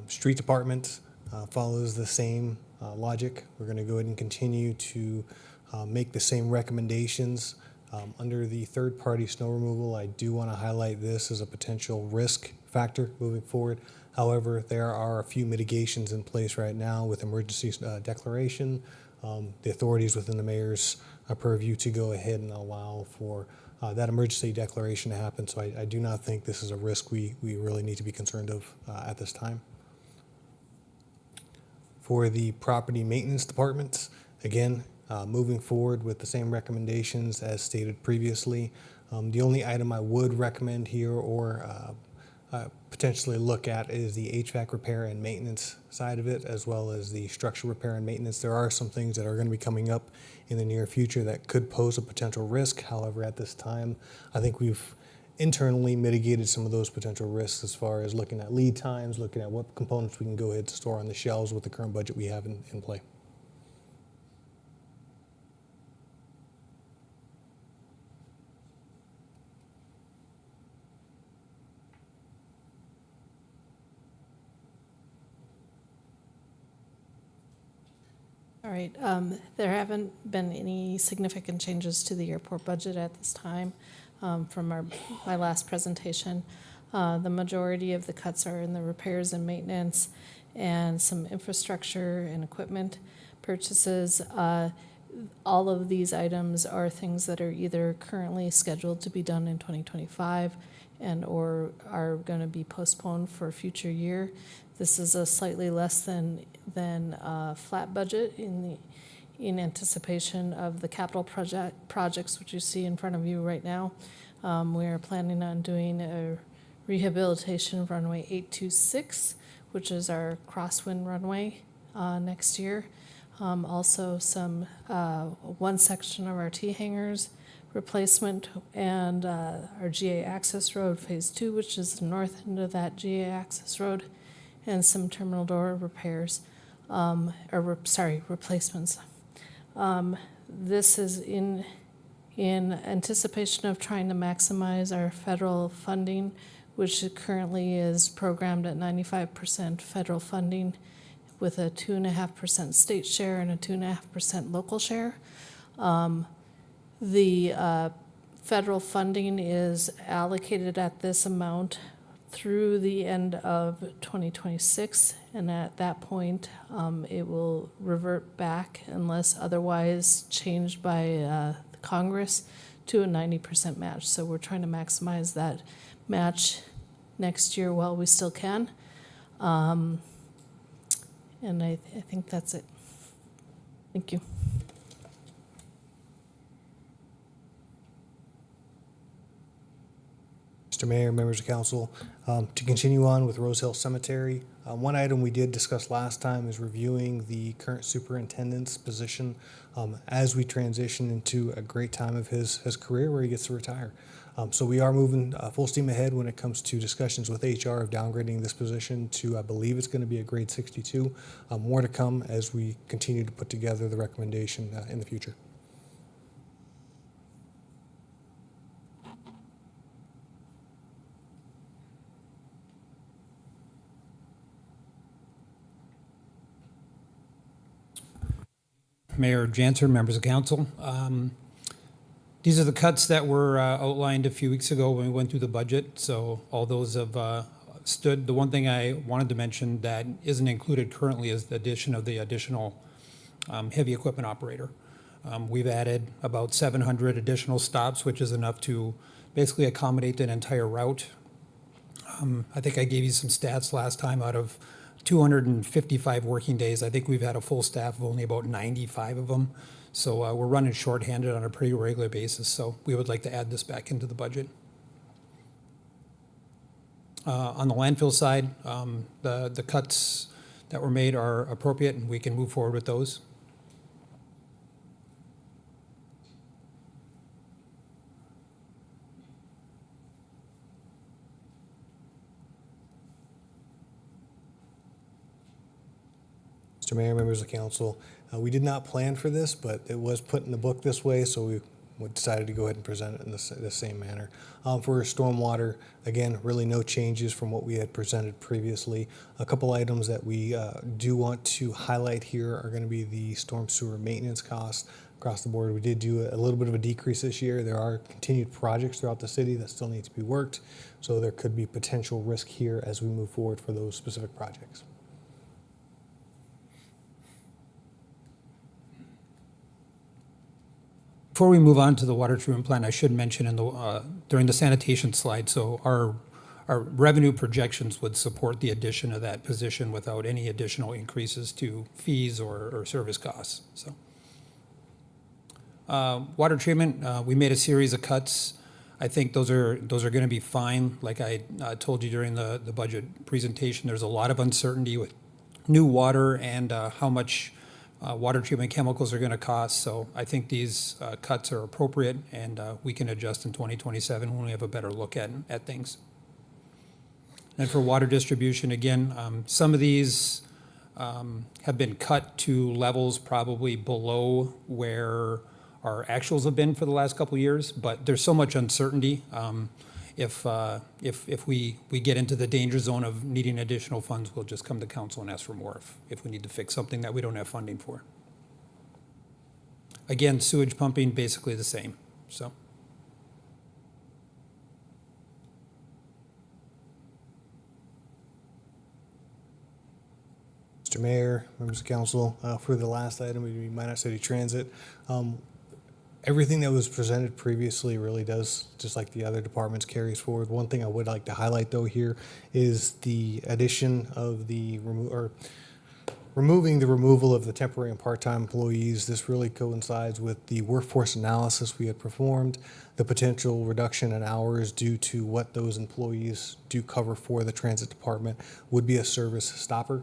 Street department follows the same logic. We're going to go ahead and continue to make the same recommendations. Under the third-party snow removal, I do want to highlight this as a potential risk factor moving forward. However, there are a few mitigations in place right now with emergency declaration, the authorities within the mayor's purview to go ahead and allow for that emergency declaration to happen. So I do not think this is a risk we really need to be concerned of at this time. For the property maintenance department, again, moving forward with the same recommendations as stated previously. The only item I would recommend here or potentially look at is the HVAC repair and maintenance side of it, as well as the structure repair and maintenance. There are some things that are going to be coming up in the near future that could pose a potential risk. However, at this time, I think we've internally mitigated some of those potential risks as far as looking at lead times, looking at what components we can go ahead and store on the shelves with the current budget we have in play. All right, there haven't been any significant changes to the airport budget at this time from my last presentation. The majority of the cuts are in the repairs and maintenance and some infrastructure and equipment purchases. All of these items are things that are either currently scheduled to be done in 2025 and or are going to be postponed for a future year. This is a slightly less than flat budget in anticipation of the capital projects which you see in front of you right now. We are planning on doing a rehabilitation of runway 826, which is our crosswind runway next year. Also some one section of our T-hangars replacement and our GA access road phase 2, which is the north end of that GA access road, and some terminal door repairs, replacements. This is in anticipation of trying to maximize our federal funding, which currently is programmed at 95% federal funding with a 2.5% state share and a 2.5% local share. The federal funding is allocated at this amount through the end of 2026, and at that point, it will revert back unless otherwise changed by Congress to a 90% match. So we're trying to maximize that match next year while we still can. And I think that's it. Thank you. Mr. Mr. Mayor, members of council, to continue on with Rose Hill Cemetery, one item we did discuss last time is reviewing the current superintendent's position as we transition into a great time of his career where he gets to retire. So we are moving full steam ahead when it comes to discussions with HR of downgrading this position to, I believe it's going to be a grade 62. More to come as we continue to put together the recommendation in the future. Mayor Janser, members of council. These are the cuts that were outlined a few weeks ago when we went through the budget, so all those have stood. The one thing I wanted to mention that isn't included currently is the addition of the additional heavy equipment operator. We've added about 700 additional stops, which is enough to basically accommodate an entire route. I think I gave you some stats last time. Out of 255 working days, I think we've had a full staff of only about 95 of them. So we're running shorthanded on a pretty regular basis. So we would like to add this back into the budget. On the landfill side, the cuts that were made are appropriate, and we can move forward with those. Mr. Mayor, members of council, we did not plan for this, but it was put in the book this way, so we decided to go ahead and present it in the same manner. For stormwater, again, really no changes from what we had presented previously. A couple items that we do want to highlight here are going to be the storm sewer maintenance costs across the board. We did do a little bit of a decrease this year. There are continued projects throughout the city that still need to be worked, so there could be potential risk here as we move forward for those specific projects. Before we move on to the water treatment plant, I should mention in the during the sanitation slide, so our revenue projections would support the addition of that position without any additional increases to fees or service costs. So, water treatment, we made a series of cuts. I think those are going to be fine. Like I told you during the budget presentation, there's a lot of uncertainty with new water and how much water treatment chemicals are going to cost. So I think these cuts are appropriate, and we can adjust in 2027 when we have a better look at things. And for water distribution, again, some of these have been cut to levels probably below where our actuals have been for the last couple of years, but there's so much uncertainty. If we get into the danger zone of needing additional funds, we'll just come to council and ask for more if we need to fix something that we don't have funding for. Again, sewage pumping, basically the same, so. Mr. Mayor, members of council, for the last item, we Minot City Transit. Everything that was presented previously really does, just like the other departments, carries forward. One thing I would like to highlight, though, here is the addition of removing the removal of the temporary and part-time employees. This really coincides with the workforce analysis we had performed, the potential reduction in hours due to what those employees do cover for the transit department would be a service stopper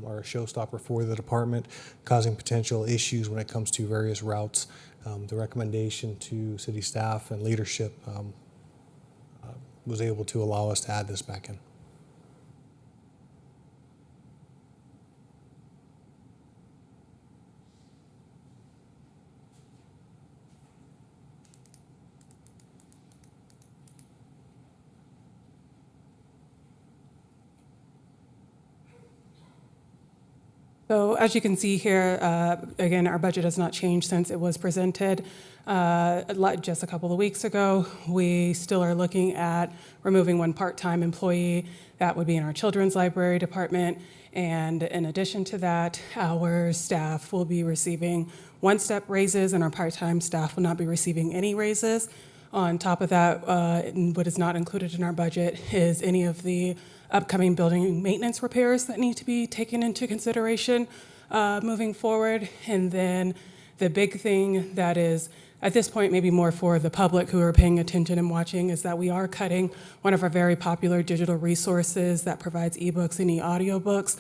or a showstopper for the department, causing potential issues when it comes to various routes. The recommendation to city staff and leadership was able to allow us to add this back in. So as you can see here, again, our budget has not changed since it was presented just a couple of weeks ago. We still are looking at removing one part-time employee. That would be in our children's library department. And in addition to that, our staff will be receiving one-step raises, and our part-time staff will not be receiving any raises. On top of that, what is not included in our budget is any of the upcoming building maintenance repairs that need to be taken into consideration moving forward. And then the big thing that is at this point, maybe more for the public who are paying attention and watching, is that we are cutting one of our very popular digital resources that provides ebooks and e-audiobooks,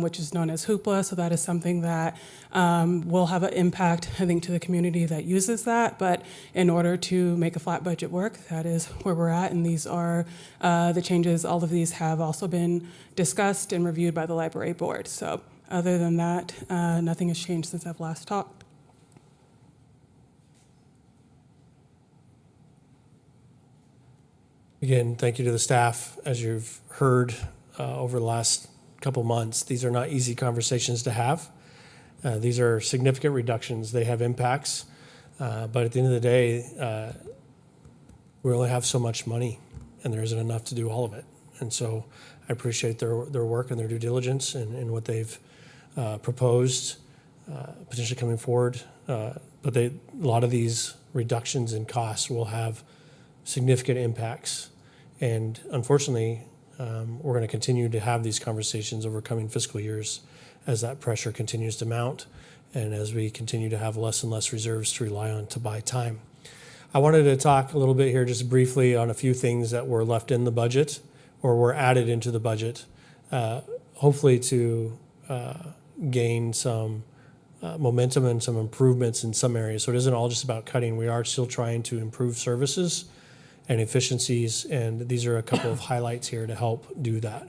which is known as Hoopla. So that is something that will have an impact, I think, to the community that uses that. But in order to make a flat budget work, that is where we're at. And these are the changes. All of these have also been discussed and reviewed by the library board. So other than that, nothing has changed since I've last talked. Again, thank you to the staff. As you've heard over the last couple months, these are not easy conversations to have. These are significant reductions. They have impacts. But at the end of the day, we only have so much money, and there isn't enough to do all of it. And so I appreciate their work and their due diligence and what they've proposed, potentially coming forward. But a lot of these reductions in costs will have significant impacts. And unfortunately, we're going to continue to have these conversations over coming fiscal years as that pressure continues to mount and as we continue to have less and less reserves to rely on to buy time. I wanted to talk a little bit here just briefly on a few things that were left in the budget or were added into the budget, hopefully to gain some momentum and some improvements in some areas. So it isn't all just about cutting. We are still trying to improve services and efficiencies, and these are a couple of highlights here to help do that.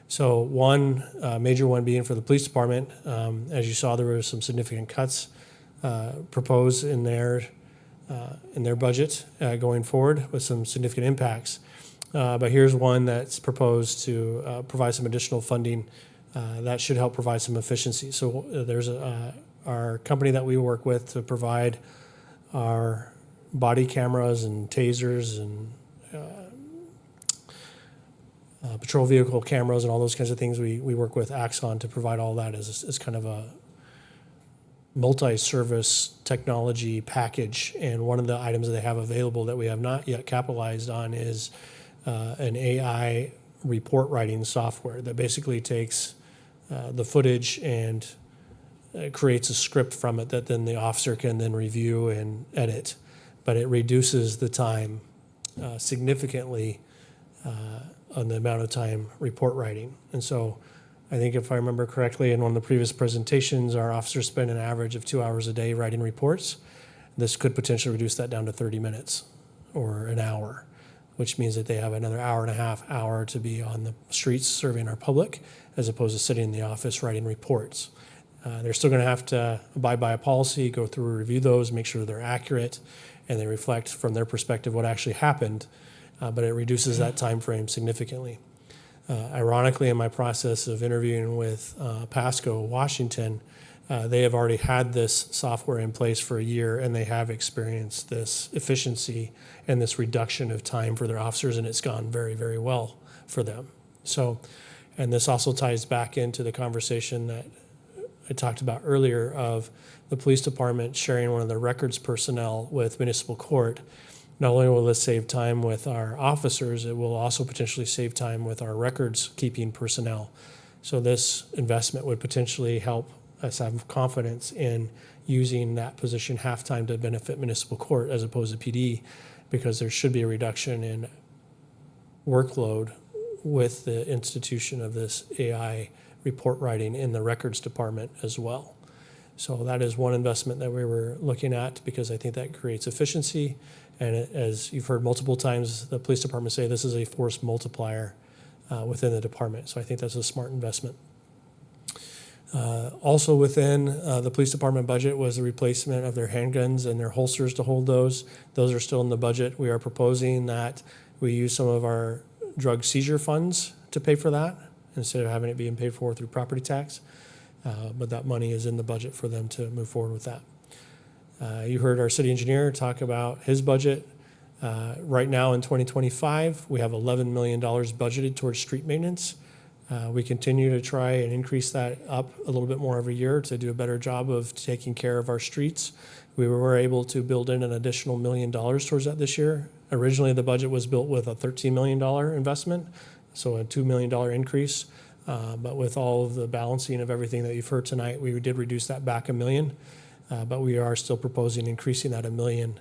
So one major one being for the police department. As you saw, there were some significant cuts proposed in their budget going forward with some significant impacts. But here's one that's proposed to provide some additional funding that should help provide some efficiency. So there's our company that we work with to provide our body cameras and tasers and patrol vehicle cameras and all those kinds of things. We work with Axon to provide all that as kind of a multi-service technology package. And one of the items that they have available that we have not yet capitalized on is an AI report writing software that basically takes the footage and creates a script from it that then the officer can then review and edit. But it reduces the time significantly on the amount of time report writing. And so I think if I remember correctly, in one of the previous presentations, our officers spend an average of 2 hours a day writing reports. This could potentially reduce that down to 30 minutes or an hour, which means that they have another hour and a half hour to be on the streets serving our public, as opposed to sitting in the office writing reports. They're still going to have to abide by a policy, go through, review those, make sure they're accurate, and they reflect from their perspective what actually happened, but it reduces that time frame significantly. Ironically, in my process of interviewing with Pasco, Washington, they have already had this software in place for a year, and they have experienced this efficiency and this reduction of time for their officers, and it's gone very, very well for them. So, and this also ties back into the conversation that I talked about earlier of the police department sharing one of the records personnel with municipal court. Not only will this save time with our officers, it will also potentially save time with our records keeping personnel. So this investment would potentially help us have confidence in using that position half-time to benefit municipal court as opposed to PD, because there should be a reduction in workload with the institution of this AI report writing in the records department as well. So that is one investment that we were looking at, because I think that creates efficiency. And as you've heard multiple times, the police department say this is a force multiplier within the department. So I think that's a smart investment. Also within the police department budget was the replacement of their handguns and their holsters to hold those. Those are still in the budget. We are proposing that we use some of our drug seizure funds to pay for that instead of having it being paid for through property tax. But that money is in the budget for them to move forward with that. You heard our city engineer talk about his budget. Right now in 2025, we have $11 million budgeted towards street maintenance. We continue to try and increase that up a little bit more every year to do a better job of taking care of our streets. We were able to build in an additional $1 million towards that this year. Originally, the budget was built with a $13 million investment, so a $2 million increase. But with all of the balancing of everything that you've heard tonight, we did reduce that back $1 million. but we are still proposing increasing that $1 million.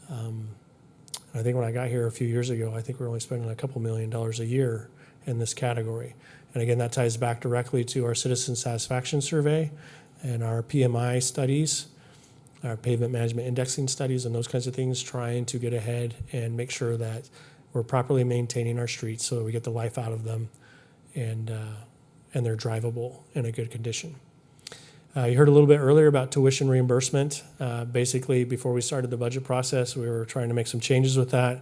I think when I got here a few years ago, I think we were only spending a couple $1 million a year in this category. And again, that ties back directly to our citizen satisfaction survey and our PMI studies, our pavement management indexing studies, and those kinds of things, trying to get ahead and make sure that we're properly maintaining our streets so that we get the life out of them and they're drivable in a good condition. You heard a little bit earlier about tuition reimbursement. Basically, before we started the budget process, we were trying to make some changes with that.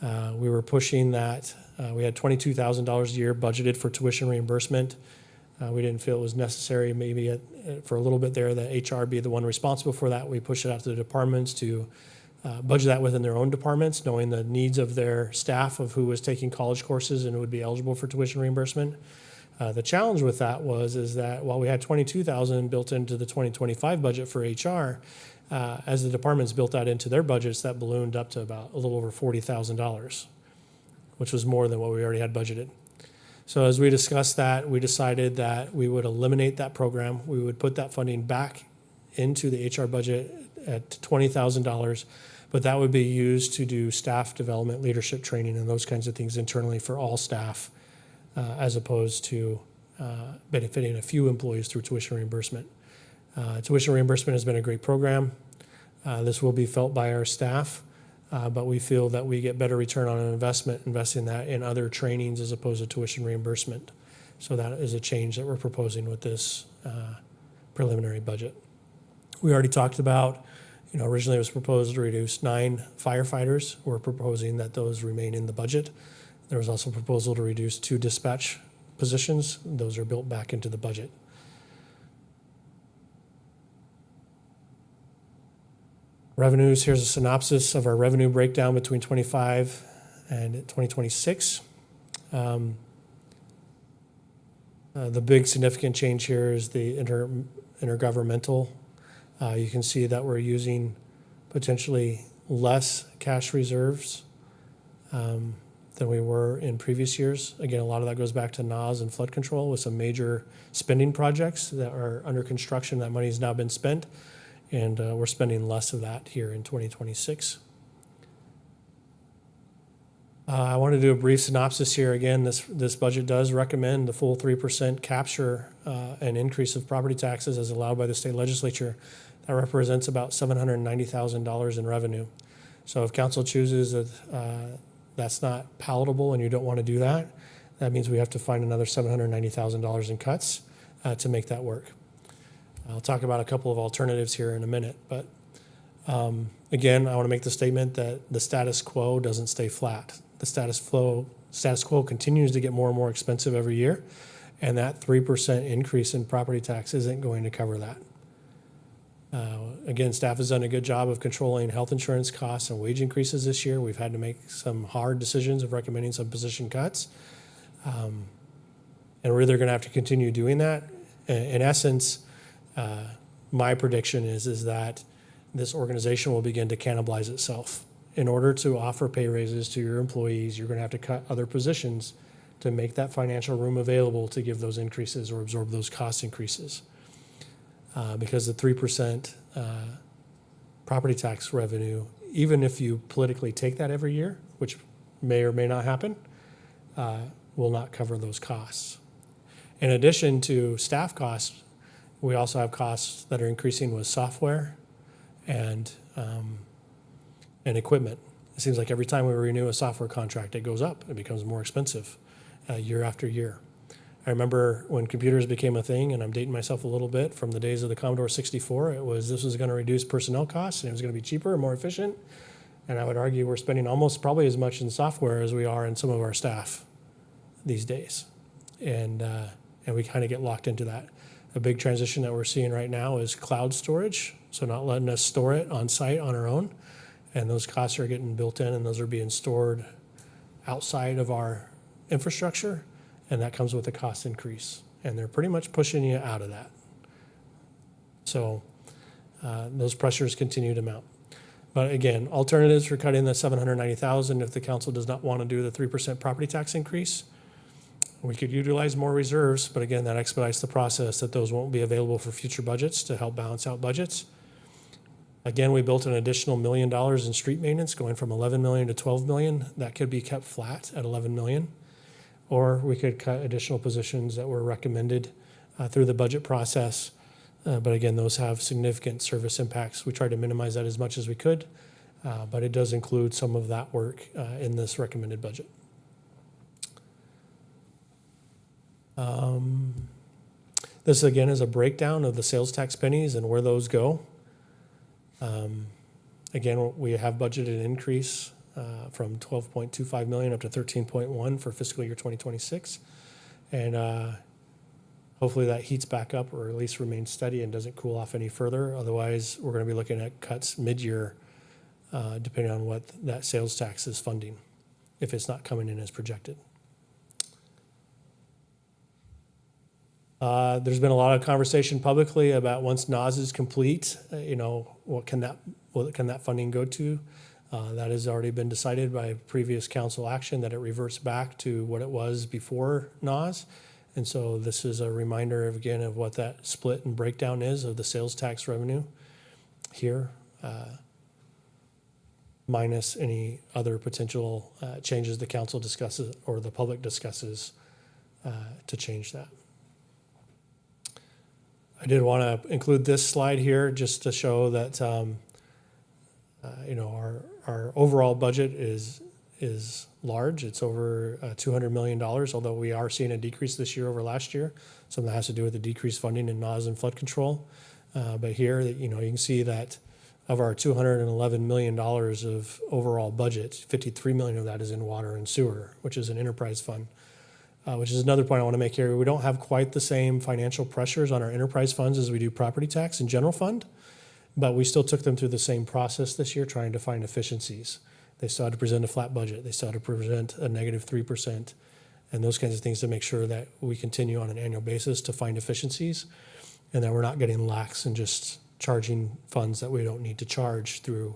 We were pushing that. We had $22,000 a year budgeted for tuition reimbursement. We didn't feel it was necessary, maybe for a little bit there, that HR be the one responsible for that. We pushed it out to the departments to budget that within their own departments, knowing the needs of their staff of who was taking college courses and would be eligible for tuition reimbursement. The challenge with that is that while we had $22,000 built into the 2025 budget for HR, as the departments built that into their budgets, that ballooned up to about a little over $40,000, which was more than what we already had budgeted. So as we discussed that, we decided that we would eliminate that program. We would put that funding back into the HR budget at $20,000, but that would be used to do staff development, leadership training, and those kinds of things internally for all staff, as opposed to benefiting a few employees through tuition reimbursement. Tuition reimbursement has been a great program. This will be felt by our staff, but we feel that we get better return on an investment investing that in other trainings as opposed to tuition reimbursement. So that is a change that we're proposing with this preliminary budget. We already talked about, originally it was proposed to reduce 9 firefighters. We're proposing that those remain in the budget. There was also a proposal to reduce 2 dispatch positions. Those are built back into the budget. Revenues, here's a synopsis of our revenue breakdown between 25 and 2026. The big significant change here is the intergovernmental. You can see that we're using potentially less cash reserves than we were in previous years. Again, a lot of that goes back to NAS and flood control with some major spending projects that are under construction. That money has now been spent, and we're spending less of that here in 2026. I want to do a brief synopsis here. Again, this budget does recommend the full 3% capture and increase of property taxes as allowed by the state legislature. That represents about $790,000 in revenue. So if council chooses that that's not palatable and you don't want to do that, that means we have to find another $790,000 in cuts to make that work. I'll talk about a couple of alternatives here in a minute, but again, I want to make the statement that the status quo doesn't stay flat. The status quo continues to get more and more expensive every year, and that 3% increase in property tax isn't going to cover that. Again, staff has done a good job of controlling health insurance costs and wage increases this year. We've had to make some hard decisions of recommending some position cuts. And we're either going to have to continue doing that. In essence, my prediction is that this organization will begin to cannibalize itself. In order to offer pay raises to your employees, you're going to have to cut other positions to make that financial room available to give those increases or absorb those cost increases. Because the 3% property tax revenue, even if you politically take that every year, which may or may not happen, will not cover those costs. In addition to staff costs, we also have costs that are increasing with software and equipment. It seems like every time we renew a software contract, it goes up. It becomes more expensive year after year. I remember when computers became a thing, and I'm dating myself a little bit, from the days of the Commodore 64, this was going to reduce personnel costs, and it was going to be cheaper and more efficient. And I would argue we're spending almost probably as much in software as we are in some of our staff these days. And we kind of get locked into that. A big transition that we're seeing right now is cloud storage, so not letting us store it on site on our own. And those costs are getting built in, and those are being stored outside of our infrastructure. And that comes with a cost increase. And they're pretty much pushing you out of that. So those pressures continue to mount. But again, alternatives for cutting the $790,000 if the council does not want to do the 3% property tax increase. We could utilize more reserves, but again, that expedites the process that those won't be available for future budgets to help balance out budgets. Again, we built an additional $1 million in street maintenance, going from 11 million to 12 million. That could be kept flat at 11 million. Or we could cut additional positions that were recommended through the budget process. But again, those have significant service impacts. We tried to minimize that as much as we could, but it does include some of that work in this recommended budget. This again is a breakdown of the sales tax pennies and where those go. Again, we have budgeted an increase from 12.25 million up to 13.1 for fiscal year 2026. And hopefully that heats back up or at least remains steady and doesn't cool off any further. Otherwise, we're going to be looking at cuts mid-year depending on what that sales tax is funding, if it's not coming in as projected. There's been a lot of conversation publicly about once NOS is complete, what can that funding go to? That has already been decided by previous council action that it reverts back to what it was before NOS. And so this is a reminder again of what that split and breakdown is of the sales tax revenue here, minus any other potential changes the council discusses or the public discusses to change that. I did want to include this slide here just to show that our overall budget is large. It's over $200 million, although we are seeing a decrease this year over last year. Some of that has to do with the decreased funding in NOS and flood control. But here, you can see that of our $211 million of overall budget, 53 million of that is in water and sewer, which is an enterprise fund. Which is another point I want to make here. We don't have quite the same financial pressures on our enterprise funds as we do property tax and general fund, but we still took them through the same process this year trying to find efficiencies. They still had to present a flat budget. They still had to present a negative 3% and those kinds of things to make sure that we continue on an annual basis to find efficiencies and that we're not getting lax and just charging funds that we don't need to charge through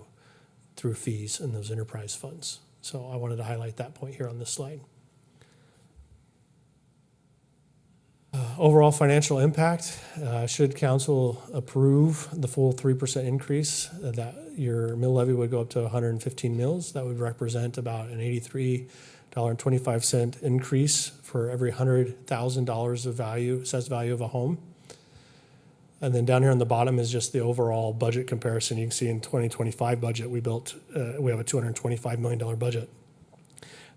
fees in those enterprise funds. So I wanted to highlight that point here on this slide. Overall financial impact, should council approve the full 3% increase, that your mill levy would go up to 115 mills. That would represent about an $83.25 increase for every $100,000 of value, assessed value of a home. And then down here on the bottom is just the overall budget comparison. You can see in 2025 budget, we have a $225 million budget.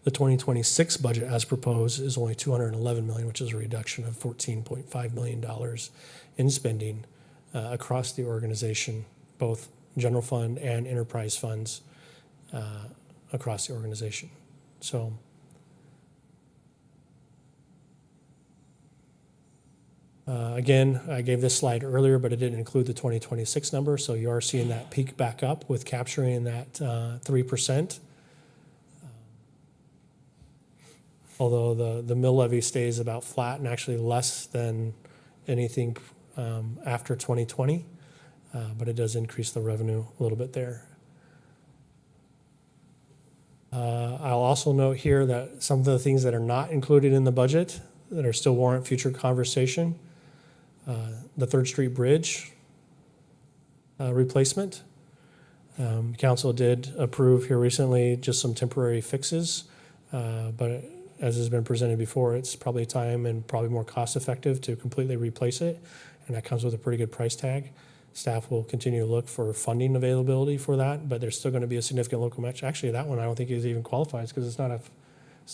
The 2026 budget as proposed is only $211 million, which is a reduction of $14.5 million in spending across the organization, both general fund and enterprise funds across the organization. So again, I gave this slide earlier, but it didn't include the 2026 number. So you are seeing that peak back up with capturing that 3%. Although the mill levy stays about flat and actually less than anything after 2020, but it does increase the revenue a little bit there. I'll also note here that some of the things that are not included in the budget that are still warrant future conversation, the 3rd Street Bridge replacement. Council did approve here recently just some temporary fixes, but as has been presented before, it's probably time and probably more cost effective to completely replace it. And that comes with a pretty good price tag. Staff will continue to look for funding availability for that, but there's still going to be a significant local match. Actually, that one I don't think it even qualifies because it's not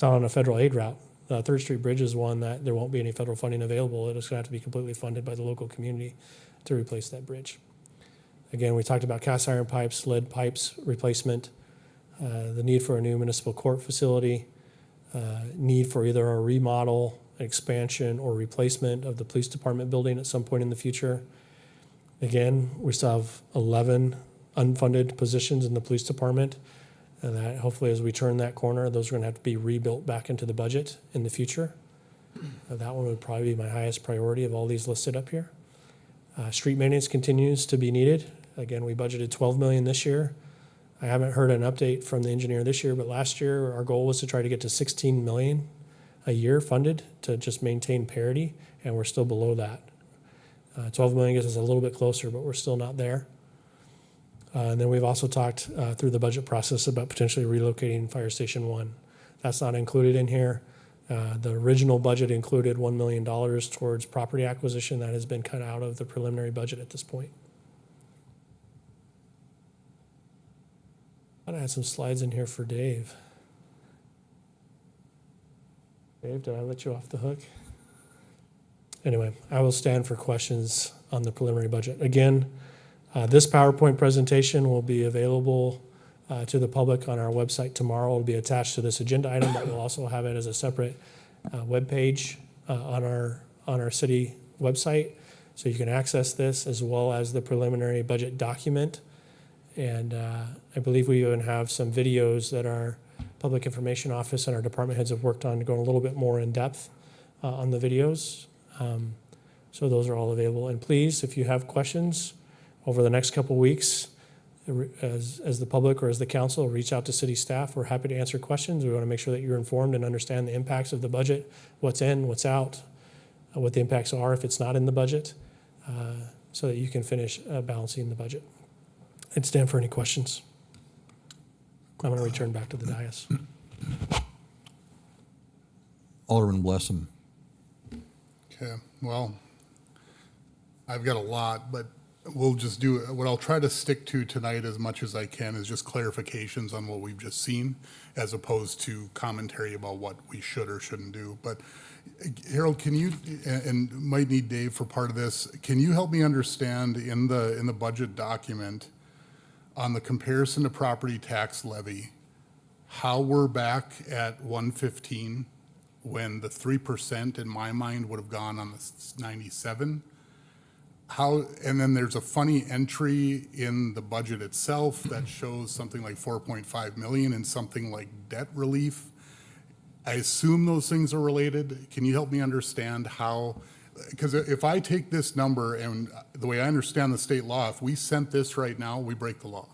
on a federal aid route. 3rd Street Bridge is one that there won't be any federal funding available. It's going to have to be completely funded by the local community to replace that bridge. Again, we talked about cast iron pipes, lead pipes replacement, the need for a new municipal court facility, need for either a remodel, expansion, or replacement of the police department building at some point in the future. Again, we still have 11 unfunded positions in the police department, and that hopefully as we turn that corner, those are going to have to be rebuilt back into the budget in the future. That one would probably be my highest priority of all these listed up here. Street maintenance continues to be needed. Again, we budgeted $12 million this year. I haven't heard an update from the engineer this year, but last year our goal was to try to get to $16 million a year funded to just maintain parity, and we're still below that. $12 million gets us a little bit closer, but we're still not there. And then we've also talked through the budget process about potentially relocating Fire Station 1. That's not included in here. The original budget included $1 million towards property acquisition. That has been cut out of the preliminary budget at this point. I had some slides in here for Dave. Dave, did I let you off the hook? Anyway, I will stand for questions on the preliminary budget. Again, this PowerPoint presentation will be available to the public on our website tomorrow. It'll be attached to this agenda item, but we'll also have it as a separate web page on our city website. So you can access this as well as the preliminary budget document. And I believe we even have some videos that our Public Information Office and our department heads have worked on to go a little bit more in depth on the videos. So those are all available. And please, if you have questions over the next couple weeks, as the public or as the council, reach out to city staff. We're happy to answer questions. We want to make sure that you're informed and understand the impacts of the budget, what's in, what's out, what the impacts are if it's not in the budget, so that you can finish balancing the budget. I'd stand for any questions. I'm going to return back to the dais. Alderman Blessam. Okay, well, I've got a lot, but we'll just do, what I'll try to stick to tonight as much as I can is just clarifications on what we've just seen, as opposed to commentary about what we should or shouldn't do. But Harold, can you, and might need Dave for part of this, can you help me understand in the budget document on the comparison to property tax levy, how we're back at 115 when the 3% in my mind would have gone on the 97? How, and then there's a funny entry in the budget itself that shows something like 4.5 million and something like debt relief. I assume those things are related. Can you help me understand how, because if I take this number and the way I understand the state law, if we sent this right now, we break the law.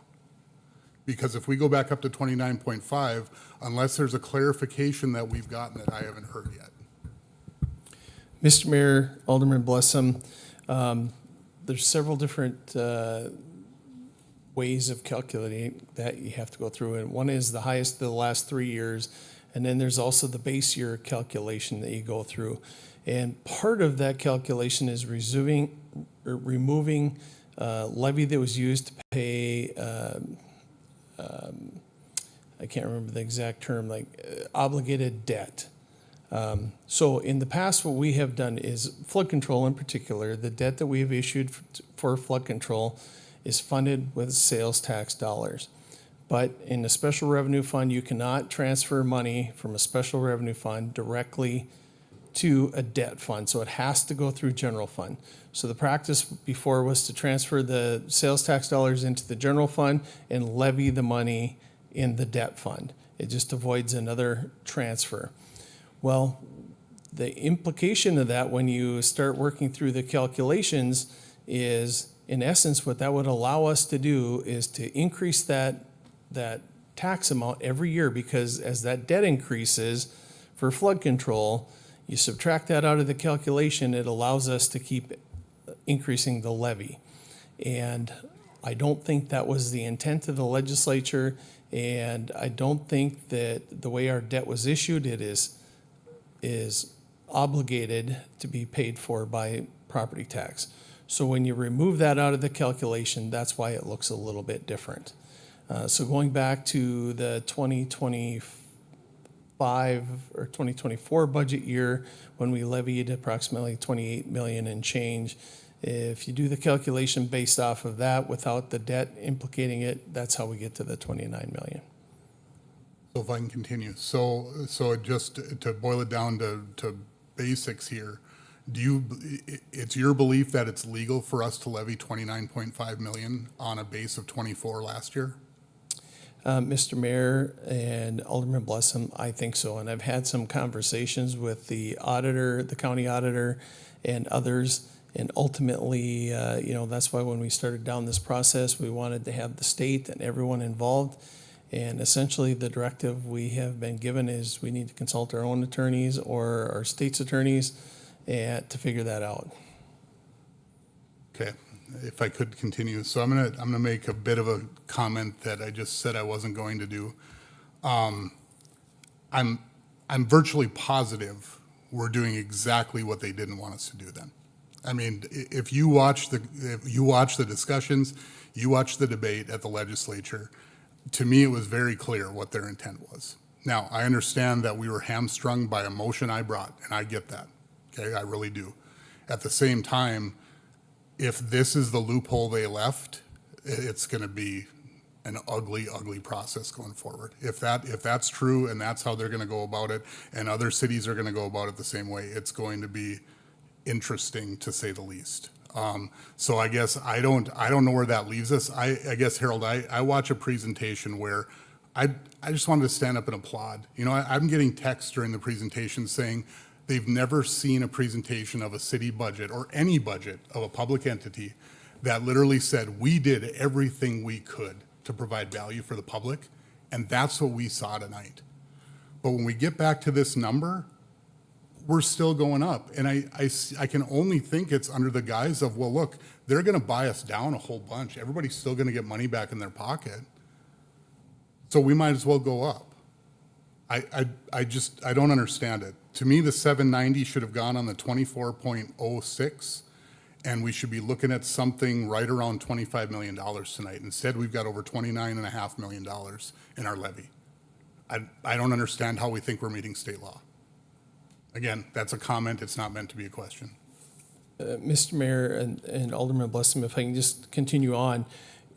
Because if we go back up to 29.5, unless there's a clarification that we've gotten that I haven't heard yet. Mr. Mayor, Alderman Blessam, there's several different ways of calculating that you have to go through. And one is the highest of the last 3 years. And then there's also the base year calculation that you go through. And part of that calculation is removing levy that was used to pay, I can't remember the exact term, like obligated debt. So in the past, what we have done is flood control in particular, the debt that we have issued for flood control is funded with sales tax dollars. But in the special revenue fund, you cannot transfer money from a special revenue fund directly to a debt fund. So it has to go through general fund. So the practice before was to transfer the sales tax dollars into the general fund and levy the money in the debt fund. It just avoids another transfer. Well, the implication of that when you start working through the calculations is, in essence, what that would allow us to do is to increase that tax amount every year, because as that debt increases for flood control, you subtract that out of the calculation, it allows us to keep increasing the levy. And I don't think that was the intent of the legislature, and I don't think that the way our debt was issued, it is obligated to be paid for by property tax. So when you remove that out of the calculation, that's why it looks a little bit different. So going back to the 2025 or 2024 budget year, when we levied approximately 28 million and change, if you do the calculation based off of that without the debt implicating it, that's how we get to the 29 million. So if I can continue, so just to boil it down to basics here, it's your belief that it's legal for us to levy 29.5 million on a base of 24 last year? Mr. Mayor and Alderman Blessam, I think so. And I've had some conversations with the auditor, the county auditor, and others. And ultimately, that's why when we started down this process, we wanted to have the state and everyone involved. And essentially, the directive we have been given is we need to consult our own attorneys or our state's attorneys to figure that out. Okay. if I could continue. So I'm gonna make a bit of a comment that I just said I wasn't going to do. I'm virtually positive we're doing exactly what they didn't want us to do then. I mean, if you watch the discussions, you watch the debate at the legislature, to me, it was very clear what their intent was. Now, I understand that we were hamstrung by a motion I brought, and I get that. Okay, I really do. At the same time, if this is the loophole they left, it's going to be an ugly, ugly process going forward. If that's true and that's how they're going to go about it, and other cities are going to go about it the same way, it's going to be interesting to say the least. So I guess I don't know where that leaves us. I guess, Harold, I watch a presentation where I just wanted to stand up and applaud. You know, I'm getting texts during the presentation saying they've never seen a presentation of a city budget or any budget of a public entity that literally said, we did everything we could to provide value for the public, and that's what we saw tonight. But when we get back to this number, we're still going up. And I can only think it's under the guise of, well, look, they're going to buy us down a whole bunch. Everybody's still going to get money back in their pocket. So we might as well go up. I don't understand it. To me, the 790 should have gone on the 24.06, and we should be looking at something right around $25 million tonight. Instead, we've got over $29.5 million in our levy. I don't understand how we think we're meeting state law. Again, that's a comment. It's not meant to be a question. Mr. Mayor and Alderman Blessum, if I can just continue on,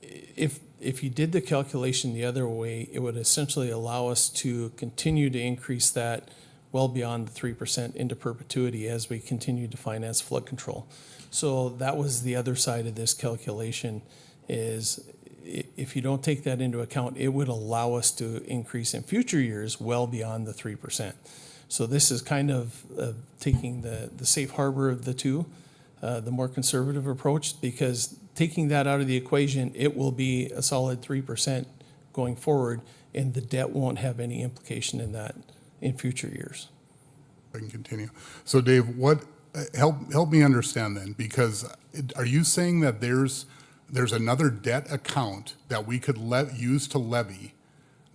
if you did the calculation the other way, it would essentially allow us to continue to increase that well beyond the 3% into perpetuity as we continue to finance flood control. So that was the other side of this calculation, is if you don't take that into account, it would allow us to increase in future years well beyond the 3%. So this is kind of taking the safe harbor of the two, the more conservative approach, because taking that out of the equation, it will be a solid 3% going forward, and the debt won't have any implication in that in future years. I can continue. So Dave, help me understand then, because are you saying that there's another debt account that we could use to levy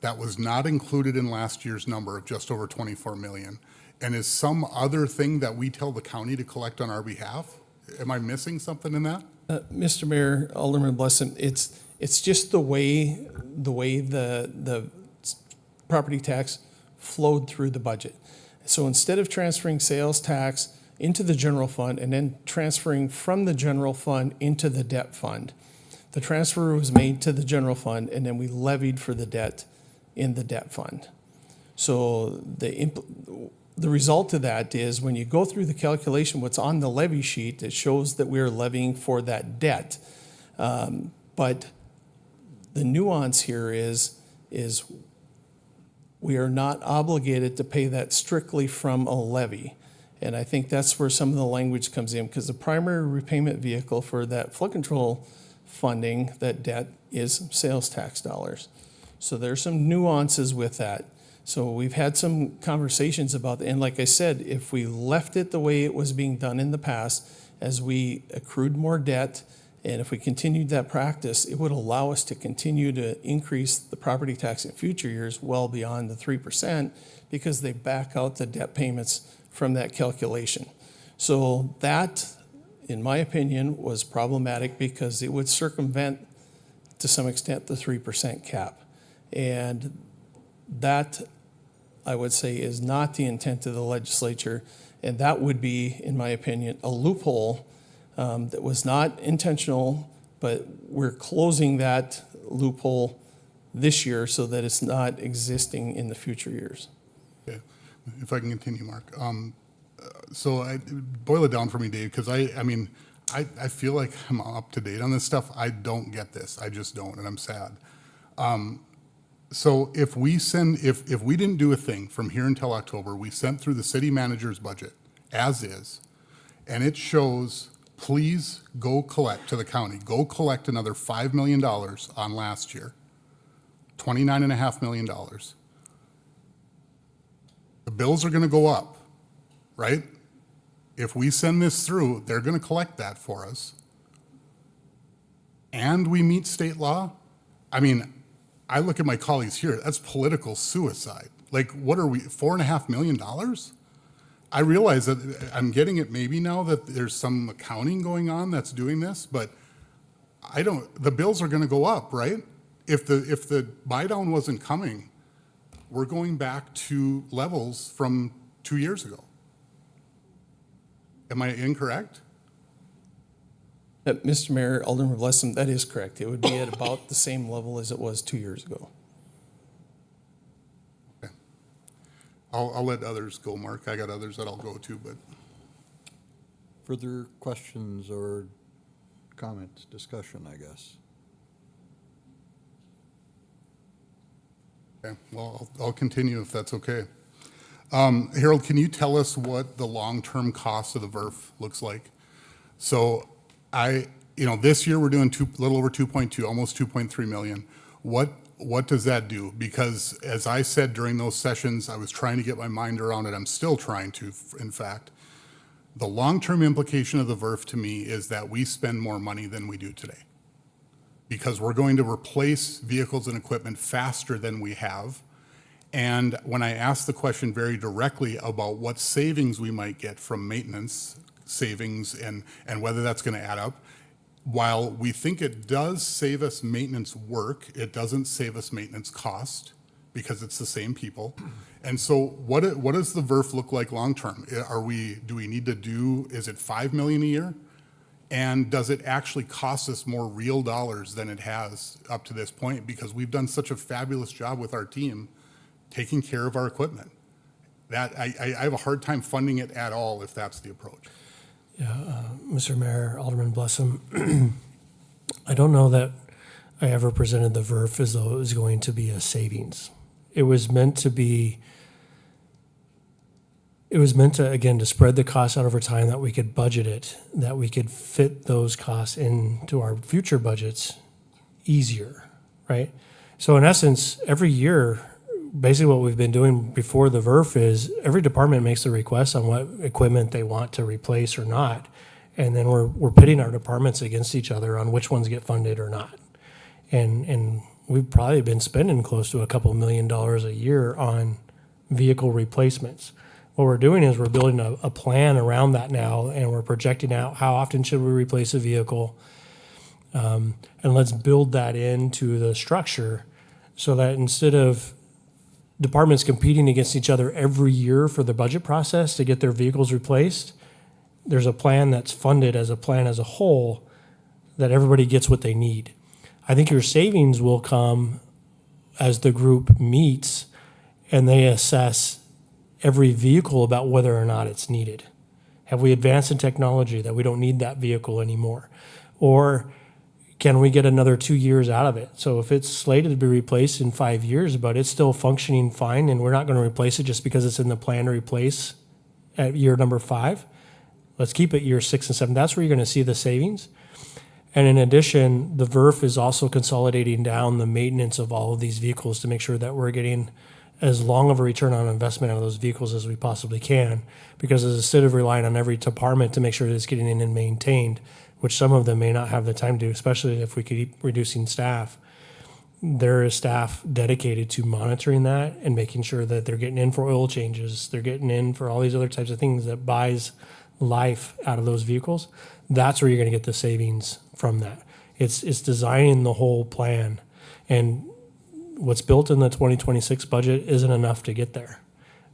that was not included in last year's number of just over 24 million, and is some other thing that we tell the county to collect on our behalf? Am I missing something in that? Mr. Mayor, Alderman Blessum, it's just the way the property tax flowed through the budget. So instead of transferring sales tax into the general fund and then transferring from the general fund into the debt fund, the transfer was made to the general fund, and then we levied for the debt in the debt fund. So the result of that is when you go through the calculation, what's on the levy sheet, it shows that we're levying for that debt. But the nuance here is we are not obligated to pay that strictly from a levy. And I think that's where some of the language comes in, because the primary repayment vehicle for that flood control funding, that debt, is sales tax dollars. So there's some nuances with that. So we've had some conversations about that. And like I said, if we left it the way it was being done in the past, as we accrued more debt, and if we continued that practice, it would allow us to continue to increase the property tax in future years well beyond the 3%, because they back out the debt payments from that calculation. So that, in my opinion, was problematic because it would circumvent, to some extent, the 3% cap. And that, I would say, is not the intent of the legislature, and that would be, in my opinion, a loophole that was not intentional, but we're closing that loophole this year so that it's not existing in the future years. Okay, if I can continue, Mark. So boil it down for me, Dave, because I feel like I'm up to date on this stuff. I don't get this. I just don't, and I'm sad. So if we didn't do a thing from here until October, we sent through the city manager's budget as is, and it shows, please go collect to the county, go collect another $5 million on last year, $29.5 million. The bills are going to go up, right? If we send this through, they're going to collect that for us. and we meet state law, I mean, I look at my colleagues here, that's political suicide. Like, what are we, $4.5 million? I realize that I'm getting it maybe now that there's some accounting going on that's doing this, but the bills are gonna go up, right? If the buy down wasn't coming, we're going back to levels from 2 years ago. Am I incorrect? Mr. Mayor, Alderman Blessum, that is correct. It would be at about the same level as it was 2 years ago. Okay. I'll let others go, Mark. I got others that I'll go to, but. Further questions or comments, discussion, I guess? Okay, well, I'll continue if that's okay. Harold, can you tell us what the long-term cost of the VERF looks like? So this year we're doing a little over 2.2, almost 2.3 million. What does that do? Because as I said during those sessions, I was trying to get my mind around it. I'm still trying to, in fact. The long-term implication of the VERF to me is that we spend more money than we do today, because we're going to replace vehicles and equipment faster than we have. And when I asked the question very directly about what savings we might get from maintenance savings and whether that's going to add up, while we think it does save us maintenance work, it doesn't save us maintenance cost because it's the same people. And so what does the VERF look like long-term? Do we need to do, is it 5 million a year? And does it actually cost us more real dollars than it has up to this point? Because we've done such a fabulous job with our team taking care of our equipment. That I have a hard time funding it at all if that's the approach. Yeah, Mr. Mayor, Alderman Blessum, I don't know that I ever presented the VERF as though it was going to be a savings. It was meant to, again, to spread the costs out over time, that we could budget it, that we could fit those costs into our future budgets easier, right? So in essence, every year, basically what we've been doing before the VERF is every department makes a request on what equipment they want to replace or not. And then we're pitting our departments against each other on which ones get funded or not. And we've probably been spending close to a couple $1 million a year on vehicle replacements. What we're doing is we're building a plan around that now, and we're projecting out how often should we replace a vehicle. And let's build that into the structure so that instead of departments competing against each other every year for the budget process to get their vehicles replaced, there's a plan that's funded as a plan as a whole that everybody gets what they need. I think your savings will come as the group meets and they assess every vehicle about whether or not it's needed. Have we advanced in technology that we don't need that vehicle anymore? Or can we get another 2 years out of it? So if it's slated to be replaced in 5 years, but it's still functioning fine and we're not going to replace it just because it's in the plan to replace at year number 5, let's keep it year 6 and 7. That's where you're going to see the savings. And in addition, the VERF is also consolidating down the maintenance of all of these vehicles to make sure that we're getting as long of a return on investment out of those vehicles as we possibly can. Because instead of relying on every department to make sure that it's getting in and maintained, which some of them may not have the time to do, especially if we keep reducing staff, there is staff dedicated to monitoring that and making sure that they're getting in for oil changes, they're getting in for all these other types of things that buys life out of those vehicles. That's where you're going to get the savings from that. It's designing the whole plan, and what's built in the 2026 budget isn't enough to get there.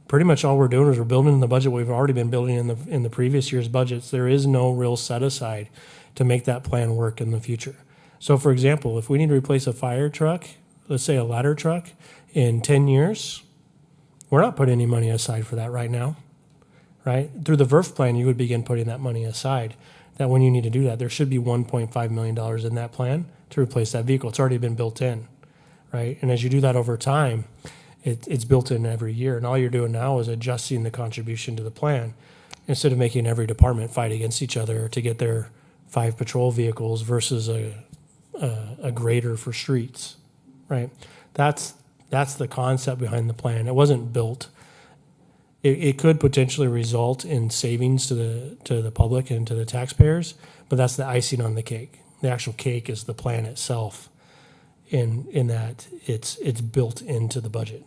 Pretty much all we're doing is we're building in the budget we've already been building in the previous year's budgets. There is no real set aside to make that plan work in the future. So for example, if we need to replace a fire truck, let's say a ladder truck, in 10 years, we're not putting any money aside for that right now, right? Through the VERF plan, you would begin putting that money aside. That when you need to do that, there should be $1.5 million in that plan to replace that vehicle. It's already been built in, right? And as you do that over time, it's built in every year. And all you're doing now is adjusting the contribution to the plan instead of making every department fight against each other to get their 5 patrol vehicles versus a grader for streets, right? That's the concept behind the plan. It wasn't built. It could potentially result in savings to the public and to the taxpayers, but that's the icing on the cake. The actual cake is the plan itself, in that it's built into the budget.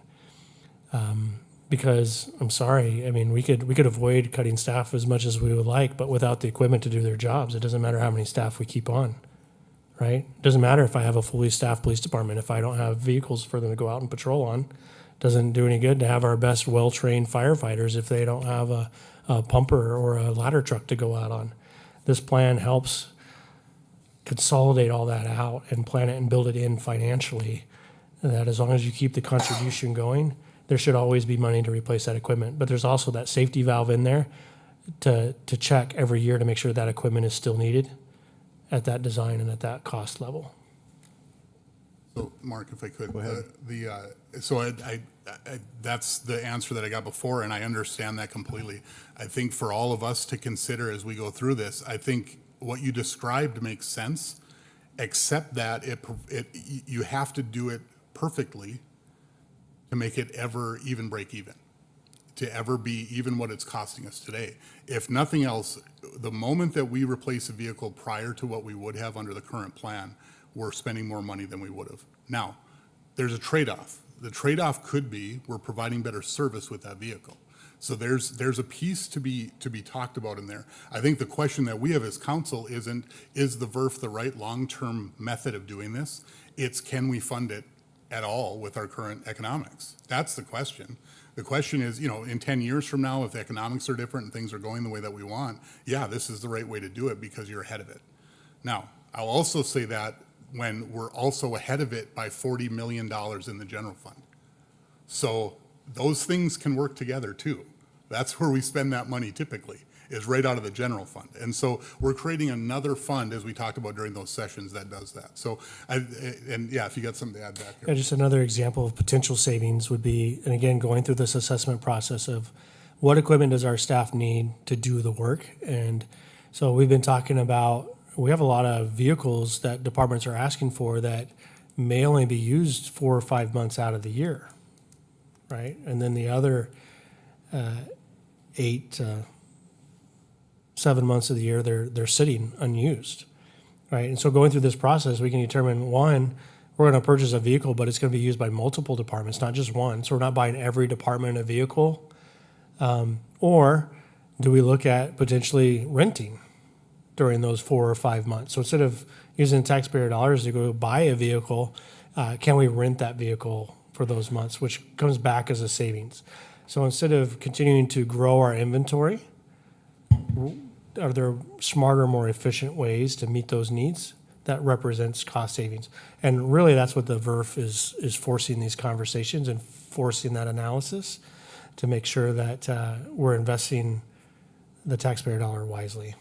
Because I'm sorry, I mean, we could avoid cutting staff as much as we would like, but without the equipment to do their jobs, it doesn't matter how many staff we keep on, right? It doesn't matter if I have a fully staffed police department, if I don't have vehicles for them to go out and patrol on. It doesn't do any good to have our best well-trained firefighters if they don't have a pumper or a ladder truck to go out on. This plan helps consolidate all that out and plan it and build it in financially, that as long as you keep the contribution going, there should always be money to replace that equipment. But there's also that safety valve in there to check every year to make sure that equipment is still needed at that design and at that cost level. So, Mark, if I could. Go ahead. That's the answer that I got before, and I understand that completely. I think for all of us to consider as we go through this, I think what you described makes sense, except that you have to do it perfectly to make it ever even break even, to ever be even what it's costing us today. If nothing else, the moment that we replace a vehicle prior to what we would have under the current plan, we're spending more money than we would have. Now, there's a trade-off. The trade-off could be we're providing better service with that vehicle. So there's a piece to be talked about in there. I think the question that we have as council isn't, is the VERF the right long-term method of doing this? It's, can we fund it at all with our current economics? That's the question. The question is, in 10 years from now, if the economics are different and things are going the way that we want, yeah, this is the right way to do it because you're ahead of it. Now, I'll also say that when we're also ahead of it by $40 million in the general fund. So those things can work together too. That's where we spend that money typically, is right out of the general fund. And so we're creating another fund, as we talked about during those sessions, that does that. So, if you got something to add back Yeah, there. just another example of potential savings would be, and again, going through this assessment process of what equipment does our staff need to do the work. And so we've been talking about, we have a lot of vehicles that departments are asking for that may only be used 4 or 5 months out of the year, right? And then the other 7 months of the year, they're sitting unused, right? And so going through this process, we can determine, one, we're going to purchase a vehicle, but it's going to be used by multiple departments, not just one. So we're not buying every department a vehicle. Or do we look at potentially renting during those 4 or 5 months? So instead of using taxpayer dollars to go buy a vehicle, can we rent that vehicle for those months, which comes back as a savings? So instead of continuing to grow our inventory, are there smarter, more efficient ways to meet those needs that represents cost savings? And really, that's what the VERF is forcing these conversations and forcing that analysis to make sure that we're investing the taxpayer dollar wisely.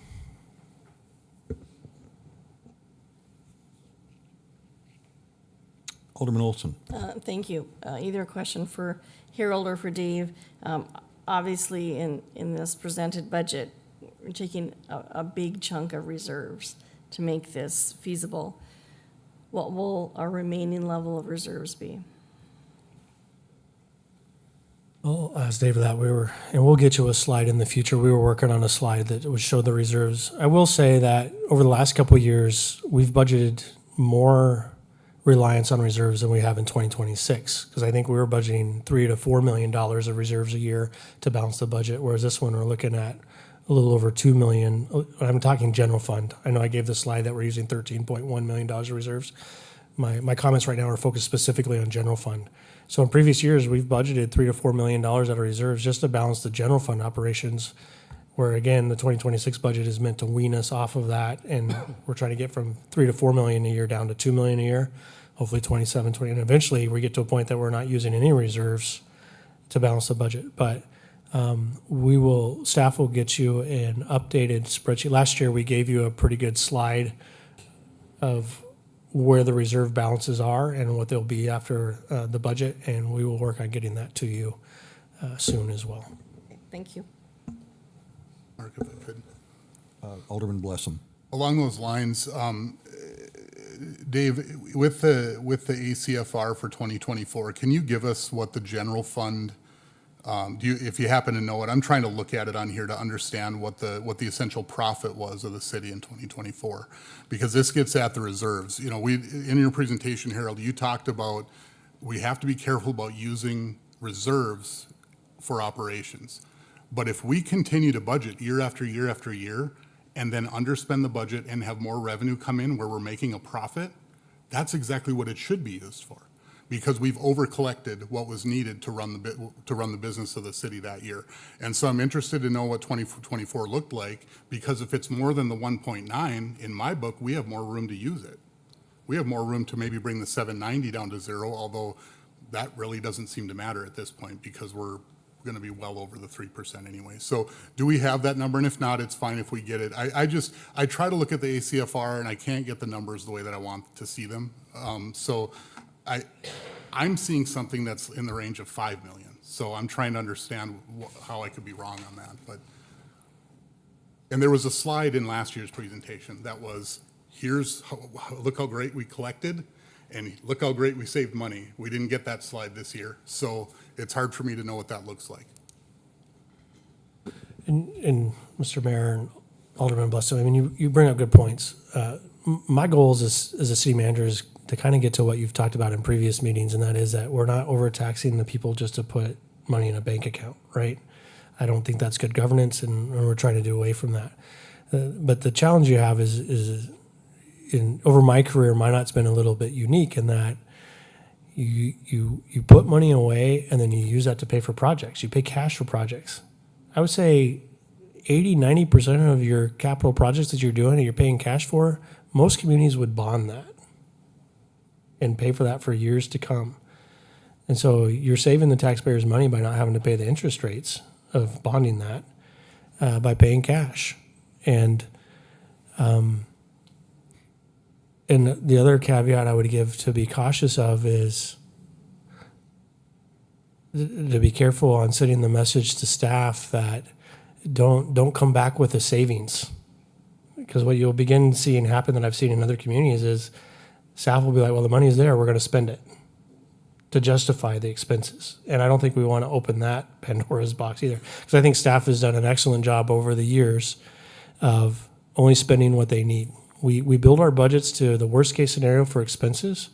Alderman Olson. Thank you. Either a question for Harold or for Dave. Obviously, in this presented budget, we're taking a big chunk of reserves to make this feasible. What will our remaining level of reserves be? Well, as David, that and we'll get you a slide in the future. We were working on a slide that would show the reserves. I will say that over the last couple of years, we've budgeted more reliance on reserves than we have in 2026, because I think we were budgeting $3 to $4 million of reserves a year to balance the budget, whereas this one we're looking at a little over $2 million. I'm talking general fund. I know I gave the slide that we're using $13.1 million of reserves. My comments right now are focused specifically on general fund. So in previous years, we've budgeted $3 to $4 million out of reserves just to balance the general fund operations, where again, the 2026 budget is meant to wean us off of that, and we're trying to get from $3 to $4 million a year down to $2 million a year, hopefully 27, 20, and eventually we get to a point that we're not using any reserves to balance the budget. But staff will get you an updated spreadsheet. Last year, we gave you a pretty good slide of where the reserve balances are and what they'll be after the budget, and we will work on getting that to you soon as well. Thank you. Mark, if I could. Alderman Blessam. Along those lines, Dave, with the ACFR for 2024, can you give us what the general fund If you happen to know it, I'm trying to look at it on here to understand what the essential profit was of the city in 2024, because this gets at the reserves. You know, in your presentation, Harold, you talked about we have to be careful about using reserves for operations. But if we continue to budget year after year after year and then underspend the budget and have more revenue come in where we're making a profit, that's exactly what it should be used for, because we've over-collected what was needed to run the business of the city that year. And so I'm interested to know what 2024 looked like, because if it's more than the 1.9, in my book, we have more room to use it. We have more room to maybe bring the 790 down to 0, although that really doesn't seem to matter at this point because we're going to be well over the 3% anyway. So do we have that number? And if not, it's fine if we get it. I try to look at the ACFR and I can't get the numbers the way that I want to see them. So I'm seeing something that's in the range of 5 million. So I'm trying to understand how I could be wrong on that. And there was a slide in last year's presentation that was, look how great we collected and look how great we saved money. We didn't get that slide this year. So it's hard for me to know what that looks like. And Mr. Mayor and Alderman Blessing, I mean, you bring up good points. My goal as a city manager is to kind of get to what you've talked about in previous meetings, and that is that we're not overtaxing the people just to put money in a bank account, right? I don't think that's good governance, and we're trying to do away from that. But the challenge you have is over my career, Minot's been a little bit unique in that you put money away and then you use that to pay for projects. You pay cash for projects. I would say 80-90% of your capital projects that you're doing and you're paying cash for, most communities would bond that and pay for that for years to come. And so you're saving the taxpayers money by not having to pay the interest rates of bonding that by paying cash. And the other caveat I would give to be cautious of is to be careful on sending the message to staff that don't come back with a savings. Because what you'll begin seeing happen that I've seen in other communities is staff will be like, well, the money's there, we're going to spend it to justify the expenses. And I don't think we want to open that Pandora's box either. Because I think staff has done an excellent job over the years of only spending what they need. We build our budgets to the worst case scenario for expenses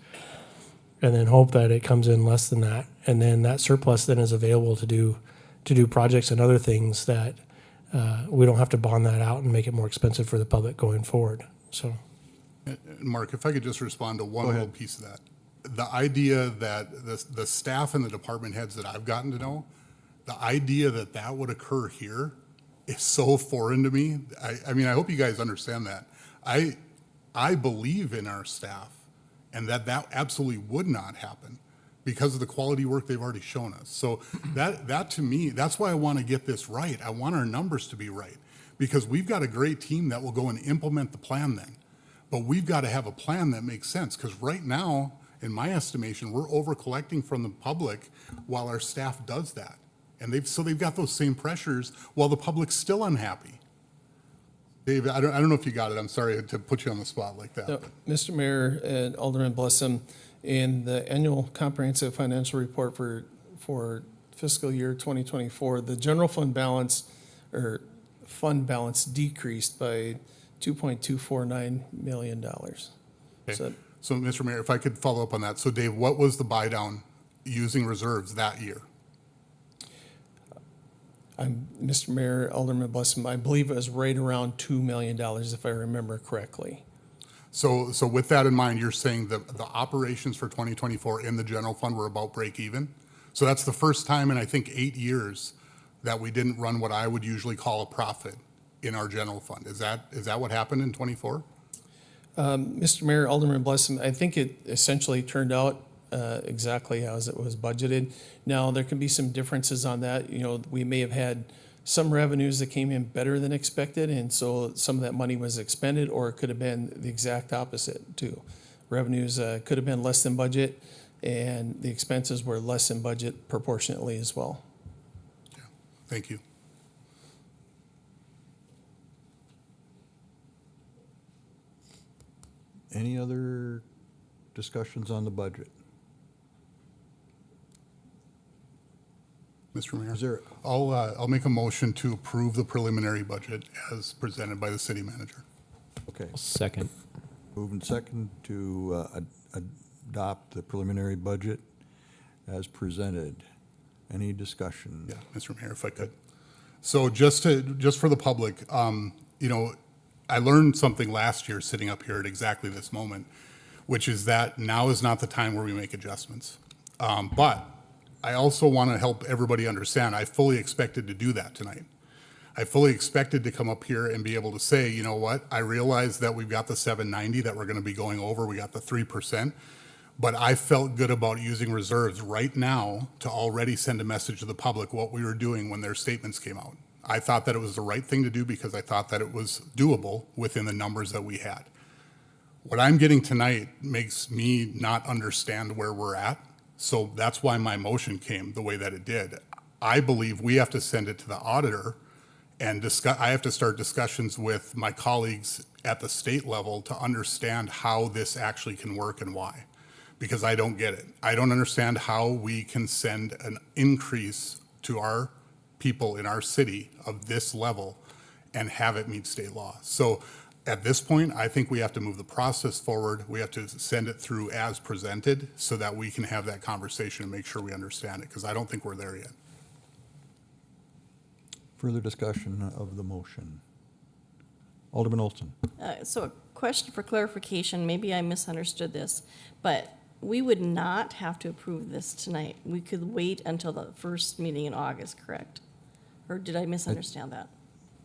and then hope that it comes in less than that. And then that surplus then is available to do projects and other things that we don't have to bond that out and make it more expensive for the public going forward. So, Mark, if I could just respond to one little piece of that. The idea that the staff and the department heads that I've gotten to know, the idea that that would occur here is so foreign to me. I mean, I hope you guys understand that. I believe in our staff and that absolutely would not happen because of the quality work they've already shown us. So that to me, that's why I want to get this right. I want our numbers to be right because we've got a great team that will go and implement the plan then. But we've got to have a plan that makes sense because right now, in my estimation, we're over collecting from the public while our staff does that. And they've got those same pressures while the public's still unhappy. Dave, I don't know if you got it. I'm sorry to put you on the spot like that. No, Mr. Mayor and Alderman Blessum, in the annual comprehensive financial report for fiscal year 2024, the general fund balance decreased by $2.249 million. Okay. So, Mr. Mayor, if I could follow up on that. So, Dave, what was the buy down using reserves that year? Mr. Mayor, Alderman Blessum, I believe it was right around $2 million, if I remember correctly. So with that in mind, you're saying the operations for 2024 in the general fund were about break even? So that's the first time in, I think, 8 years that we didn't run what I would usually call a profit in our general fund. Is that what happened in 24? Mr. Mayor, Alderman Blessum, I think it essentially turned out exactly as it was budgeted. Now, there can be some differences on that. You know, we may have had some revenues that came in better than expected, and so some of that money was expended, or it could have been the exact opposite too. Revenues could have been less than budget, and the expenses were less than budget proportionately as well. Yeah. Thank you. Any other discussions on the budget? Mr. Mayor. Is there, I'll make a motion to approve the preliminary budget as presented by the city manager. okay, Second. moving second to adopt the preliminary budget as presented. Any discussion? Yeah, Mr. Mayor, if I could. So just for the public, you know, I learned something last year sitting up here at exactly this moment, which is that now is not the time where we make adjustments. But I also want to help everybody understand, I fully expected to do that tonight. I fully expected to come up here and be able to say, you know what, I realize that we've got the 790 that we're going to be going over, we got the 3%, but I felt good about using reserves right now to already send a message to the public what we were doing when their statements came out. I thought that it was the right thing to do because I thought that it was doable within the numbers that we had. What I'm getting tonight makes me not understand where we're at, so that's why my motion came the way that it did. I believe we have to send it to the auditor and I have to start discussions with my colleagues at the state level to understand how this actually can work and why, because I don't get it. I don't understand how we can send an increase to our people in our city of this level and have it meet state law. So at this point, I think we have to move the process forward. We have to send it through as presented so that we can have that conversation and make sure we understand it, because I don't think we're there yet. Further discussion of the motion. Alderman Olson. So a question for clarification, maybe I misunderstood this, but we would not have to approve this tonight. We could wait until the first meeting in August, correct? Or did I misunderstand that?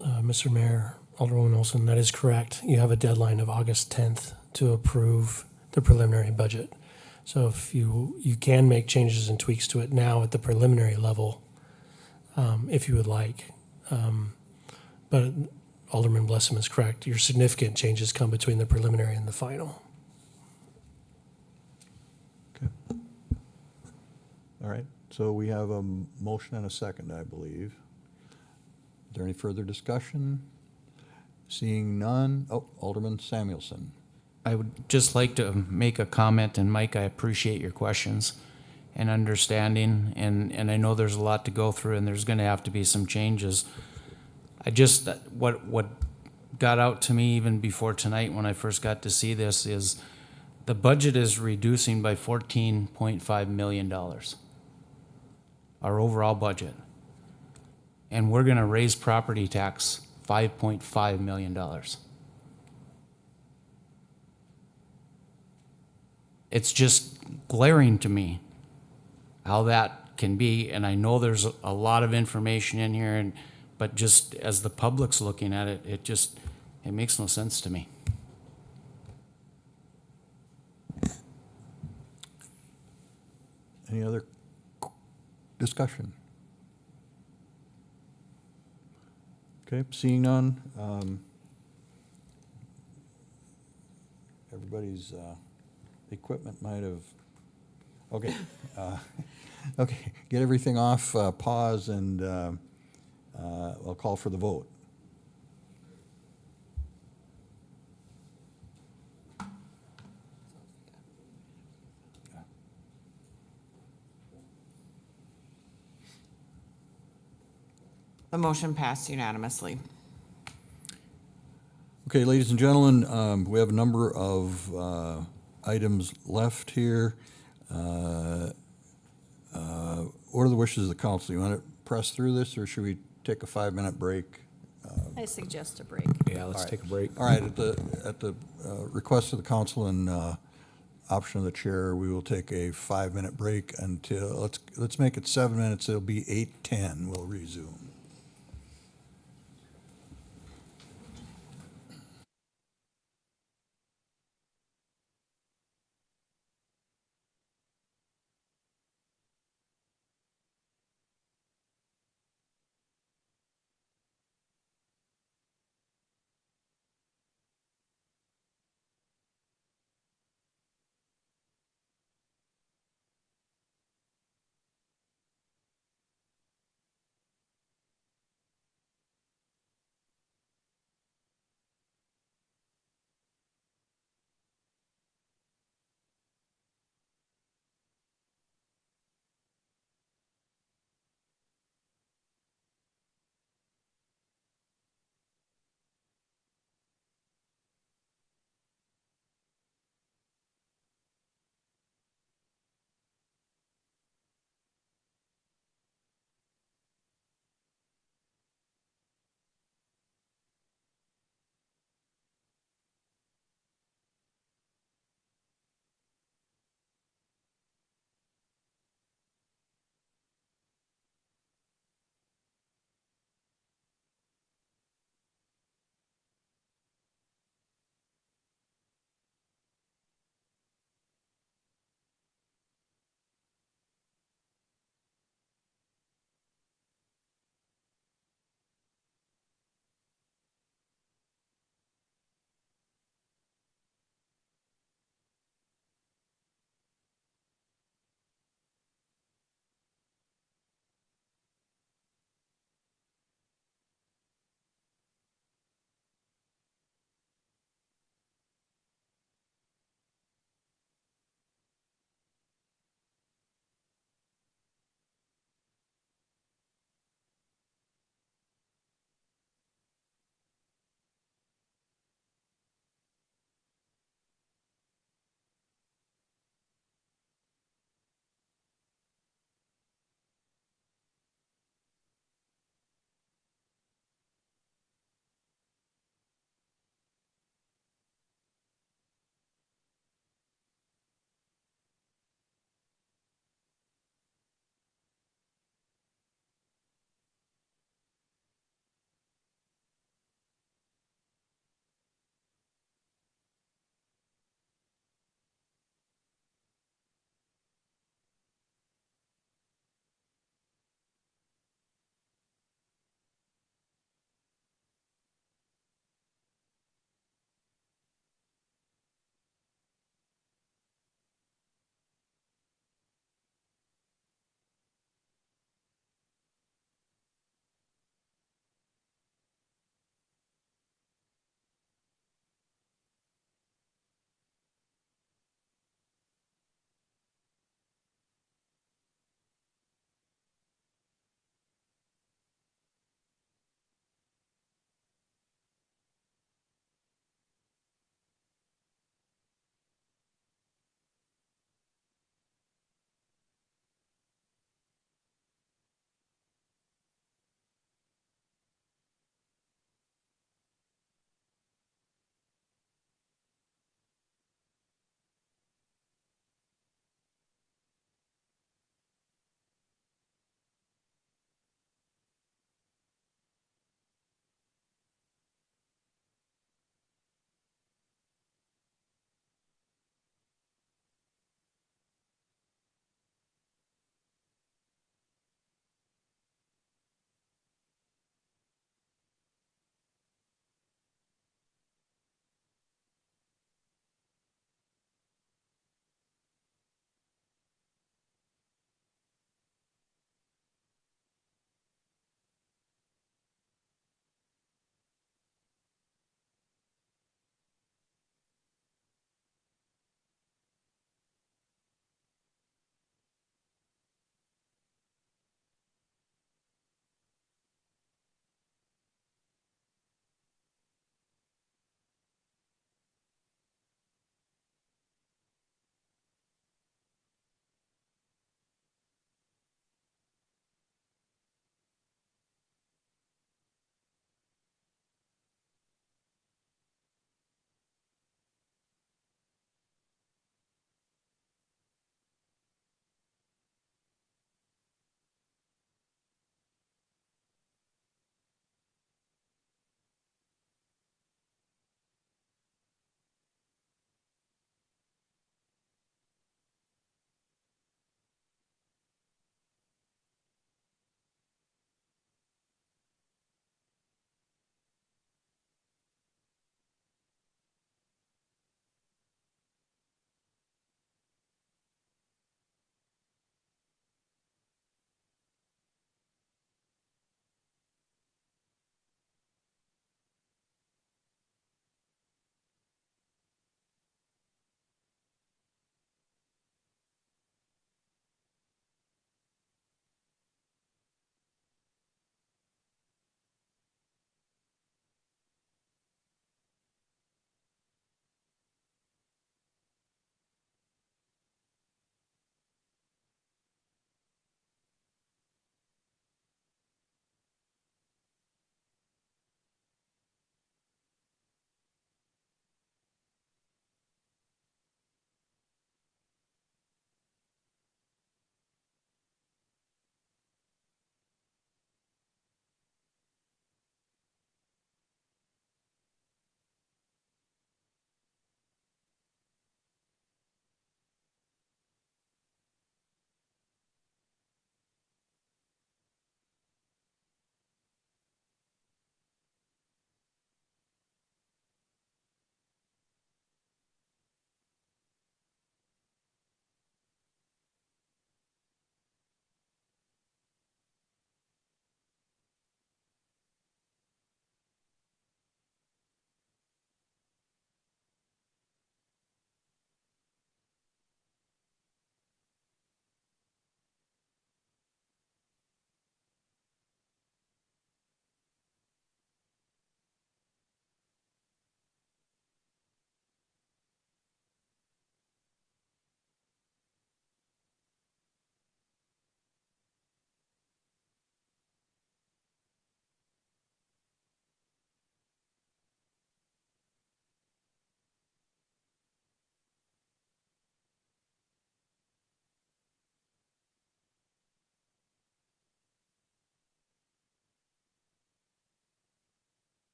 Mr. Mayor, Alderwoman Olson, that is correct. You have a deadline of August 10th to approve the preliminary budget. So if you can make changes and tweaks to it now at the preliminary level, if you would like. But Alderman Blessum is correct. Your significant changes come between the preliminary and the final. Okay. All right, so we have a motion and a second, I believe. Is there any further discussion? Seeing none, Alderman Samuelson. I would just like to make a comment, and Mike, I appreciate your questions and understanding, and I know there's a lot to go through, and there's gonna have to be some changes. I just, what got out to me even before tonight when I first got to see this is the budget is reducing by $14.5 million, our overall budget. And we're gonna raise property tax $5.5 million. It's just glaring to me how that can be, and I know there's a lot of information in here, but just as the public's looking at it, it makes no sense to me. Any other discussion? Okay, seeing none, everybody's equipment might have, okay. Okay, get everything off pause, and I'll call for the vote. The motion passed unanimously. Okay, ladies and gentlemen, we have a number of items left here. What are the wishes of the council? You want to press through this, or should we take a 5-minute break? I suggest a break. Yeah, let's take a break. All right, at the request of the council and option of the chair, we will take a 5-minute break until, let's make it 7 minutes. It'll be 8:10. We'll resume.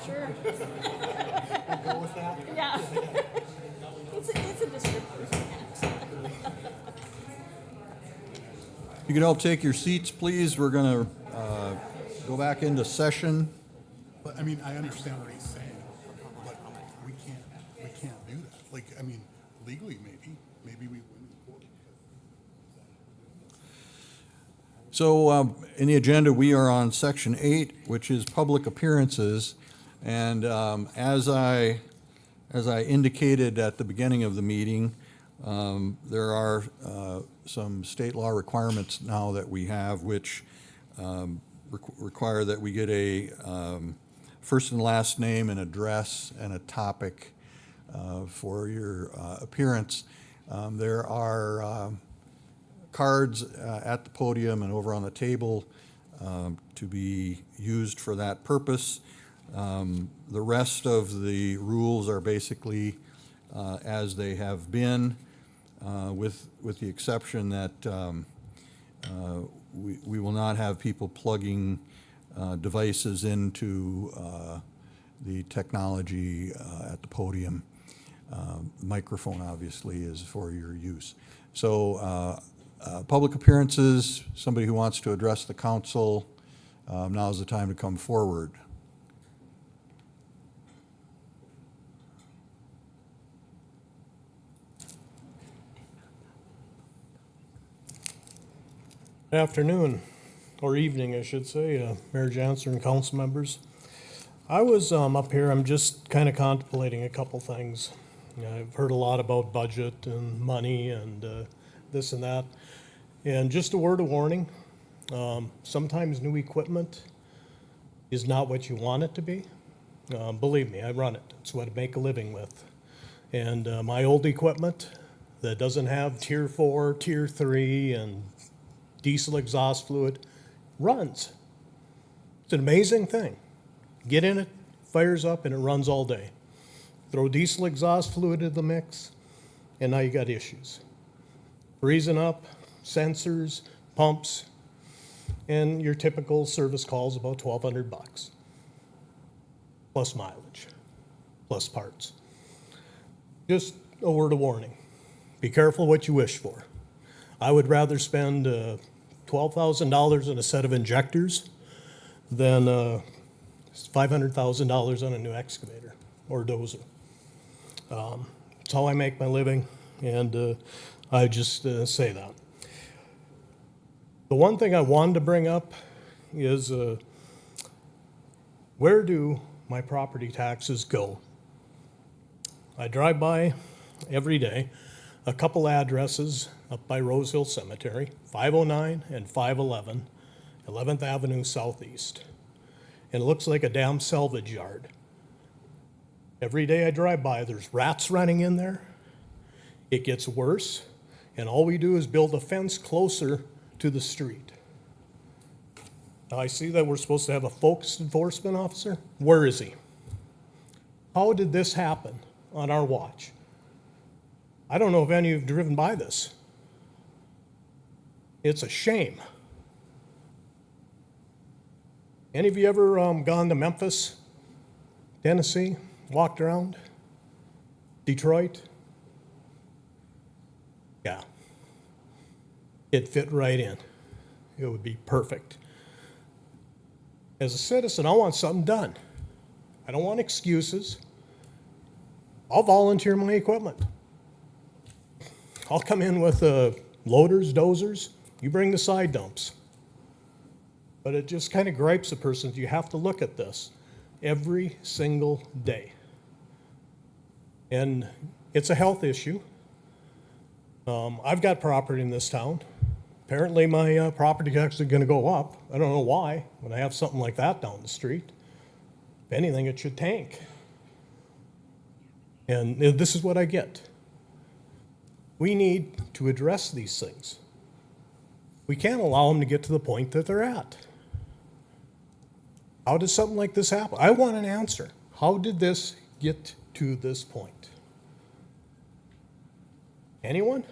Sure. We'll go with that. Yeah. It's a descriptor. You can all take your seats, please. We're going to go back into session. But I mean, I understand what he's saying, but we can't do that. Like, I mean, legally, maybe we win in court. So in the agenda, we are on section 8, which is public appearances. And as I indicated at the beginning of the meeting, there are some state law requirements now that we have, which require that we get a first and last name and address and a topic for your appearance. There are cards at the podium and over on the table to be used for that purpose. The rest of the rules are basically as they have been, with the exception that we will not have people plugging devices into the technology at the podium. Microphone obviously is for your use. So public appearances, somebody who wants to address the council, now is the time to come forward. Afternoon, or evening, I should say, Mayor Jansen and council members. I was up here, I'm just kind of contemplating a couple things. I've heard a lot about budget and money and this and that. And just a word of warning, sometimes new equipment is not what you want it to be. Believe me, I run it. It's what I make a living with. And my old equipment that doesn't have tier 4, tier 3, and diesel exhaust fluid runs. It's an amazing thing. Get in it, fires up, and it runs all day. Throw diesel exhaust fluid into the mix, and now you got issues. Freezing up, sensors, pumps, and your typical service call is about $1,200, plus mileage, plus parts. Just a word of warning. Be careful what you wish for. I would rather spend $12,000 on a set of injectors than $500,000 on a new excavator or dozer. It's how I make my living, and I just say that. The one thing I wanted to bring up is where do my property taxes go? I drive by every day a couple addresses up by Rose Hill Cemetery, 509 and 511, 11th Avenue Southeast. And it looks like a damn salvage yard. Every day I drive by, there's rats running in there. It gets worse, and all we do is build a fence closer to the street. Now I see that we're supposed to have a focused enforcement officer. Where is he? How did this happen on our watch? I don't know if any of you have driven by this. It's a shame. Any of you ever gone to Memphis, Tennessee, walked around? Detroit? Yeah. It'd fit right in. It would be perfect. As a citizen, I want something done. I don't want excuses. I'll volunteer my equipment. I'll come in with loaders, dozers. You bring the side dumps. But it just kind of gripes a person. You have to look at this every single day. And it's a health issue. I've got property in this town. Apparently my property tax is going to go up. I don't know why, when I have something like that down the street. If anything, it should tank. And this is what I get. We need to address these things. We can't allow them to get to the point that they're at. How did something like this happen? I want an answer. How did this get to this point? Anyone?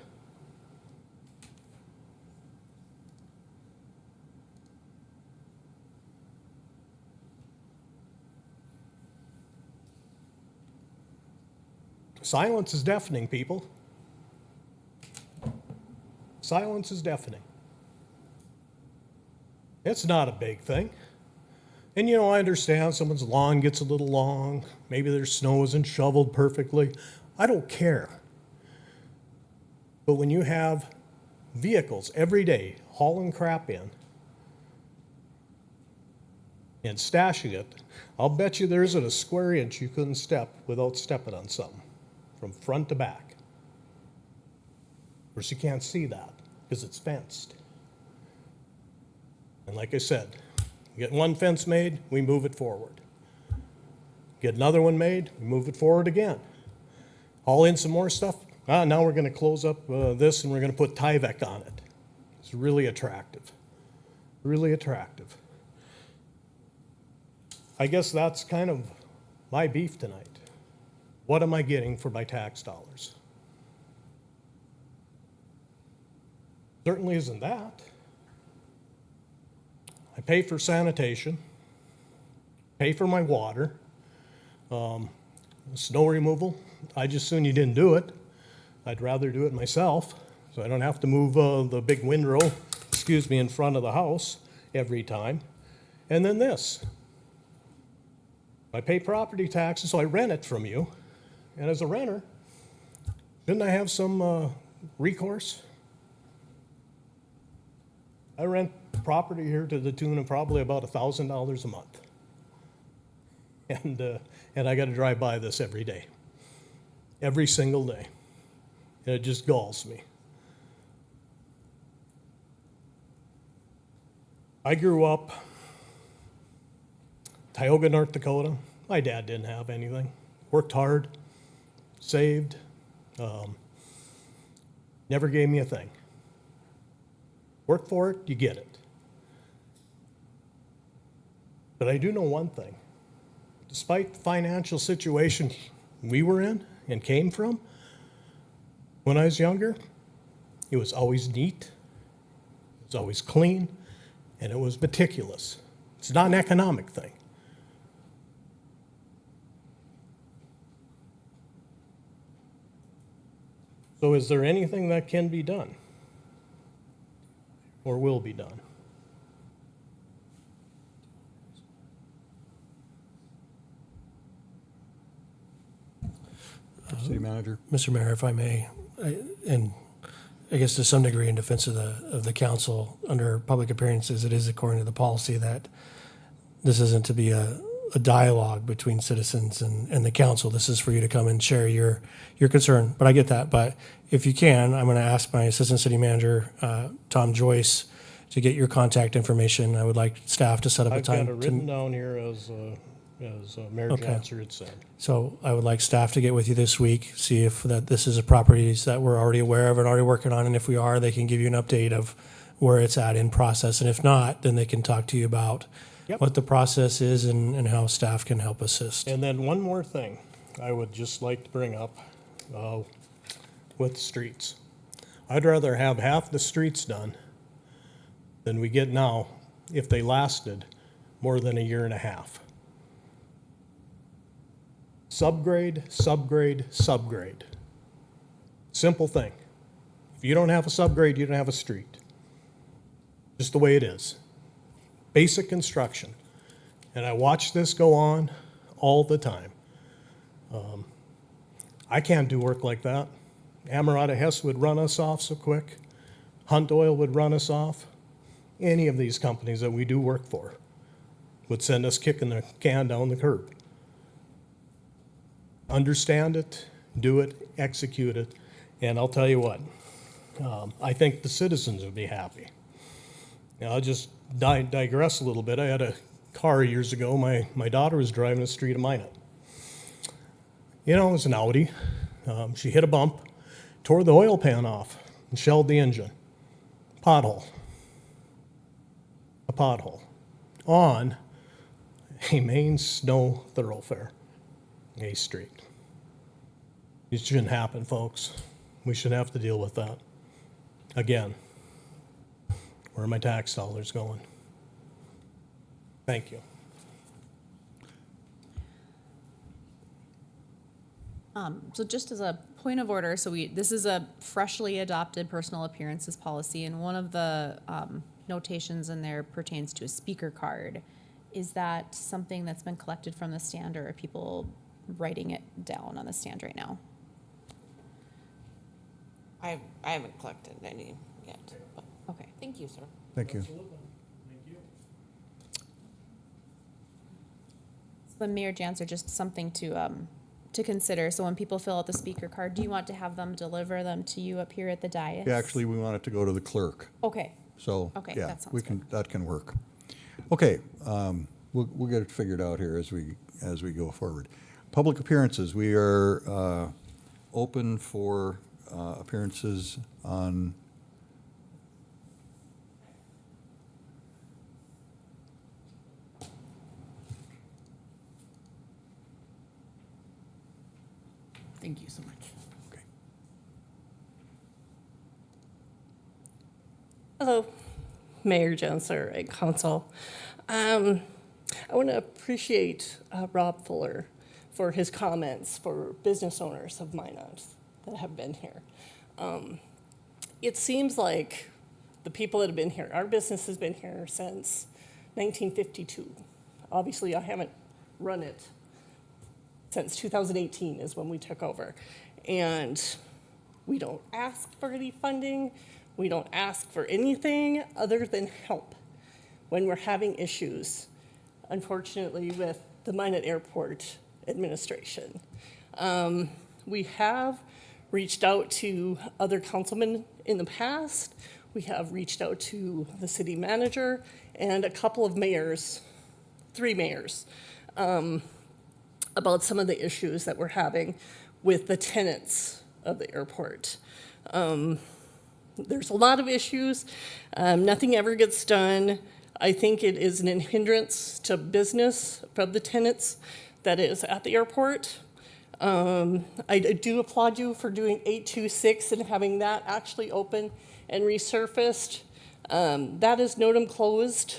Silence is deafening, people. Silence is deafening. It's not a big thing. And you know, I understand someone's lawn gets a little long. Maybe their snow isn't shoveled perfectly. I don't care. But when you have vehicles every day hauling crap in and stashing it, I'll bet you there isn't a square inch you couldn't step without stepping on something from front to back. Of course, you can't see that because it's fenced. And like I said, get one fence made, we move it forward. Get another one made, we move it forward again. Haul in some more stuff. Now we're going to close up this and we're going to put Tyvek on it. It's really attractive. Really attractive. I guess that's kind of my beef tonight. What am I getting for my tax dollars? Certainly isn't that. I pay for sanitation, pay for my water, snow removal. I just soon you didn't do it. I'd rather do it myself, so I don't have to move the big windrow, in front of the house every time. And then this. I pay property taxes, so I rent it from you. And as a renter, shouldn't I have some recourse? I rent property here to the tune of probably about $1,000 a month. And I got to drive by this every day. Every single day. And it just galls me. I grew up Tioga, North Dakota. My dad didn't have anything. Worked hard, saved, never gave me a thing. Work for it, you get it. But I do know one thing. Despite the financial situation we were in and came from, when I was younger, it was always neat, it was always clean, and it was meticulous. It's not an economic thing. So is there anything that can be done or will be done? City Manager. Mr. Mayor, if I may, and I guess to some degree in defense of the council, under public appearances, it is according to the policy that this isn't to be a dialogue between citizens and the council. This is for you to come and share your concern. But I get that. But if you can, I'm going to ask my Assistant City Manager, Tom Joyce, to get your contact information. I would like staff to set up a time. I've got it written down here as Mayor Janser had said. So I would like staff to get with you this week, see if this is a properties that we're already aware of and already working on. And if we are, they can give you an update of where it's at in process. And if not, then they can talk to you about what the process is and how staff can help assist. And then one more thing I would just like to bring up with streets. I'd rather have half the streets done than we get now if they lasted more than a year and a half. Subgrade, subgrade, subgrade. Simple thing. If you don't have a subgrade, you don't have a street. Just the way it is. Basic construction. And I watch this go on all the time. I can't do work like that. Amarada Hess would run us off so quick. Hunt Oil would run us off. Any of these companies that we do work for would send us kicking the can down the curb. Understand it, do it, execute it, and I'll tell you what, I think the citizens would be happy. Now, I'll just digress a little bit. I had a car years ago. My daughter was driving the street of Minot. You know, it was an Audi. She hit a bump, tore the oil pan off, and shelled the engine. Pothole. A pothole. On a main snow thoroughfare. A street. It shouldn't happen, folks. We shouldn't have to deal with that. Again, where are my tax dollars going? Thank you. So just as a point of order, this is a freshly adopted personal appearances policy, and one of the notations in there pertains to a speaker card. Is that something that's been collected from the stand, or are people writing it down on the stand right now? I haven't collected any yet, but, Okay. thank you, sir. Thank you. So Mayor Janser, just something to consider. So when people fill out the speaker card, do you want to have them deliver them to you up here at the dais? Yeah, actually, we want it to go to the clerk. Okay. So, Okay, yeah, that sounds that can work. Okay, we'll get it figured out here as we go forward. Public appearances, we are open for appearances on Thank you so much. Hello, Mayor Janser and Council. I want to appreciate Rob Fuller for his comments for business owners of Minot that have been here. It seems like the people that have been here, our business has been here since 1952. Obviously, I haven't run it since 2018 is when we took over. And we don't ask for any funding. We don't ask for anything other than help when we're having issues, unfortunately, with the Minot Airport administration. We have reached out to other councilmen in the past. We have reached out to the city manager and a couple of mayors, 3 mayors, about some of the issues that we're having with the tenants of the airport. There's a lot of issues. Nothing ever gets done. I think it is an hindrance to business from the tenants that is at the airport. I do applaud you for doing 826 and having that actually open and resurfaced. That is NOTAM closed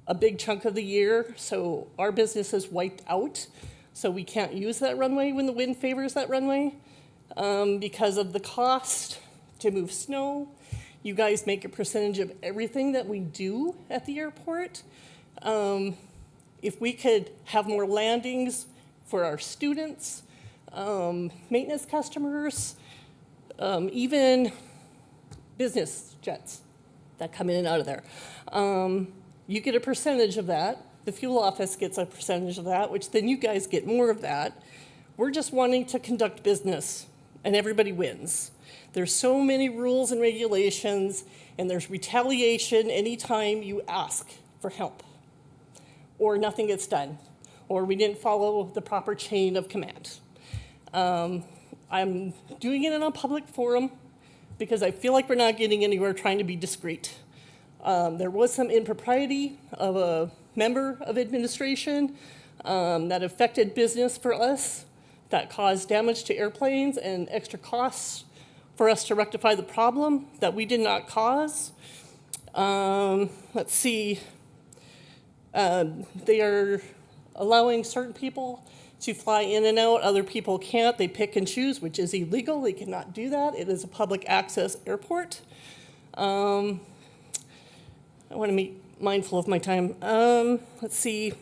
a big chunk of the year, so our business is wiped out. So we can't use that runway when the wind favors that runway because of the cost to move snow. You guys make a percentage of everything that we do at the airport. If we could have more landings for our students, maintenance customers, even business jets that come in and out of there. You get a percentage of that. The fuel office gets a percentage of that, which then you guys get more of that. We're just wanting to conduct business, and everybody wins. There's so many rules and regulations, and there's retaliation anytime you ask for help, or nothing gets done, or we didn't follow the proper chain of command. I'm doing it in a public forum because I feel like we're not getting anywhere trying to be discreet. There was some impropriety of a member of administration that affected business for us, that caused damage to airplanes and extra costs for us to rectify the problem that we did not cause. Let's see. They are allowing certain people to fly in and out. Other people can't. They pick and choose, which is illegal. They cannot do that. It is a public access airport. I want to be mindful of my time. Let's see.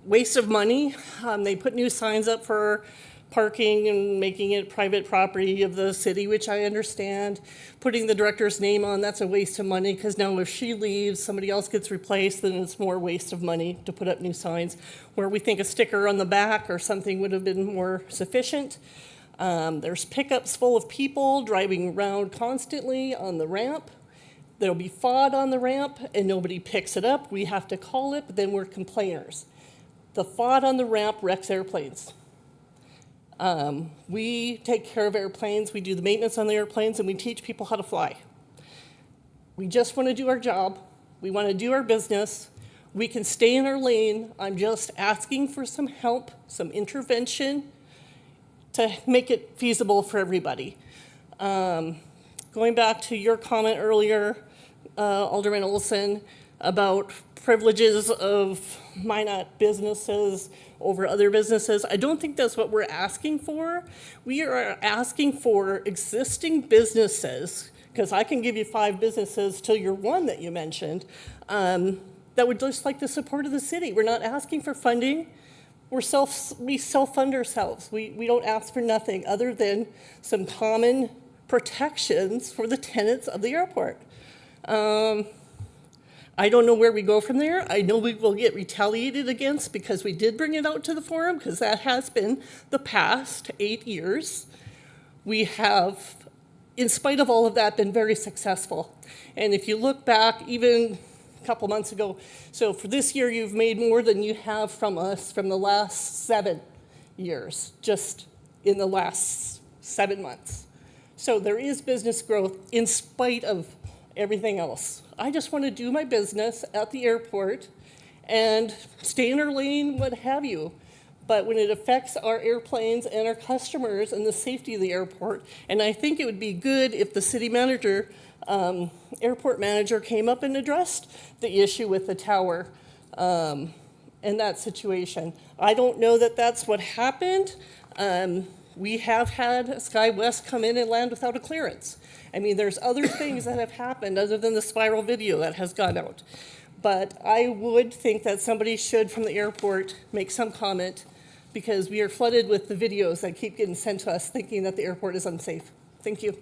Waste of money. They put new signs up for parking and making it private property of the city, which I understand. Putting the director's name on, that's a waste of money, because now if she leaves, somebody else gets replaced, then it's more waste of money to put up new signs, where we think a sticker on the back or something would have been more sufficient. There's pickups full of people driving around constantly on the ramp. There'll be FOD on the ramp, and nobody picks it up. We have to call it, but then we're complainers. The FOD on the ramp wrecks airplanes. We take care of airplanes, we do the maintenance on the airplanes, and we teach people how to fly. We just want to do our job. We want to do our business. We can stay in our lane. I'm just asking for some help, some intervention to make it feasible for everybody. Going back to your comment earlier, Alderman Olson, about privileges of Minot businesses over other businesses. I don't think that's what we're asking for. We are asking for existing businesses, because I can give you 5 businesses till you're one that you mentioned, that would just like the support of the city. We're not asking for funding. We self-fund ourselves. We don't ask for nothing other than some common protections for the tenants of the airport. I don't know where we go from there. I know we will get retaliated against because we did bring it out to the forum, because that has been the past 8 years. We have, in spite of all of that, been very successful. And if you look back even a couple months ago, so for this year, you've made more than you have from us from the last 7 years, just in the last 7 months. So there is business growth in spite of everything else. I just want to do my business at the airport and stay in our lane, what have you. But when it affects our airplanes and our customers and the safety of the airport, and I think it would be good if the city manager, airport manager came up and addressed the issue with the tower and that situation. I don't know that that's what happened. We have had SkyWest come in and land without a clearance. I mean, there's other things that have happened other than the spiral video that has gone out. But I would think that somebody should, from the airport, make some comment, because we are flooded with the videos that keep getting sent to us thinking that the airport is unsafe. Thank you.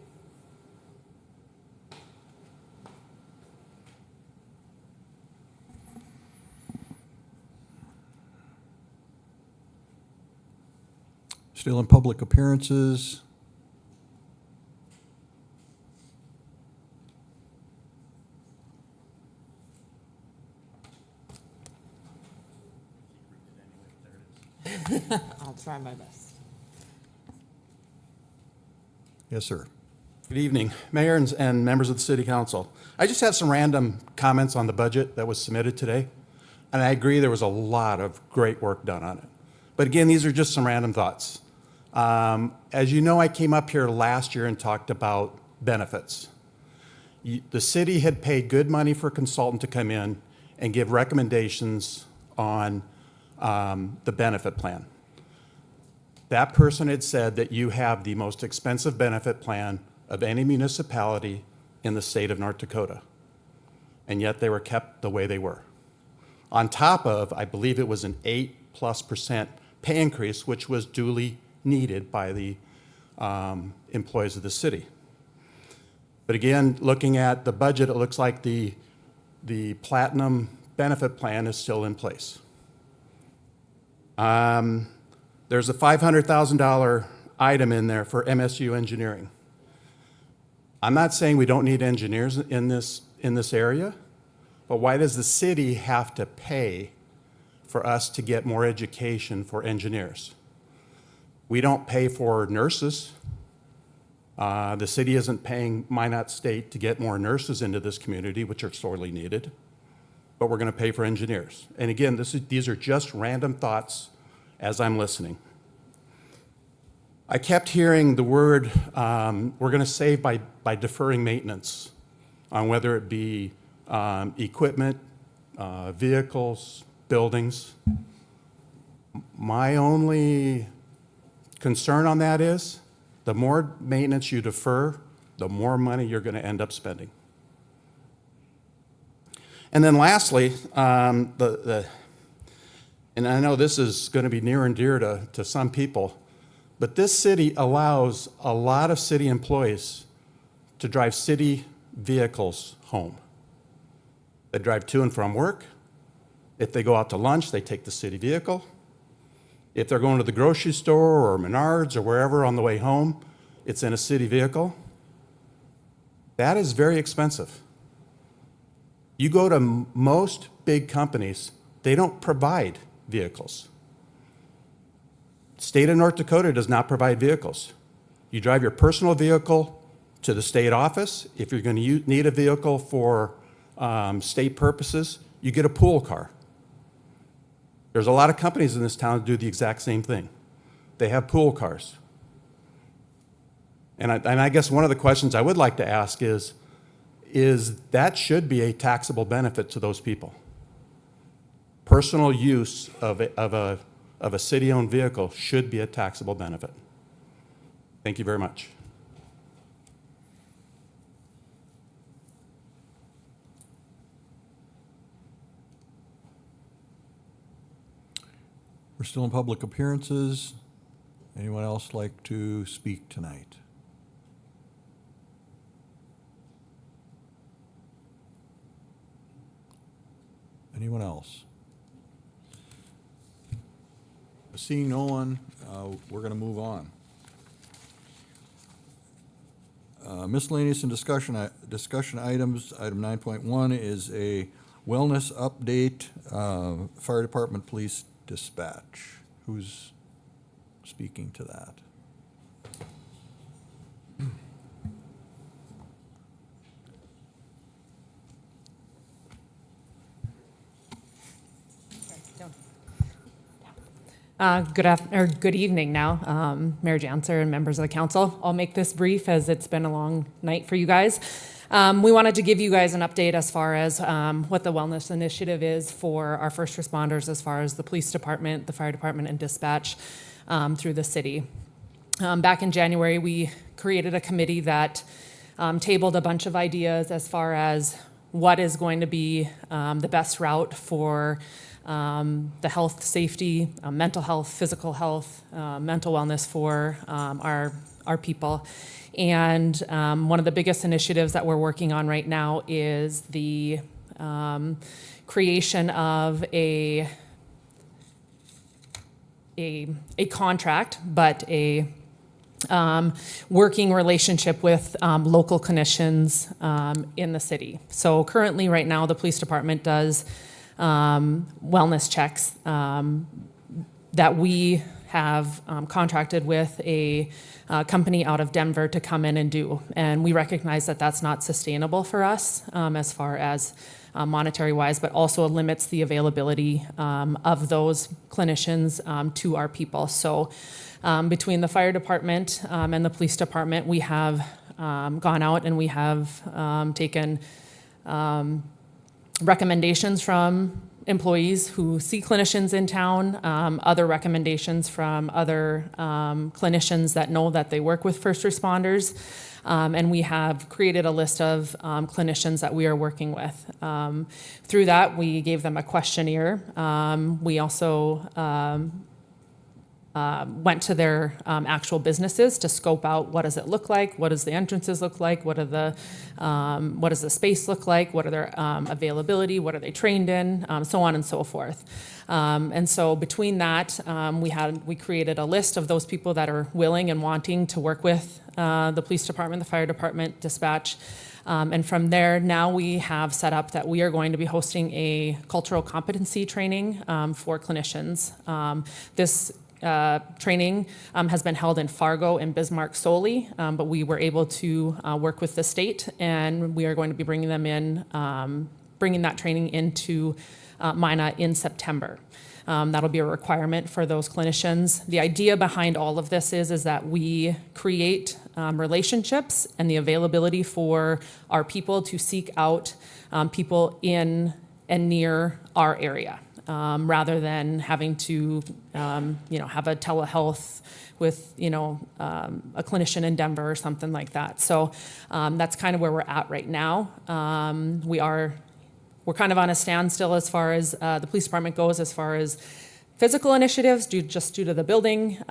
Still in public appearances. I'll try my best. Yes, sir. Good evening, Mayor and members of the City Council. I just have some random comments on the budget that was submitted today, and I agree there was a lot of great work done on it. But again, these are just some random thoughts. As you know, I came up here last year and talked about benefits. The city had paid good money for a consultant to come in and give recommendations on the benefit plan. That person had said that you have the most expensive benefit plan of any municipality in the state of North Dakota, and yet they were kept the way they were. On top of, I believe it was an 8+% pay increase, which was duly needed by the employees of the city. But again, looking at the budget, it looks like the platinum benefit plan is still in place. There's a $500,000 item in there for MSU engineering. I'm not saying we don't need engineers in this area, but why does the city have to pay for us to get more education for engineers? We don't pay for nurses. The city isn't paying Minot State to get more nurses into this community, which are sorely needed, but we're going to pay for engineers. And again, these are just random thoughts as I'm listening. I kept hearing the word, we're going to save by deferring maintenance on whether it be equipment, vehicles, buildings. My only concern on that is the more maintenance you defer, the more money you're going to end up spending. And then lastly, and I know this is going to be near and dear to some people, but this city allows a lot of city employees to drive city vehicles home. They drive to and from work. If they go out to lunch, they take the city vehicle. If they're going to the grocery store or Menards or wherever on the way home, it's in a city vehicle. That is very expensive. You go to most big companies, they don't provide vehicles. State of North Dakota does not provide vehicles. You drive your personal vehicle to the state office. If you're going to need a vehicle for state purposes, you get a pool car. There's a lot of companies in this town that do the exact same thing. They have pool cars. And I guess one of the questions I would like to ask is, is that should be a taxable benefit to those people. Personal use of a city-owned vehicle should be a taxable benefit. Thank you very much. We're still in public appearances. Anyone else like to speak tonight? Anyone else? Seeing no one, we're going to move on. Miscellaneous and discussion items. Item 9.1 is a wellness update, fire department, police dispatch. Who's speaking to that? Good evening now, Mayor Janser and members of the council. I'll make this brief as it's been a long night for you guys. We wanted to give you guys an update as far as what the wellness initiative is for our first responders, as far as the police department, the fire department, and dispatch through the city. Back in January, we created a committee that tabled a bunch of ideas as far as what is going to be the best route for the health, safety, mental health, physical health, mental wellness for our people. And one of the biggest initiatives that we're working on right now is the creation of a contract, but a working relationship with local clinicians in the city. So currently, right now, the police department does wellness checks that we have contracted with a company out of Denver to come in and do. And we recognize that that's not sustainable for us as far as monetary wise, but also limits the availability of those clinicians to our people. So between the fire department and the police department, we have gone out and we have taken recommendations from employees who see clinicians in town, other recommendations from other clinicians that know that they work with first responders, and we have created a list of clinicians that we are working with. Through that, we gave them a questionnaire. We also went to their actual businesses to scope out what does it look like, what does the entrances look like, what does the space look like, what are their availability, what are they trained in, so on and so forth. And so between that, we created a list of those people that are willing and wanting to work with the police department, the fire department, dispatch. And from there, now we have set up that we are going to be hosting a cultural competency training for clinicians. This training has been held in Fargo and Bismarck solely, but we were able to work with the state, and we are going to be bringing them in, bringing that training into Minot in September. That'll be a requirement for those clinicians. The idea behind all of this is that we create relationships and the availability for our people to seek out people in and near our area. Rather than having to, have a telehealth with, a clinician in Denver or something like that. So that's kind of where we're at right now. We're kind of on a standstill as far as the police department goes, as far as physical initiatives, due to the building.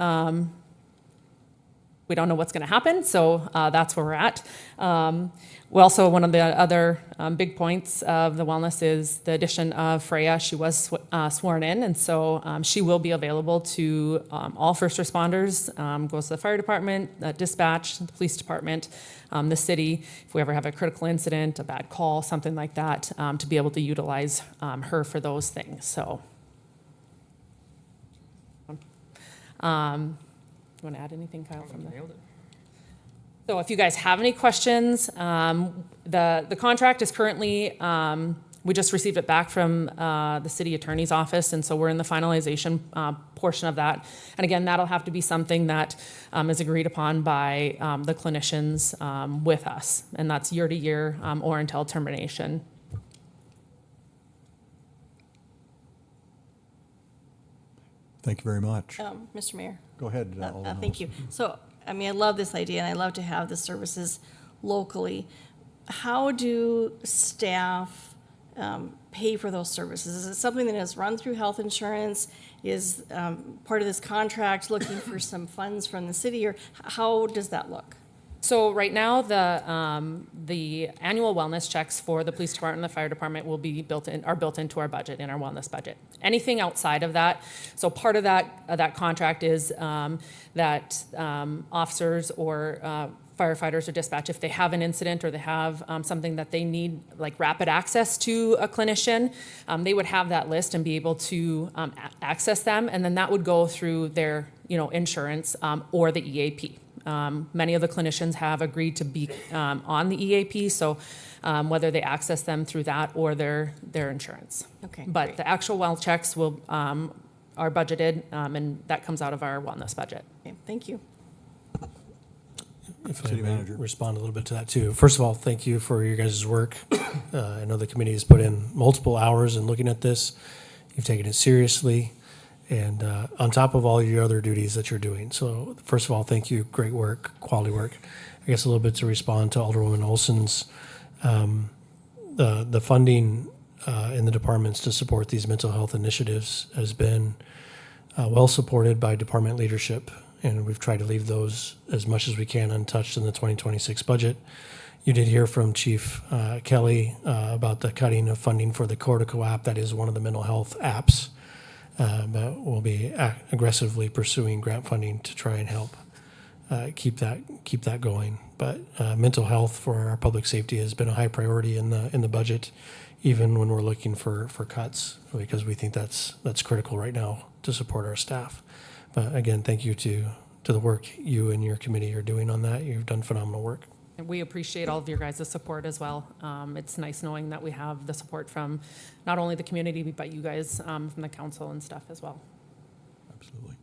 We don't know what's going to happen, so that's where we're at. Also, one of the other big points of the wellness is the addition of Freya. She was sworn in, and so she will be available to all first responders, goes to the fire department, dispatch, the police department, the city, if we ever have a critical incident, a bad call, something like that, to be able to utilize her for those things. So, you want to add anything, Kyle, from there? So if you guys have any questions, the contract is currently We just received it back from the city attorney's office, and so we're in the finalization portion of that. And again, that'll have to be something that is agreed upon by the clinicians with us, and that's year to year or until termination. Thank you very much. Mr. Mayor. Go ahead, Alderman Thank you. So, I mean, I love this idea, and I love to have the services locally. How do staff pay for those services? Is it something that is run through health insurance? Is part of this contract looking for some funds from the city, or how does that look? So right now, the annual wellness checks for the police department and the fire department will be built into our budget, in our wellness budget. Anything outside of that, so part of that contract is that officers or firefighters or dispatch, if they have an incident or they have something that they need, like rapid access to a clinician, they would have that list and be able to access them, and then that would go through their insurance or the EAP. Many of the clinicians have agreed to be on the EAP, so whether they access them through that or their insurance. Okay, but great. the actual well checks are budgeted, and that comes out of our wellness budget. Okay, thank you. If I City may Manager. respond a little bit to that too. First of all, thank you for your guys' work. I know the committee has put in multiple hours in looking at this. You've taken it seriously, and on top of all your other duties that you're doing. So first of all, thank you. Great work, quality work. I guess a little bit to respond to Alderwoman Olson's, the funding in the departments to support these mental health initiatives has been well supported by department leadership, and we've tried to leave those as much as we can untouched in the 2026 budget. You did hear from Chief Kelly about the cutting of funding for the Cortico app. That is one of the mental health apps, but we'll be aggressively pursuing grant funding to try and help keep that going. But mental health for our public safety has been a high priority in the budget, even when we're looking for cuts, because we think that's critical right now to support our staff. But again, thank you to the work you and your committee are doing on that. You've done phenomenal work. And we appreciate all of your guys' support as well. It's nice knowing that we have the support from not only the community, but you guys from the council and stuff as well. Absolutely.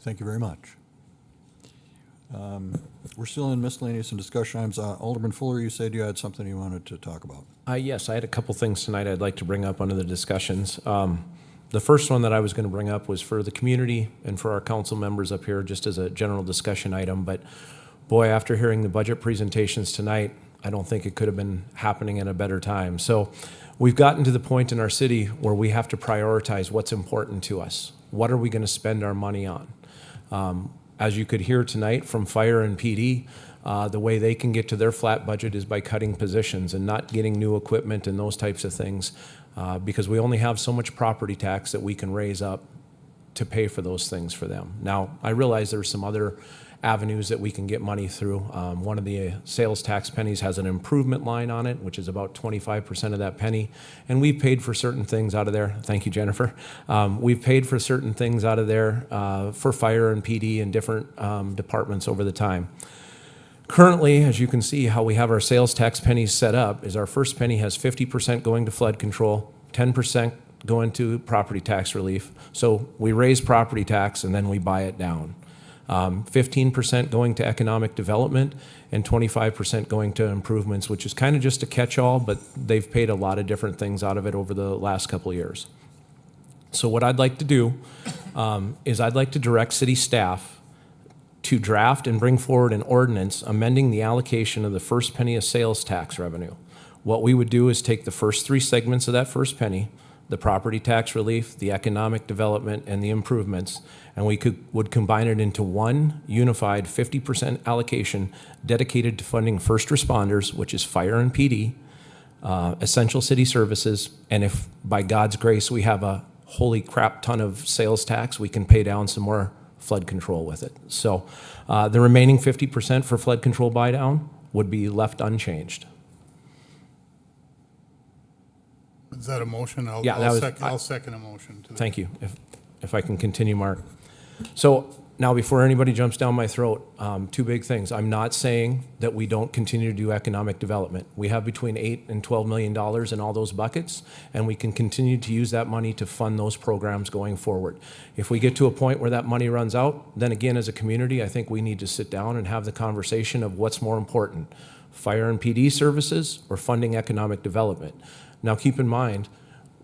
Thank you very much. We're still in miscellaneous and discussion items. Alderman Fuller, you said you had something you wanted to talk about. Yes, I had a couple things tonight I'd like to bring up under the discussions. The first one that I was going to bring up was for the community and for our council members up here, just as a general discussion item. But boy, after hearing the budget presentations tonight, I don't think it could have been happening at a better time. So we've gotten to the point in our city where we have to prioritize what's important to us. What are we going to spend our money on? As you could hear tonight from Fire and PD, the way they can get to their flat budget is by cutting positions and not getting new equipment and those types of things, because we only have so much property tax that we can raise up to pay for those things for them. Now, I realize there's some other avenues that we can get money through. One of the sales tax pennies has an improvement line on it, which is about 25% of that penny. And we've paid for certain things out of there. Thank you, Jennifer. We've paid for certain things out of there for fire and PD and different departments over the time. Currently, as you can see, how we have our sales tax pennies set up is our first penny has 50% going to flood control, 10% going to property tax relief. So we raise property tax and then we buy it down. 15% going to economic development and 25% going to improvements, which is kind of just a catch-all, but they've paid a lot of different things out of it over the last couple of years. So what I'd like to do is I'd like to direct city staff to draft and bring forward an ordinance amending the allocation of the first penny of sales tax revenue. What we would do is take the first three segments of that first penny, the property tax relief, the economic development, and the improvements, and we would combine it into one unified 50% allocation dedicated to funding first responders, which is fire and PD, essential city services, and if by God's grace we have a holy crap ton of sales tax, we can pay down some more flood control with it. So the remaining 50% for flood control buy down would be left unchanged. Is that a motion? Yeah, I'll second a motion. To Thank you. If I can continue, Mark. So Now, before anybody jumps down my throat, two big things. I'm not saying that we don't continue to do economic development. We have between $8 and $12 million in all those buckets, and we can continue to use that money to fund those programs going forward. If we get to a point where that money runs out, then again, as a community, I think we need to sit down and have the conversation of what's more important, fire and PD services or funding economic development. Now, keep in mind,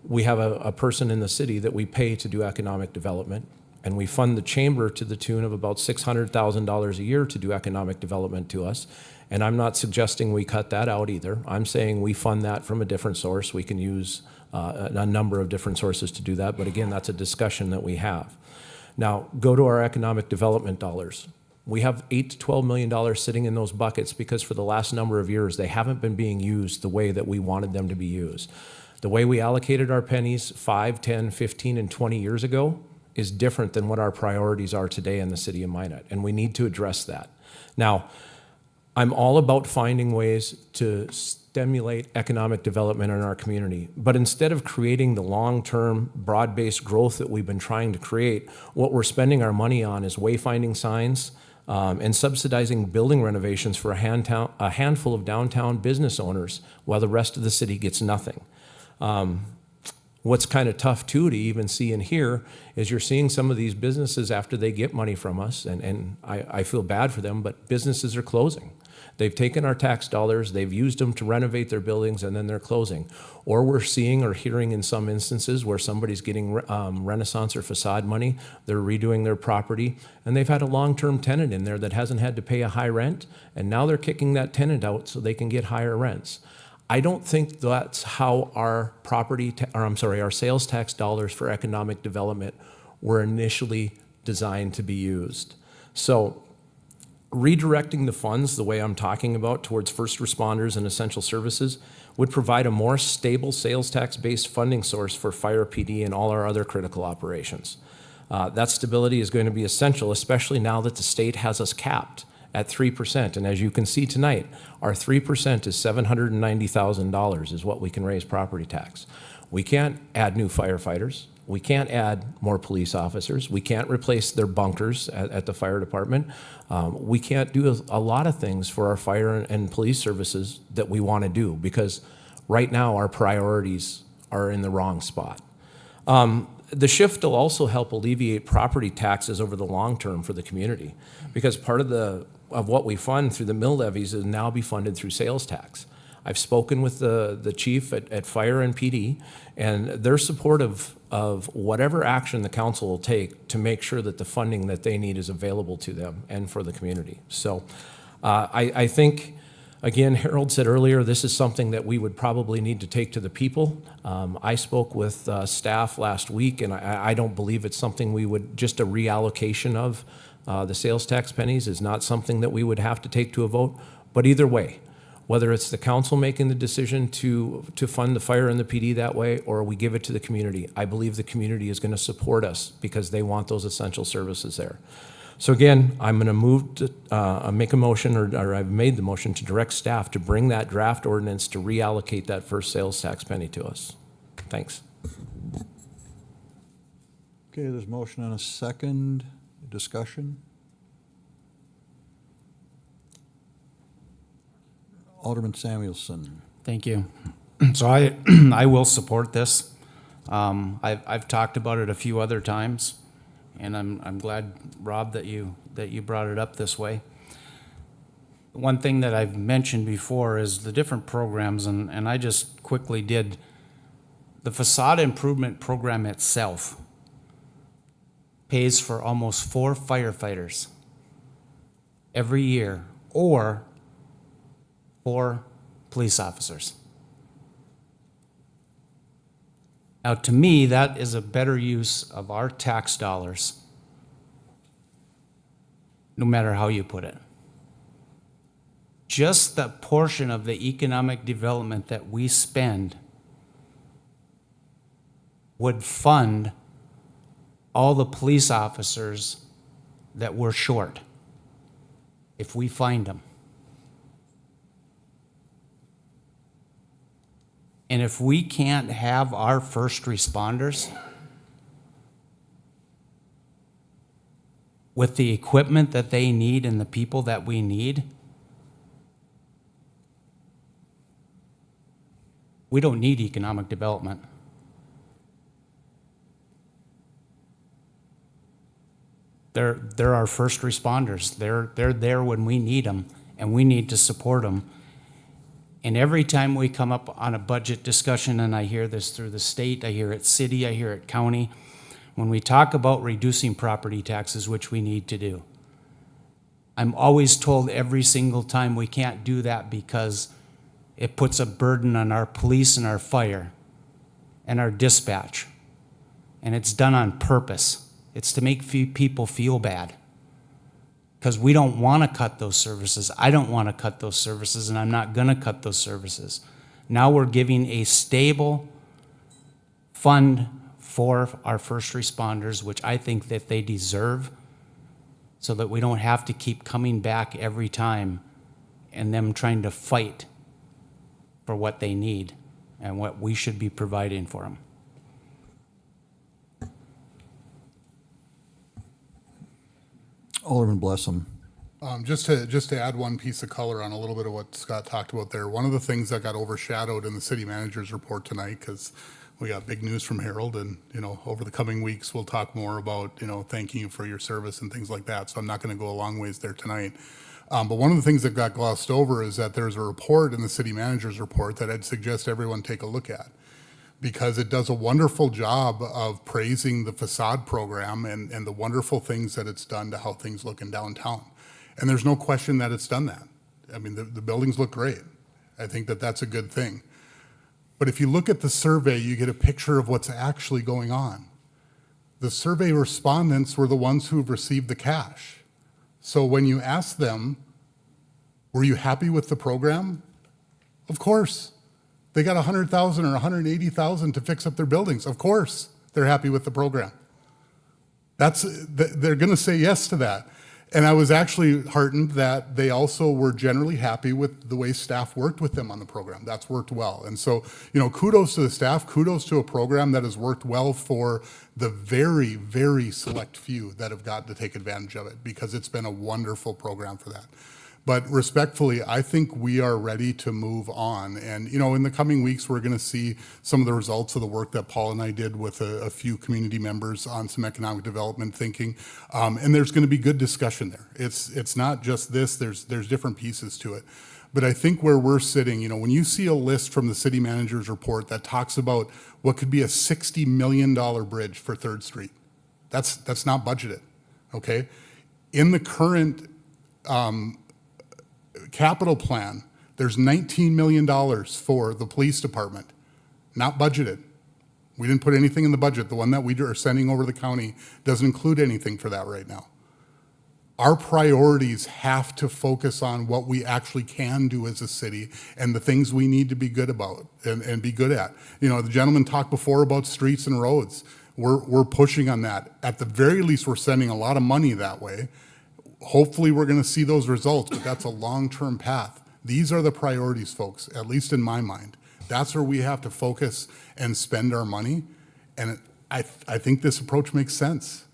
we have a person in the city that we pay to do economic development, and we fund the chamber to the tune of about $600,000 a year to do economic development to us. And I'm not suggesting we cut that out either. I'm saying we fund that from a different source. We can use a number of different sources to do that. But again, that's a discussion that we have. Now, go to our economic development dollars. We have $8 to $12 million sitting in those buckets because for the last number of years, they haven't been being used the way that we wanted them to be used. The way we allocated our pennies 5, 10, 15, and 20 years ago is different than what our priorities are today in the city of Minot, and we need to address that. Now, I'm all about finding ways to stimulate economic development in our community, but instead of creating the long-term, broad-based growth that we've been trying to create, what we're spending our money on is wayfinding signs and subsidizing building renovations for a handful of downtown business owners, while the rest of the city gets nothing. What's kind of tough too to even see and hear is you're seeing some of these businesses after they get money from us, and I feel bad for them, but businesses are closing. They've taken our tax dollars, they've used them to renovate their buildings, and then they're closing. Or we're seeing or hearing in some instances where somebody's getting Renaissance or facade money, they're redoing their property, and they've had a long-term tenant in there that hasn't had to pay a high rent, and now they're kicking that tenant out so they can get higher rents. I don't think that's how our our sales tax dollars for economic development were initially designed to be used. So redirecting the funds the way I'm talking about towards first responders and essential services would provide a more stable sales tax-based funding source for fire, PD, and all our other critical operations. That stability is going to be essential, especially now that the state has us capped at 3%. And as you can see tonight, our 3% is $790,000 is what we can raise property tax. We can't add new firefighters. We can't add more police officers. We can't replace their bunkers at the fire department. We can't do a lot of things for our fire and police services that we want to do because right now our priorities are in the wrong spot. The shift will also help alleviate property taxes over the long term for the community because part of what we fund through the mill levies is now be funded through sales tax. I've spoken with the chief at Fire and PD, and they're supportive of whatever action the council will take to make sure that the funding that they need is available to them and for the community. So I think, again, Harold said earlier, this is something that we would probably need to take to the people. I spoke with staff last week, and I don't believe it's something we would, just a reallocation of the sales tax pennies is not something that we would have to take to a vote. But either way, whether it's the council making the decision to fund the fire and the PD that way, or we give it to the community, I believe the community is going to support us because they want those essential services there. So again, I'm going to move to make a motion, or I've made the motion to direct staff to bring that draft ordinance to reallocate that first sales tax penny to us. Thanks. Okay, there's a motion and a second. Discussion? Alderman Samuelson. Thank you. So I will support this. I've talked about it a few other times, and I'm glad, Rob, that you brought it up this way. One thing that I've mentioned before is the different programs, and I just quickly did the facade improvement program itself pays for almost 4 firefighters every year, or 4 police officers. Now, to me, that is a better use of our tax dollars, no matter how you put it. Just the portion of the economic development that we spend would fund all the police officers that we're short if we find them. And if we can't have our first responders, with the equipment that they need and the people that we need, we don't need economic development. They're our first responders. They're there when we need them, and we need to support them. And every time we come up on a budget discussion, and I hear this through the state, I hear it city, I hear it county, when we talk about reducing property taxes, which we need to do, I'm always told every single time we can't do that because it puts a burden on our police and our fire and our dispatch. And it's done on purpose. It's to make people feel bad. Because we don't want to cut those services. I don't want to cut those services, and I'm not going to cut those services. Now we're giving a stable fund for our first responders, which I think that they deserve, so that we don't have to keep coming back every time and them trying to fight for what they need and what we should be providing for them. Alderman Blessam. Just to add one piece of color on a little bit of what Scott talked about there, one of the things that got overshadowed in the city manager's report tonight, because we got big news from Harold, and over the coming weeks we'll talk more about thanking you for your service and things like that. So I'm not going to go a long ways there tonight. But one of the things that got glossed over is that there's a report in the city manager's report that I'd suggest everyone take a look at, because it does a wonderful job of praising the facade program and the wonderful things that it's done to how things look in downtown. And there's no question that it's done that. I mean, the buildings look great. I think that that's a good thing. But if you look at the survey, you get a picture of what's actually going on. The survey respondents were the ones who've received the cash. So when you ask them, were you happy with the program? Of course. They got $100,000 or $180,000 to fix up their buildings. Of course, they're happy with the program. They're going to say yes to that. And I was actually heartened that they also were generally happy with the way staff worked with them on the program. That's worked well. And so, kudos to the staff, kudos to a program that has worked well for the very, very select few that have gotten to take advantage of it, because it's been a wonderful program for that. But respectfully, I think we are ready to move on. And, in the coming weeks, we're going to see some of the results of the work that Paul and I did with a few community members on some economic development thinking. And there's going to be good discussion there. It's not just this, there's different pieces to it. But I think where we're sitting, when you see a list from the city manager's report that talks about what could be a $60 million bridge for 3rd Street, that's not budgeted, okay? In the current capital plan, there's $19 million for the police department, not budgeted. We didn't put anything in the budget. The one that we are sending over to the county doesn't include anything for that right now. Our priorities have to focus on what we actually can do as a city and the things we need to be good about and be good at. The gentleman talked before about streets and roads. We're pushing on that. At the very least, we're sending a lot of money that way. Hopefully we're going to see those results, but that's a long-term path. These are the priorities, folks, at least in my mind. That's where we have to focus and spend our money. And I think this approach makes sense.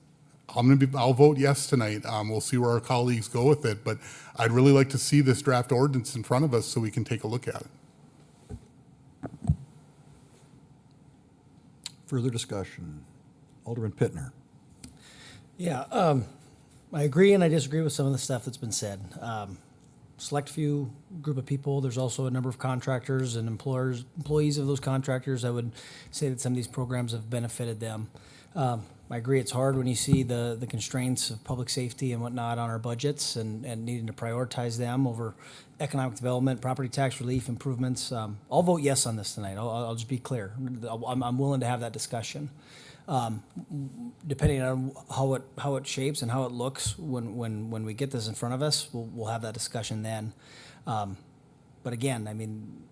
I'll vote yes tonight. We'll see where our colleagues go with it, but I'd really like to see this draft ordinance in front of us so we can take a look at it. Further discussion. Alderman Pittner. Yeah, I agree and I disagree with some of the stuff that's been said. Select few group of people. There's also a number of contractors and employees of those contractors. I would say that some of these programs have benefited them. I agree it's hard when you see the constraints of public safety and whatnot on our budgets and needing to prioritize them over economic development, property tax relief, improvements. I'll vote yes on this tonight. I'll just be clear. I'm willing to have that discussion. Depending on how it shapes and how it looks when we get this in front of us, we'll have that discussion then. But again, I mean,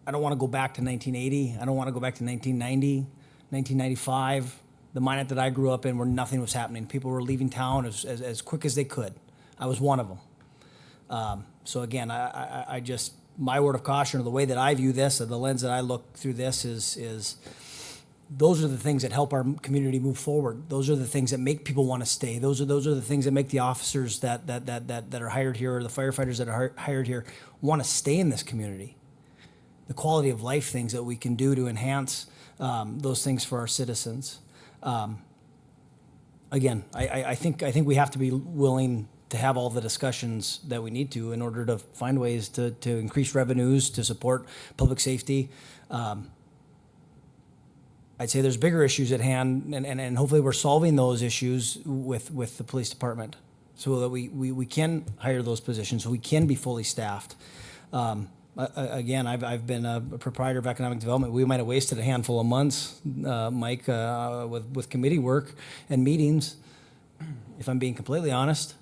I don't want to go back to 1980. I don't want to go back to 1990, 1995, the Minot that I grew up in, where nothing was happening. People were leaving town as quick as they could. I was one of them. So again, I just, my word of caution, or the way that I view this, or the lens that I look through this is those are the things that help our community move forward. Those are the things that make people want to stay. Those are the things that make the officers that are hired here, or the firefighters that are hired here, want to stay in this community. The quality of life things that we can do to enhance those things for our citizens. Again, I think we have to be willing to have all the discussions that we need to in order to find ways to increase revenues, to support public safety. I'd say there's bigger issues at hand, and hopefully we're solving those issues with the police department so that we can hire those positions, so we can be fully staffed. Again, I've been a proprietor of economic development. We might have wasted a handful of months, Mike, with committee work and meetings, if I'm being completely honest.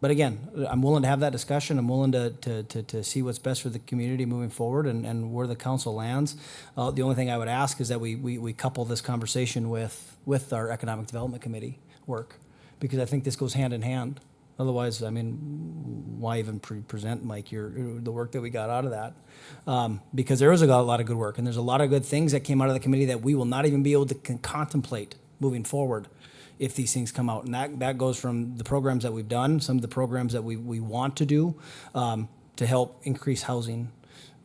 But again, I'm willing to have that discussion. I'm willing to see what's best for the community moving forward and where the council lands. The only thing I would ask is that we couple this conversation with our economic development committee work, because I think this goes hand in hand. Otherwise, I mean, why even present, Mike, the work that we got out of that? Because there was a lot of good work, and there's a lot of good things that came out of the committee that we will not even be able to contemplate moving forward if these things come out. And that goes from the programs that we've done, some of the programs that we want to do to help increase housing,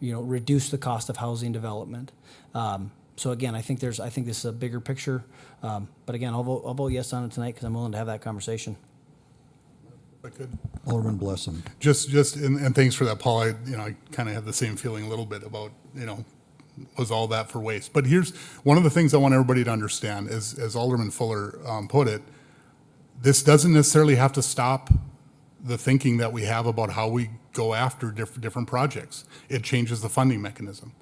reduce the cost of housing development. So again, I think this is a bigger picture. But again, I'll vote yes on it tonight because I'm willing to have that conversation. If I could. Alderman Blessing. And thanks for that, Paul. I kind of have the same feeling a little bit about, was all that for waste? But here's one of the things I want everybody to understand, as Alderman Fuller put it, this doesn't necessarily have to stop the thinking that we have about how we go after different projects. It changes the funding mechanism.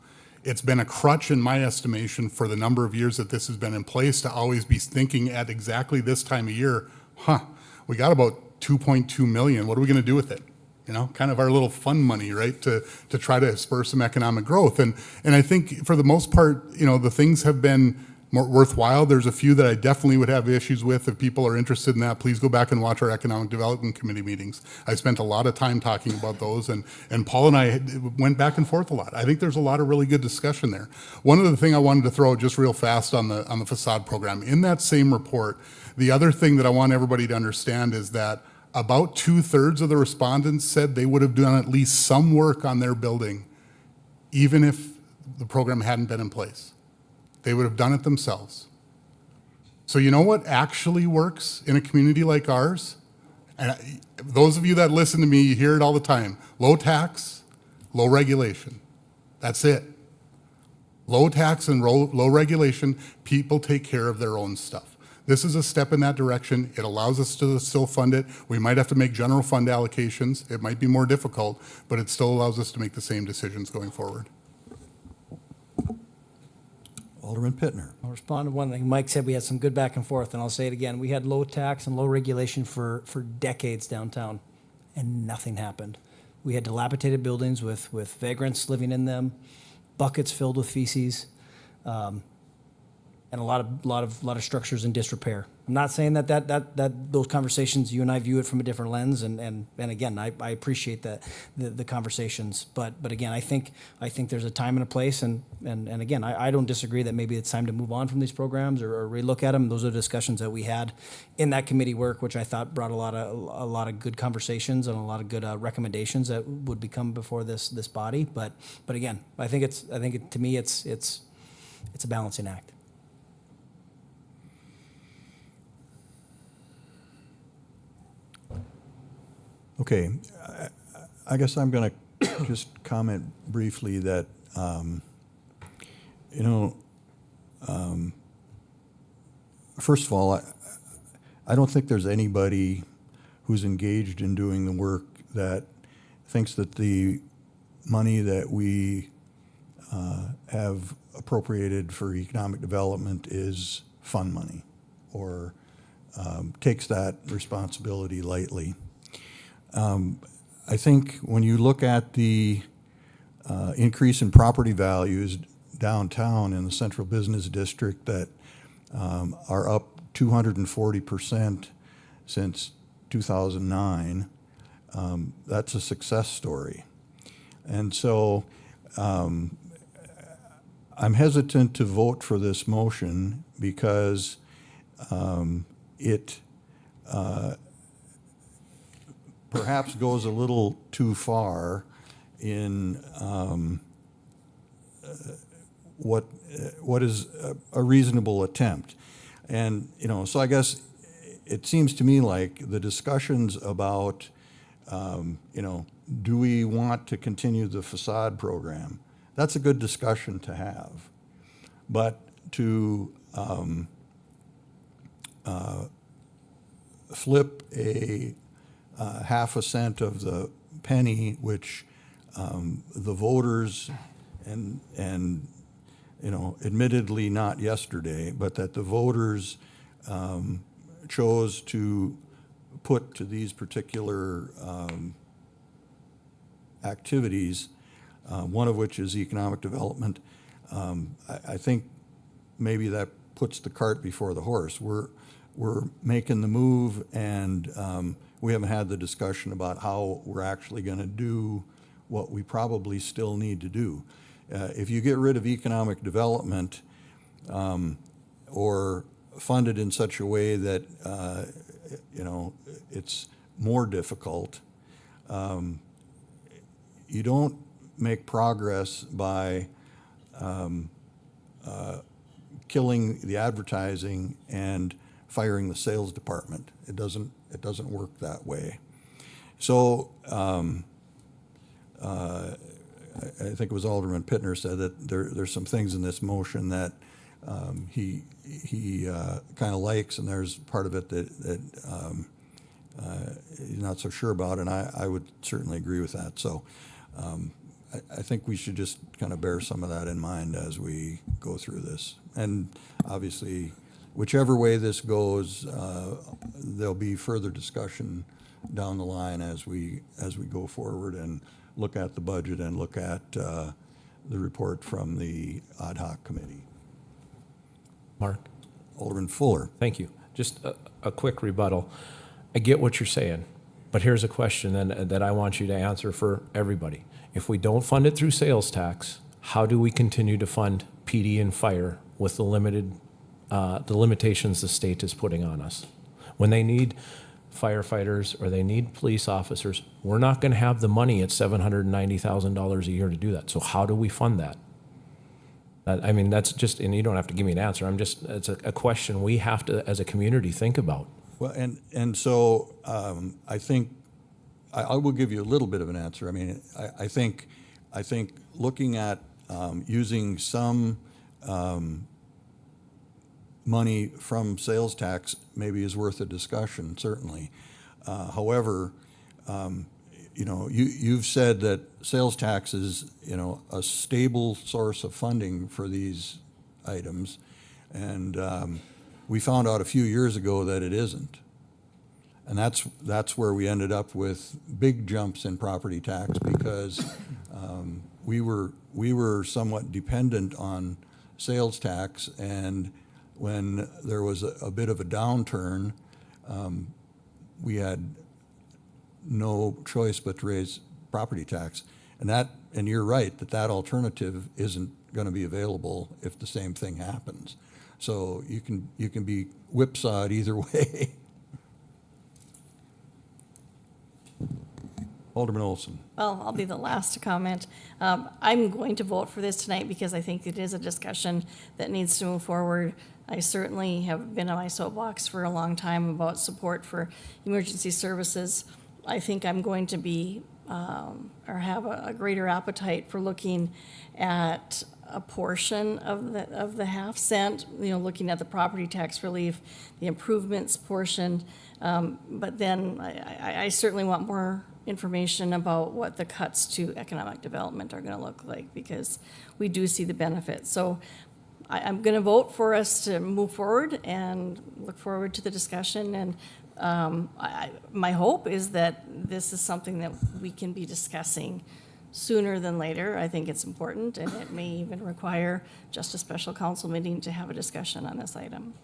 It's been a crutch, in my estimation, for the number of years that this has been in place, to always be thinking at exactly this time of year, we got about 2.2 million. What are we going to do with it? Kind of our little fund money, right? To try to spur some economic growth. And I think for the most part, the things have been more worthwhile. There's a few that I definitely would have issues with. If people are interested in that, please go back and watch our Economic Development Committee meetings. I spent a lot of time talking about those, and Paul and I went back and forth a lot. I think there's a lot of really good discussion there. One of the things I wanted to throw out just real fast on the facade program, in that same report, the other thing that I want everybody to understand is that about 2/3 of the respondents said they would have done at least some work on their building, even if the program hadn't been in place. They would have done it themselves. So you know what actually works in a community like ours? And those of you that listen to me, you hear it all the time. Low tax, low regulation. That's it. Low tax and low regulation, people take care of their own stuff. This is a step in that direction. It allows us to still fund it. We might have to make general fund allocations. It might be more difficult, but it still allows us to make the same decisions going forward. Alderman Pittner. I'll respond to one thing. Mike said we had some good back and forth, and I'll say it again. We had low tax and low regulation for decades downtown, and nothing happened. We had dilapidated buildings with vagrants living in them, buckets filled with feces, and a lot of structures in disrepair. I'm not saying that those conversations, you and I view it from a different lens, and again, I appreciate the conversations, but again, I think there's a time and a place, and again, I don't disagree that maybe it's time to move on from these programs or relook at them. Those are discussions that we had in that committee work, which I thought brought a lot of good conversations and a lot of good recommendations that would become before this body. But again, I think to me it's a balancing act. Okay, I guess I'm going to just comment briefly that, first of all, I don't think there's anybody who's engaged in doing the work that thinks that the money that we have appropriated for economic development is fun money or takes that responsibility lightly. I think when you look at the increase in property values downtown in the central business district that are up 240% since 2009, that's a success story. And so I'm hesitant to vote for this motion because it perhaps goes a little too far in what is a reasonable attempt. And, so I guess it seems to me like the discussions about, do we want to continue the facade program? That's a good discussion to have. But to flip a half a cent of the penny, which the voters and admittedly not yesterday, but that the voters chose to put to these particular activities, one of which is economic development. I think maybe that puts the cart before the horse. We're making the move, and we haven't had the discussion about how we're actually going to do what we probably still need to do. If you get rid of economic development or fund it in such a way that it's more difficult, you don't make progress by killing the advertising and firing the sales department. It doesn't work that way. So I think it was Alderman Pittner said that there's some things in this motion that he kind of likes, and there's part of it that he's not so sure about, and I would certainly agree with that. So I think we should just kind of bear some of that in mind as we go through this. And obviously, whichever way this goes, there'll be further discussion down the line as we go forward and look at the budget and look at the report from the ad hoc committee. Mark? Alderman Fuller. Thank you. Just a quick rebuttal. I get what you're saying, but here's a question that I want you to answer for everybody. If we don't fund it through sales tax, how do we continue to fund PD and fire with the limitations the state is putting on us? When they need firefighters or they need police officers, we're not going to have the money at $790,000 a year to do that. So how do we fund that? I mean, that's just, and you don't have to give me an answer. It's a question we have to, as a community, think about. Well, and so I think I will give you a little bit of an answer. I mean, I think looking at using some money from sales tax maybe is worth a discussion, certainly. However, you've said that sales tax is, a stable source of funding for these items, and we found out a few years ago that it isn't. And that's where we ended up with big jumps in property tax because we were somewhat dependent on sales tax, and when there was a bit of a downturn, we had no choice but to raise property tax. And you're right that alternative isn't going to be available if the same thing happens. So you can be whipsawed either way. Alderman Olson. Well, I'll be the last to comment. I'm going to vote for this tonight because I think it is a discussion that needs to move forward. I certainly have been on my soapbox for a long time about support for emergency services. I think I'm going to be, or have a greater appetite for looking at a portion of the half cent, looking at the property tax relief, the improvements portion. But then I certainly want more information about what the cuts to economic development are going to look like, because we do see the benefits. So I'm going to vote for us to move forward and look forward to the discussion. And my hope is that this is something that we can be discussing sooner than later. I think it's important, and it may even require just a special council meeting to have a discussion on this item.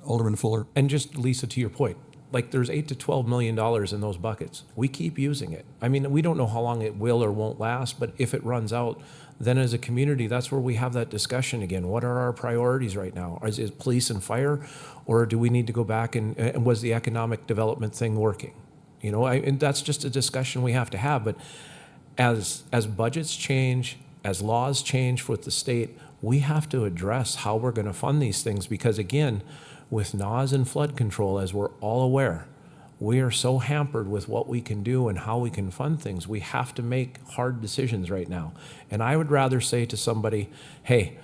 Alderman Fuller. And just, Lisa, to your point, like there's $8 to $12 million in those buckets. We keep using it. I mean, we don't know how long it will or won't last, but if it runs out, then as a community, that's where we have that discussion again. What are our priorities right now? Is it police and fire, or do we need to go back and was the economic development thing working? You know, and that's just a discussion we have to have. But as budgets change, as laws change with the state, we have to address how we're going to fund these things, because again, with NAWS and flood control, as we're all aware, we are so hampered with what we can do and how we can fund things. We have to make hard decisions right now. And I would rather say to somebody, hey,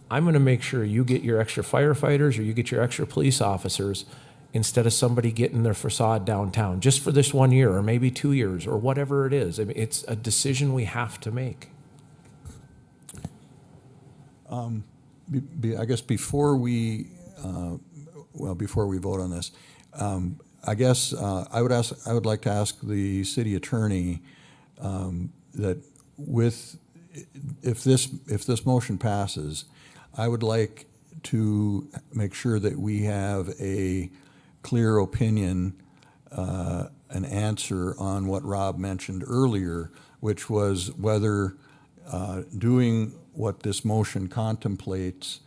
I'm going to make sure you get your extra firefighters or you get your extra police officers, instead of somebody getting their facade downtown just for this 1 year or maybe 2 years or whatever it is. I mean, it's a decision we have to make. I guess before we vote on this, I guess I would like to ask the city attorney that if this motion passes, I would like to make sure that we have a clear opinion, an answer on what Rob mentioned earlier, which was whether doing what this motion contemplates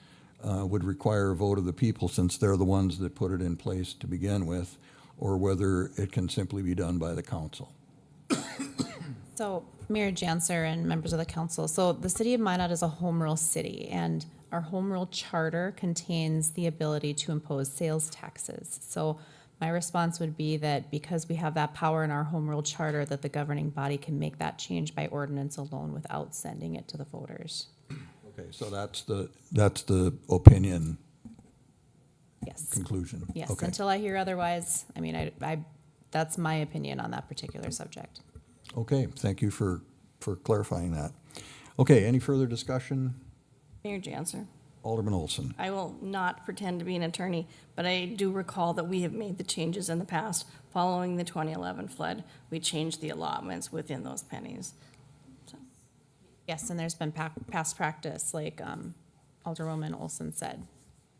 would require a vote of the people, since they're the ones that put it in place to begin with, or whether it can simply be done by the council. So, Mayor Janser and members of the council, so the city of Minot is a home rule city, and our home rule charter contains the ability to impose sales taxes. So my response would be that because we have that power in our home rule charter, that the governing body can make that change by ordinance alone without sending it to the voters. Okay, so that's the opinion. Yes. Conclusion. Yes, Okay. until I hear otherwise. I mean, I that's my opinion on that particular subject. Okay, thank you for clarifying that. Okay, any further discussion? Mayor Janser. Alderman Olson. I will not pretend to be an attorney, but I do recall that we have made the changes in the past. Following the 2011 flood, we changed the allotments within those pennies. So. Yes, and there's been past practice, like Alderwoman Olson said,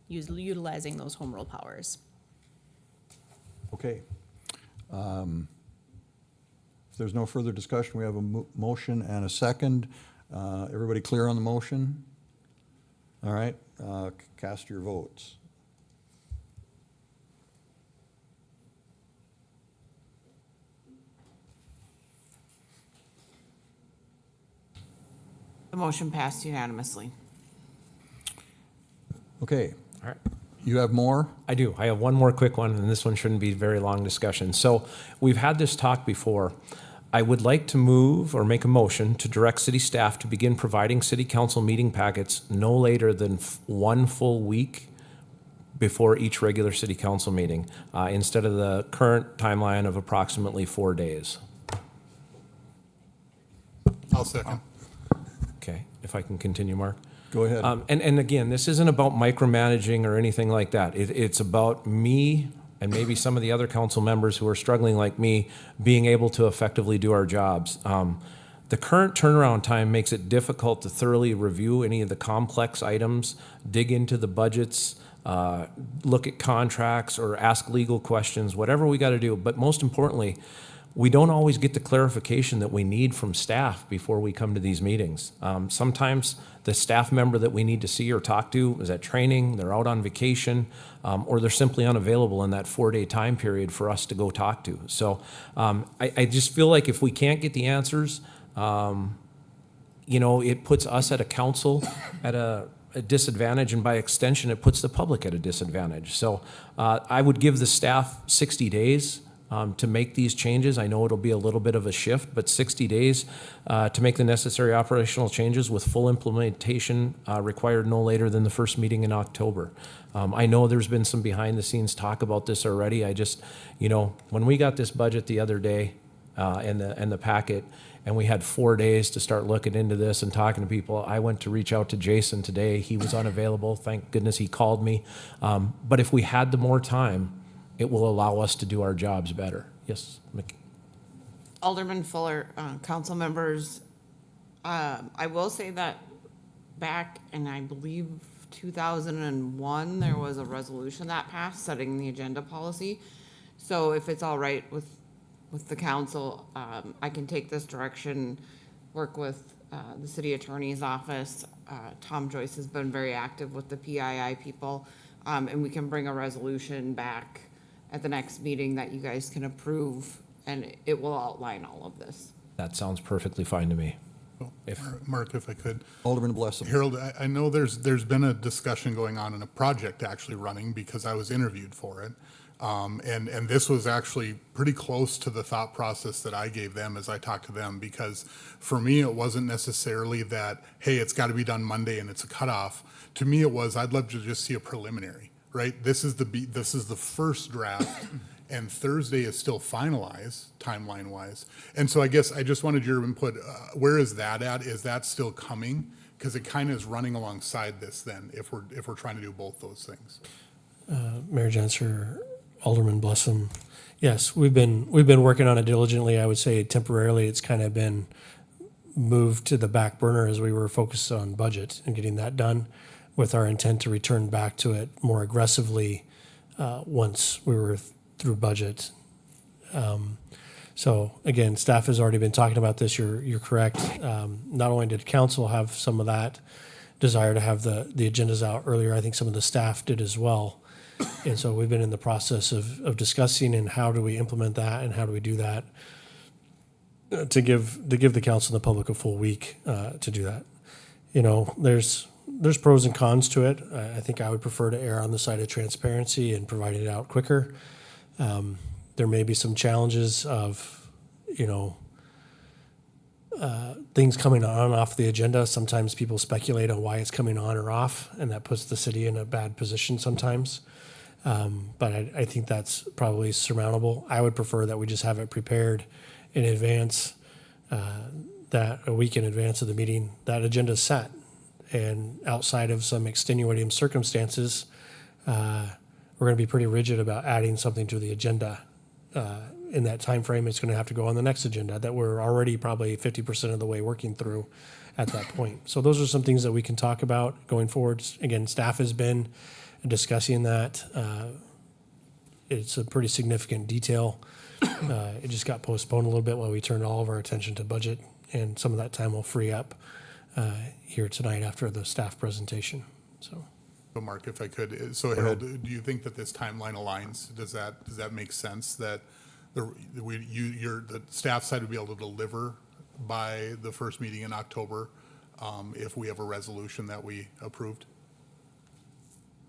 utilizing those home rule powers. Okay. If there's no further discussion, we have a motion and a second. Everybody clear on the motion? All right, cast your votes. The motion passed unanimously. Okay. All right. You have more? I do. I have one more quick one, and this one shouldn't be a very long discussion. So we've had this talk before. I would like to move or make a motion to direct city staff to begin providing city council meeting packets no later than 1 full week before each regular city council meeting, instead of the current timeline of approximately 4 days. I'll second. Okay, if I can continue, Mark. Go ahead. And again, this isn't about micromanaging or anything like that. It's about me and maybe some of the other council members who are struggling like me being able to effectively do our jobs. The current turnaround time makes it difficult to thoroughly review any of the complex items, dig into the budgets, look at contracts, or ask legal questions, whatever we got to do. But most importantly, we don't always get the clarification that we need from staff before we come to these meetings. Sometimes the staff member that we need to see or talk to is at training, they're out on vacation, or they're simply unavailable in that 4-day time period for us to go talk to. So I just feel like if we can't get the answers, it puts us at a council at a disadvantage, and by extension, it puts the public at a disadvantage. So I would give the staff 60 days to make these changes. I know it'll be a little bit of a shift, but 60 days to make the necessary operational changes with full implementation required no later than the first meeting in October. I know there's been some behind the scenes talk about this already. I just, when we got this budget the other day and the packet, and we had 4 days to start looking into this and talking to people, I went to reach out to Jason today. He was unavailable. Thank goodness he called me. But if we had the more time, it will allow us to do our jobs better. Yes, Mickey. Alderman Fuller, council members, I will say that back in, I believe, 2001, there was a resolution that passed setting the agenda policy. So if it's all right with the council, I can take this direction, work with the city attorney's office. Tom Joyce has been very active with the PII people, and we can bring a resolution back at the next meeting that you guys can approve, and it will outline all of this. That sounds perfectly fine to me. Mark, if I could. Alderman Blessam. Harold, I know there's been a discussion going on and a project actually running because I was interviewed for it. And this was actually pretty close to the thought process that I gave them as I talked to them, because for me, it wasn't necessarily that, hey, it's got to be done Monday and it's a cutoff. To me, it was, I'd love to just see a preliminary, right? This is the first draft. And Thursday is still finalized, timeline-wise. And so I guess I just wanted your input. Where is that at? Is that still coming? Because it kind of is running alongside this then, if we're trying to do both those things. Mayor Janser, Alderman Blessam. Yes, we've been working on it diligently. I would say temporarily it's kind of been moved to the back burner as we were focused on budget and getting that done, with our intent to return back to it more aggressively once we were through budget. So again, staff has already been talking about this. You're correct. Not only did council have some of that desire to have the agendas out earlier, I think some of the staff did as well. And so we've been in the process of discussing and how do we implement that and how do we do that to give the council and the public a full week to do that. You know, there's pros and cons to it. I think I would prefer to err on the side of transparency and providing it out quicker. There may be some challenges of, things coming on and off the agenda. Sometimes people speculate on why it's coming on or off, and that puts the city in a bad position sometimes. But I think that's probably surmountable. I would prefer that we just have it prepared in advance, that a week in advance of the meeting, that agenda is set. And outside of some extenuating circumstances, we're going to be pretty rigid about adding something to the agenda. In that time frame, it's going to have to go on the next agenda that we're already probably 50% of the way working through at that point. So those are some things that we can talk about going forward. Again, staff has been discussing that. It's a pretty significant detail. It just got postponed a little bit while we turned all of our attention to budget, and some of that time will free up here tonight after the staff presentation. So Mark, if I could, so Harold, do you think that this timeline aligns? Does that make sense that the staff side would be able to deliver by the first meeting in October if we have a resolution that we approved?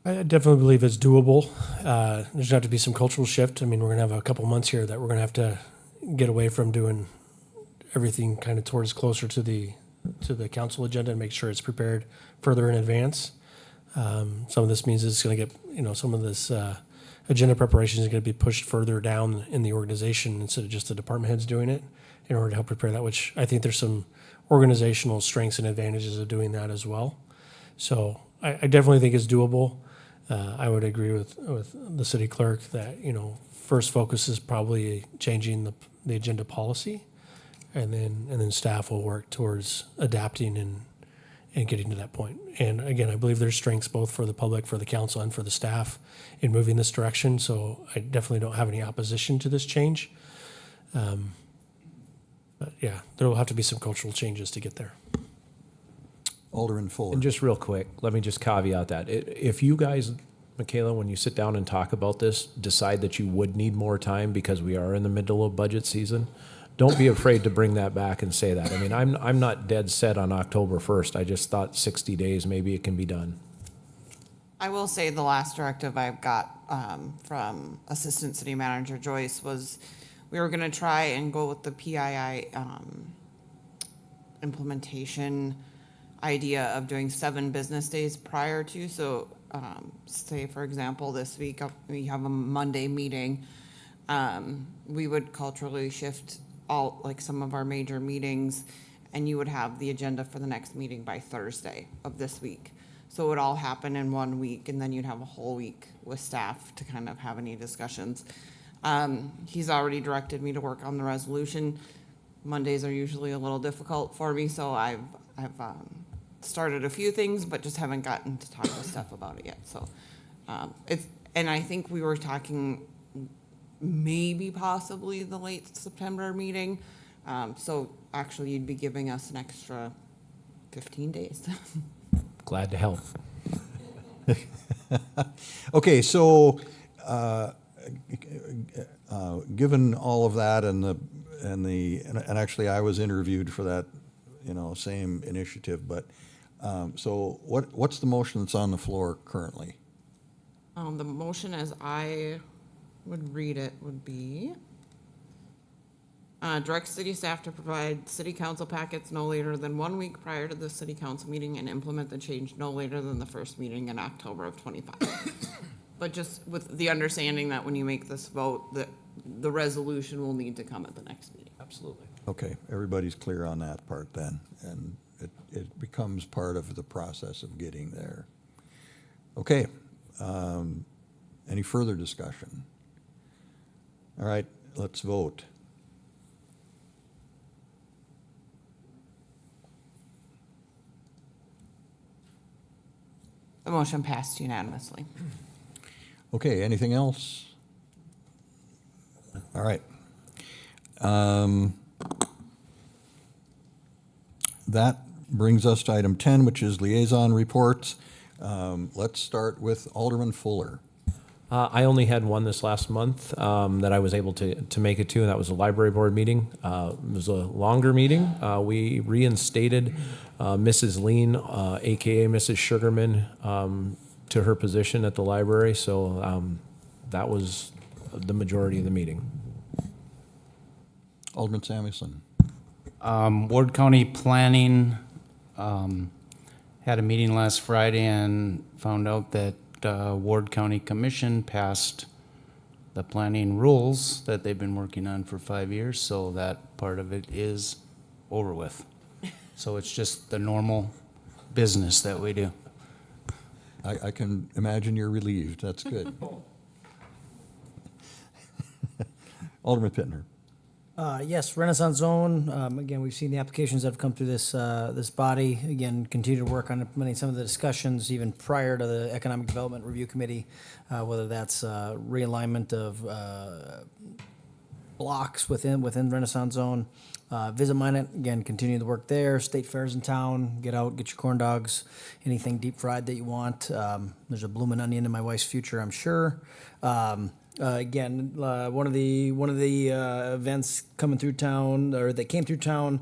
I definitely believe it's doable. There's going to have to be some cultural shift. I mean, we're going to have a couple months here that we're going to have to get away from doing everything kind of towards closer to the council agenda and make sure it's prepared further in advance. Some of this means it's going to get, some of this agenda preparation is going to be pushed further down in the organization instead of just the department heads doing it in order to help prepare that, which I think there's some organizational strengths and advantages of doing that as well. So I definitely think it's doable. I would agree with the city clerk that, first focus is probably changing the agenda policy, and then staff will work towards adapting and getting to that point. And again, I believe there's strengths both for the public, for the council, and for the staff in moving this direction. So I definitely don't have any opposition to this change. But yeah, there will have to be some cultural changes to get there. Alderman Fuller. And just real quick, let me just caveat that. If you guys, Michaela, when you sit down and talk about this, decide that you would need more time because we are in the middle of budget season, don't be afraid to bring that back and say that. I mean, I'm not dead set on October 1st. I just thought 60 days, maybe it can be done. I will say the last directive I've got from Assistant City Manager Joyce was we were going to try and go with the PII implementation idea of doing 7 business days prior to. So say, for example, this week we have a Monday meeting. We would culturally shift all, like some of our major meetings, and you would have the agenda for the next meeting by Thursday of this week. So it would all happen in 1 week, and then you'd have a whole week with staff to kind of have any discussions. He's already directed me to work on the resolution. Mondays are usually a little difficult for me, so I've started a few things, but just haven't gotten to talk to Steph about it yet. So and I think we were talking maybe possibly the late September meeting. So actually, you'd be giving us an extra 15 days. Glad to help. Okay, so, given all of that and actually I was interviewed for that, same initiative, but, so what's the motion that's on the floor currently? The motion as I would read it would be, direct city staff to provide city council packets no later than 1 week prior to the city council meeting and implement the change no later than the first meeting in October of 25. But just with the understanding that when you make this vote, that the resolution will need to come at the next meeting. Absolutely. Okay, everybody's clear on that part then, and it becomes part of the process of getting there. Okay, any further discussion? All right, let's vote. The motion passed unanimously. Okay, anything else? All right. That brings us to item 10, which is liaison reports. Let's start with Alderman Fuller. I only had one this last month that I was able to make it to, and that was a library board meeting. It was a longer meeting. We reinstated Mrs. Lean, AKA Mrs. Sugarman, to her position at the library, so that was the majority of the meeting. Alderman Samuelson. Ward County Planning had a meeting last Friday and found out that Ward County Commission passed the planning rules that they've been working on for 5 years, so that part of it is over with. So it's just the normal business that we do. I can imagine you're relieved. That's good. Alderman Pittner. Yes, Renaissance Zone, again, we've seen the applications that have come through this body. Again, continue to work on implementing some of the discussions even prior to the Economic Development Review Committee, whether that's realignment of blocks within Renaissance Zone. Visit Minot, again, continue the work there. State fairs in town, get out, get your corn dogs, anything deep fried that you want. There's a bloomin' onion in my wife's future, I'm sure. Again, one of the events coming through town, or that came through town,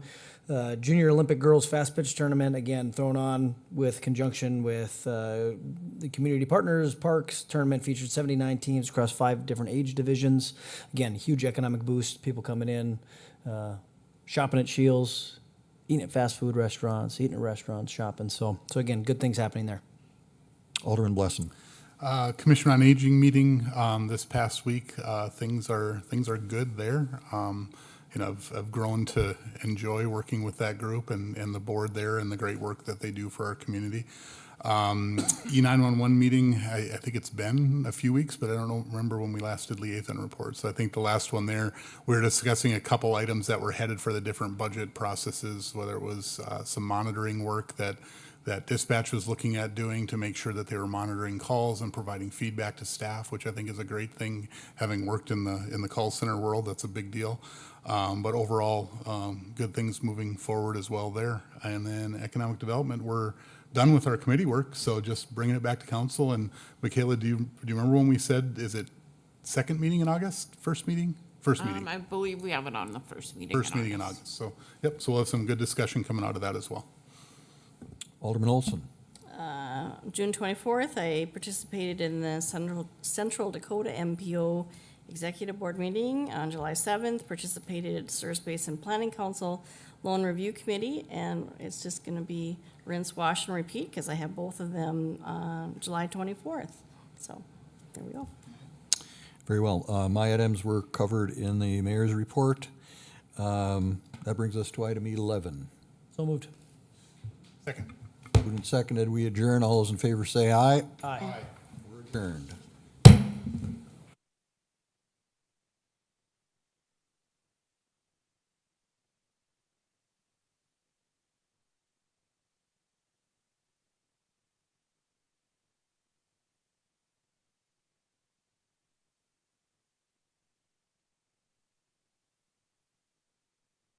Junior Olympic Girls Fast Pitch Tournament, again, thrown on with conjunction with the Community Partners Parks Tournament, featured 79 teams across 5 different age divisions. Again, huge economic boost, people coming in, shopping at Shields, eating at fast food restaurants, eating at restaurants, shopping. So again, good things happening there. Alderman Blesson. Commission on Aging meeting this past week. Things are good there. I've grown to enjoy working with that group and the board there and the great work that they do for our community. E911 meeting, I think it's been a few weeks, but I don't remember when we last did liaison reports. So I think the last one there, we were discussing a couple items that were headed for the different budget processes, whether it was some monitoring work that dispatch was looking at doing to make sure that they were monitoring calls and providing feedback to staff, which I think is a great thing. Having worked in the call center world, that's a big deal. But overall, good things moving forward as well there. And then economic development, we're done with our committee work, so just bringing it back to council. And Michaela, do you remember when we said, is it second meeting in August? First meeting? First meeting. I believe we have it on the first meeting. First meeting in August. So, yep, so we'll have some good discussion coming out of that as well. Alderman Olson. June 24th, I participated in the Central Dakota MPO Executive Board meeting. On July 7th, participated Service Basin Planning Council Loan Review Committee, and it's just going to be rinse, wash, and repeat because I have both of them July 24th. So there we go. Very well. My items were covered in the mayor's report. That brings us to item 11. So moved. Second. Moved and seconded, we adjourn. All those in favor say aye. Aye. We're adjourned.